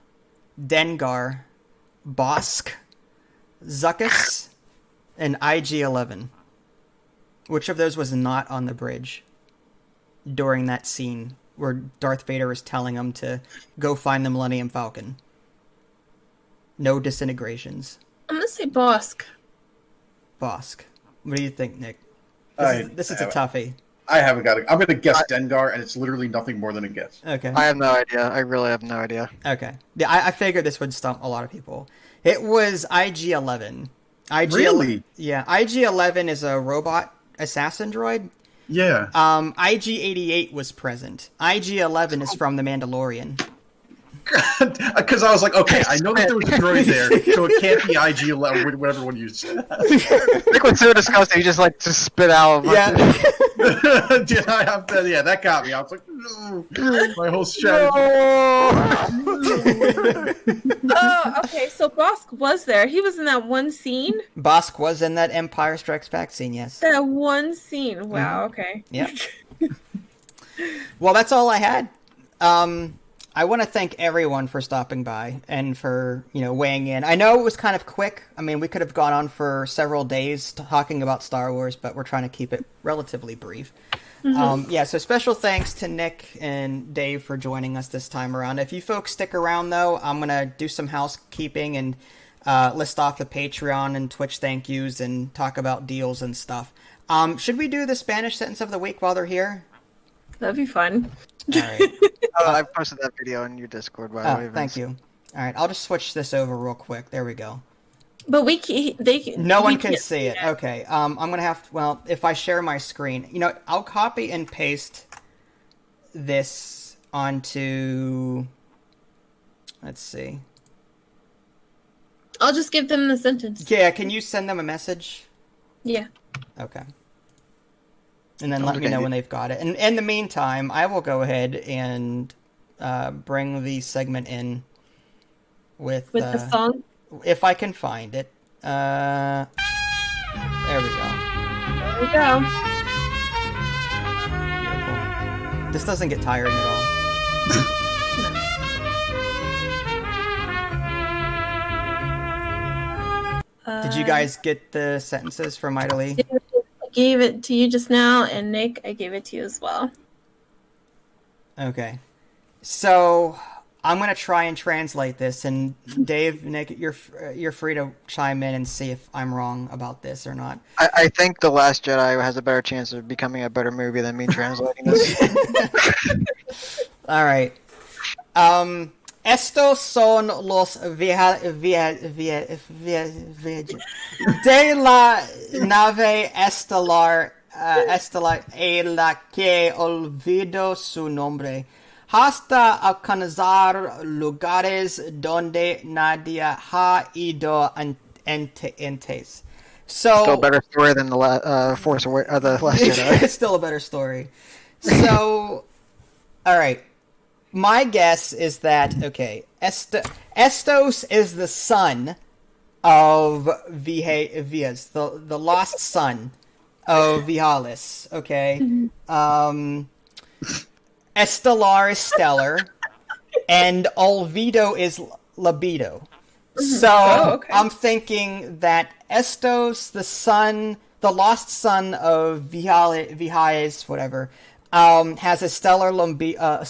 Dengar, Bosk, Zuckuss, and IG-11. Which of those was not on the bridge during that scene where Darth Vader is telling him to go find the Millennium Falcon? No disintegrations. I'm gonna say Bosk. Bosk. What do you think, Nick? This is a toughie. I haven't got it. I'm going to guess Dengar, and it's literally nothing more than a guess. Okay. I have no idea. I really have no idea. Okay. Yeah, I figured this would stump a lot of people. It was IG-11. Really? Yeah. IG-11 is a robot assassin droid. Yeah. IG-88 was present. IG-11 is from The Mandalorian. Because I was like, okay, I know that there was a droid there, so it can't be IG-11, whatever one you said. Nick was so disgusting, he just like to spit out. Yeah. Did I have that? Yeah, that got me. I was like, no, my whole strategy. Oh, okay. So Bosk was there. He was in that one scene. Bosk was in that Empire Strikes Back scene, yes. That one scene. Wow. Okay. Yep. Well, that's all I had. I want to thank everyone for stopping by and for, weighing in. I know it was kind of quick. I mean, we could have gone on for several days talking about Star Wars, but we're trying to keep it relatively brief. So special thanks to Nick and Dave for joining us this time around. If you folks stick around, though, I'm going to do some housekeeping and list off the Patreon and Twitch thank yous and talk about deals and stuff. Should we do the Spanish sentence of the week while they're here? That'd be fun. All right. I posted that video in your Discord, by the way. Thank you. All right, I'll just switch this over real quick. There we go. But no one can see it. Okay. I'm gonna have to. Well, if I share my screen, I'll copy and paste this onto. Let's see. I'll just give them the sentence. Yeah. Can you send them a message? Yeah. Okay. and then let me know when they've got it. And in the meantime, I will go ahead and bring the segment in with the song, if I can find it. There we go. There we go. Beautiful. This doesn't get tiring at all. Did you guys get the sentences from Idly? I gave it to you just now, and Nick, I gave it to you as well. Okay. So I'm going to try and translate this, and Dave, Nick, you're free to chime in and see if I'm wrong about this or not. I think The Last Jedi has a better chance of becoming a better movie than me translating this. All right. Estos son los de la nave estelar en la que olvido su nombre, hasta alcanzar lugares donde nadie ha ido antes. So, still a better story than the Force Awakens, the Last Jedi. It's still a better story. So, all right. My guess is that, okay, Estos is the son of Vias, the lost son of Vihalis, okay? Estelar is stellar, and Olvido is libido. So, I'm thinking that Estos, the lost son of Vihalis, whatever, has a stellar libido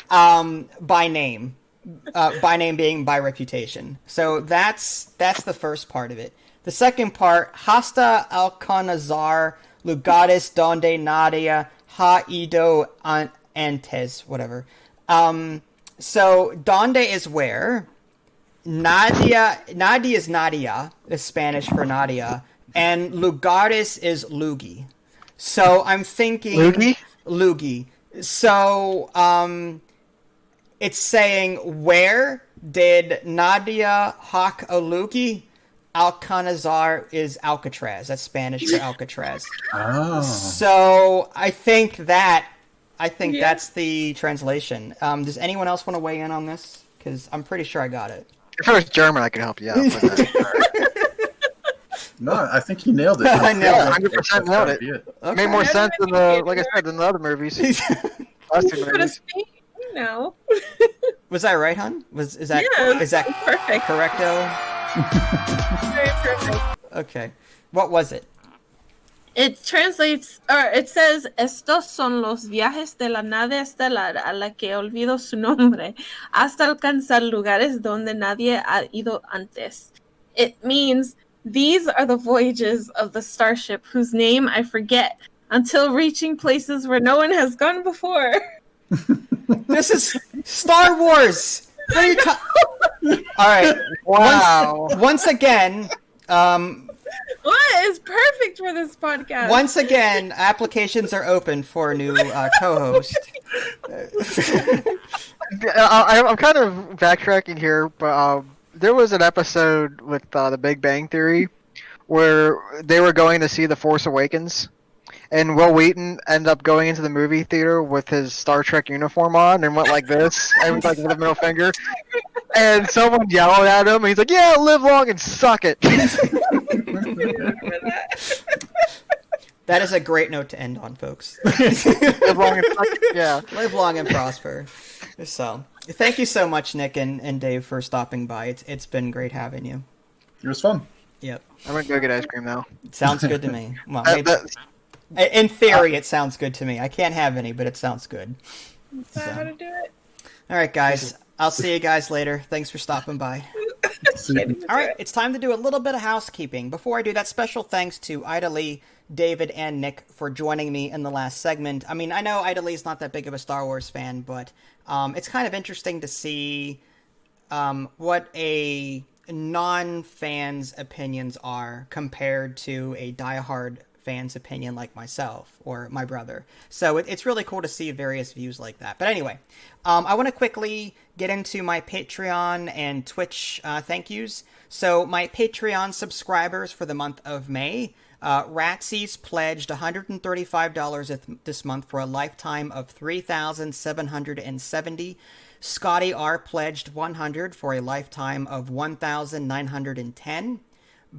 by name being by reputation. So that's the first part of it. The second part, hasta alcanzar lugares donde nadie ha ido antes, whatever. So donde is where, Nadia is Nadia, is Spanish for Nadia, and lugares is lugi. So I'm thinking Lugi. So it's saying, where did Nadia hawk a Lugi? Alcanazar is Alcatraz. That's Spanish for Alcatraz. Oh. So I think that's the translation. Does anyone else want to weigh in on this? Because I'm pretty sure I got it. If it was German, I could help you out with that. No, I think he nailed it. I nailed it. 100% nailed it. Okay. Made more sense than than the other movies. Last two movies. No. Was that right, hon? Is that perfect? Correcto? Very perfect. Okay. What was it? It translates, or it says, estos son los viajes de la nave estelar a la que olvido su nombre, hasta alcanzar lugares donde nadie ha ido antes. It means, these are the voyages of the starship whose name I forget, until reaching places where no one has gone before. This is Star Wars! What are you Alright. Wow. Once again, what is perfect for this podcast? Once again, applications are open for a new co-host. I'm kind of backtracking here, but there was an episode with The Big Bang Theory where they were going to see The Force Awakens, and Will Wheaton ended up going into the movie theater with his Star Trek uniform on and went like this, and with like the middle finger, and someone yelled at him, and he's like, "Yeah, live long and suck it." That is a great note to end on, folks. Live long and suck it. Yeah. Live long and prosper. So, thank you so much, Nick and Dave, for stopping by. It's been great having you. It was fun. Yep. I'm gonna go get ice cream now. Sounds good to me. Well, maybe, in theory, it sounds good to me. I can't have any, but it sounds good. That's how to do it. All right, guys. I'll see you guys later. Thanks for stopping by. All right, it's time to do a little bit of housekeeping. Before I do that, special thanks to Ida Lee, David, and Nick for joining me in the last segment. I mean, I know Ida Lee's not that big of a Star Wars fan, but it's kind of interesting to see what a non-fan's opinions are compared to a diehard fan's opinion like myself or my brother. So it's really cool to see various views like that. But anyway, I want to quickly get into my Patreon and Twitch thank yous. So my Patreon subscribers for the month of May Ratsies pledged $135 this month for a lifetime of 3,770. Scotty R pledged $100 for a lifetime of 1,910.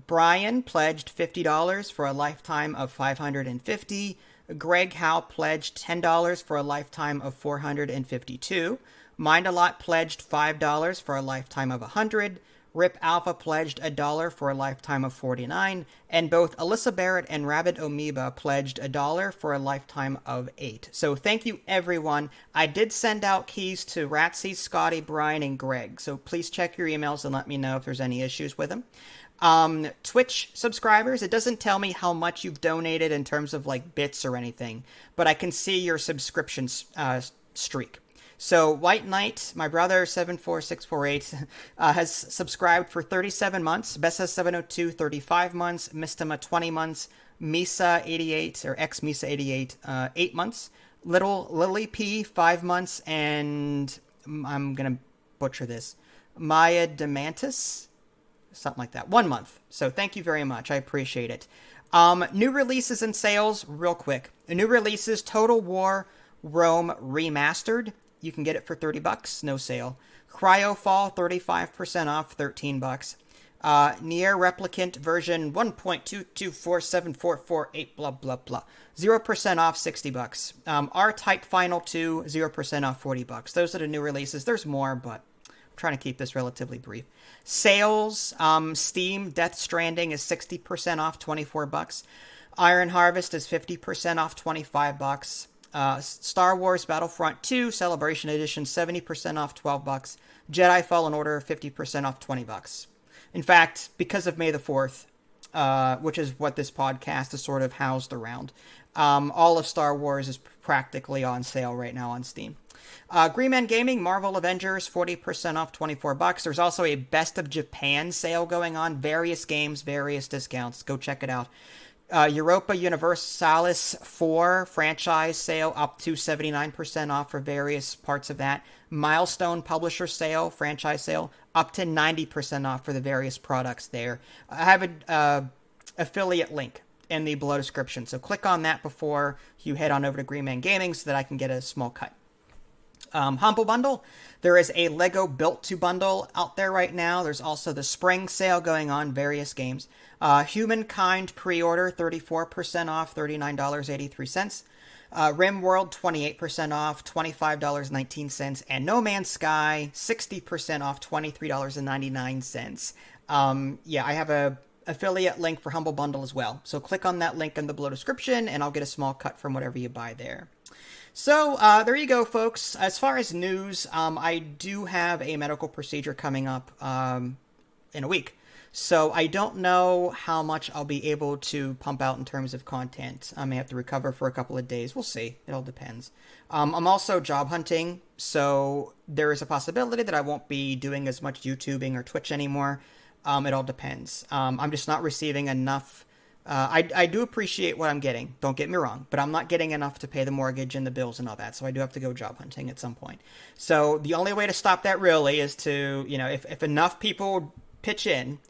Brian pledged $50 for a lifetime of 550. Greg Howe pledged $10 for a lifetime of 452. Mindalot pledged $5 for a lifetime of 100. Rip Alpha pledged $1 for a lifetime of 49. And both Alyssa Barrett and Rabbit Amoeba pledged $1 for a lifetime of 8. So thank you, everyone. I did send out keys to Ratsy, Scotty, Brian, and Greg. So please check your emails and let me know if there's any issues with them. Twitch subscribers, it doesn't tell me how much you've donated in terms of like bits or anything, but I can see your subscription streak. So White Knight, my brother 74648, has subscribed for 37 months. Bessa702, 35 months. Mistama, 20 months. Misa88, or ex-Misa88, 8 months. Little Lily P, 5 months. And I'm going to butcher this. Maya Demantis, something like that. 1 month. So thank you very much. I appreciate it. New releases and sales, real quick. New releases, Total War Rome Remastered. You can get it for $30, no sale. Cryofall, 35% off, $13. Nier Replicant version 1.2247448, blah, blah, blah. 0% off, $60. R-Type Final 2, 0% off, $40. Those are the new releases. There's more, but I'm trying to keep this relatively brief. Sales, Steam Death Stranding is 60% off, $24. Iron Harvest is 50% off, $25. Star Wars Battlefront 2 Celebration Edition, 70% off, $12. Jedi Fallen Order, 50% off, $20. In fact, because of May the 4th, which is what this podcast is sort of housed around, all of Star Wars is practically on sale right now on Steam. Green Man Gaming, Marvel Avengers, 40% off, $24. There's also a Best of Japan sale going on. Various games, various discounts. Go check it out. Europa Universalis 4 franchise sale up to 79% off for various parts of that. Milestone Publisher sale, franchise sale, up to 90% off for the various products there. I have an affiliate link in the below description, so click on that before you head on over to Green Man Gaming so that I can get a small cut. Humble Bundle, there is a Lego Built To Bundle out there right now. There's also the spring sale going on, various games. Humankind pre-order, 34% off, $39.83. RimWorld, 28% off, $25.19. And No Man's Sky, 60% off, $23.99. Yeah, I have a affiliate link for Humble Bundle as well. So click on that link in the below description, and I'll get a small cut from whatever you buy there. So, there you go, folks. As far as news, I do have a medical procedure coming up in a week. So I don't know how much I'll be able to pump out in terms of content. I may have to recover for a couple of days. We'll see. It all depends. I'm also job hunting, so there is a possibility that I won't be doing as much YouTubing or Twitch anymore. It all depends. I'm just not receiving enough. I do appreciate what I'm getting, don't get me wrong, but I'm not getting enough to pay the mortgage and the bills and all that, so I do have to go job hunting at some point. So the only way to stop that really is to, if enough people pitch in,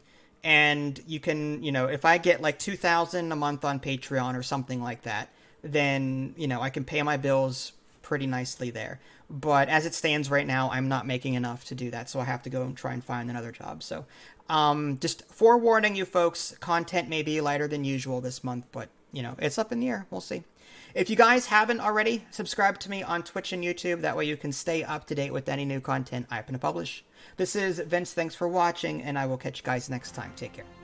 and you can, if I get like $2,000 a month on Patreon or something like that, then, I can pay my bills pretty nicely there. But as it stands right now, I'm not making enough to do that, so I have to go and try and find another job. So, just forewarning you folks, content may be lighter than usual this month, but, it's up in the air. We'll see. If you guys haven't already, subscribe to me on Twitch and YouTube. That way you can stay up to date with any new content I happen to publish. This is Vince. Thanks for watching, and I will catch you guys next time. Take care.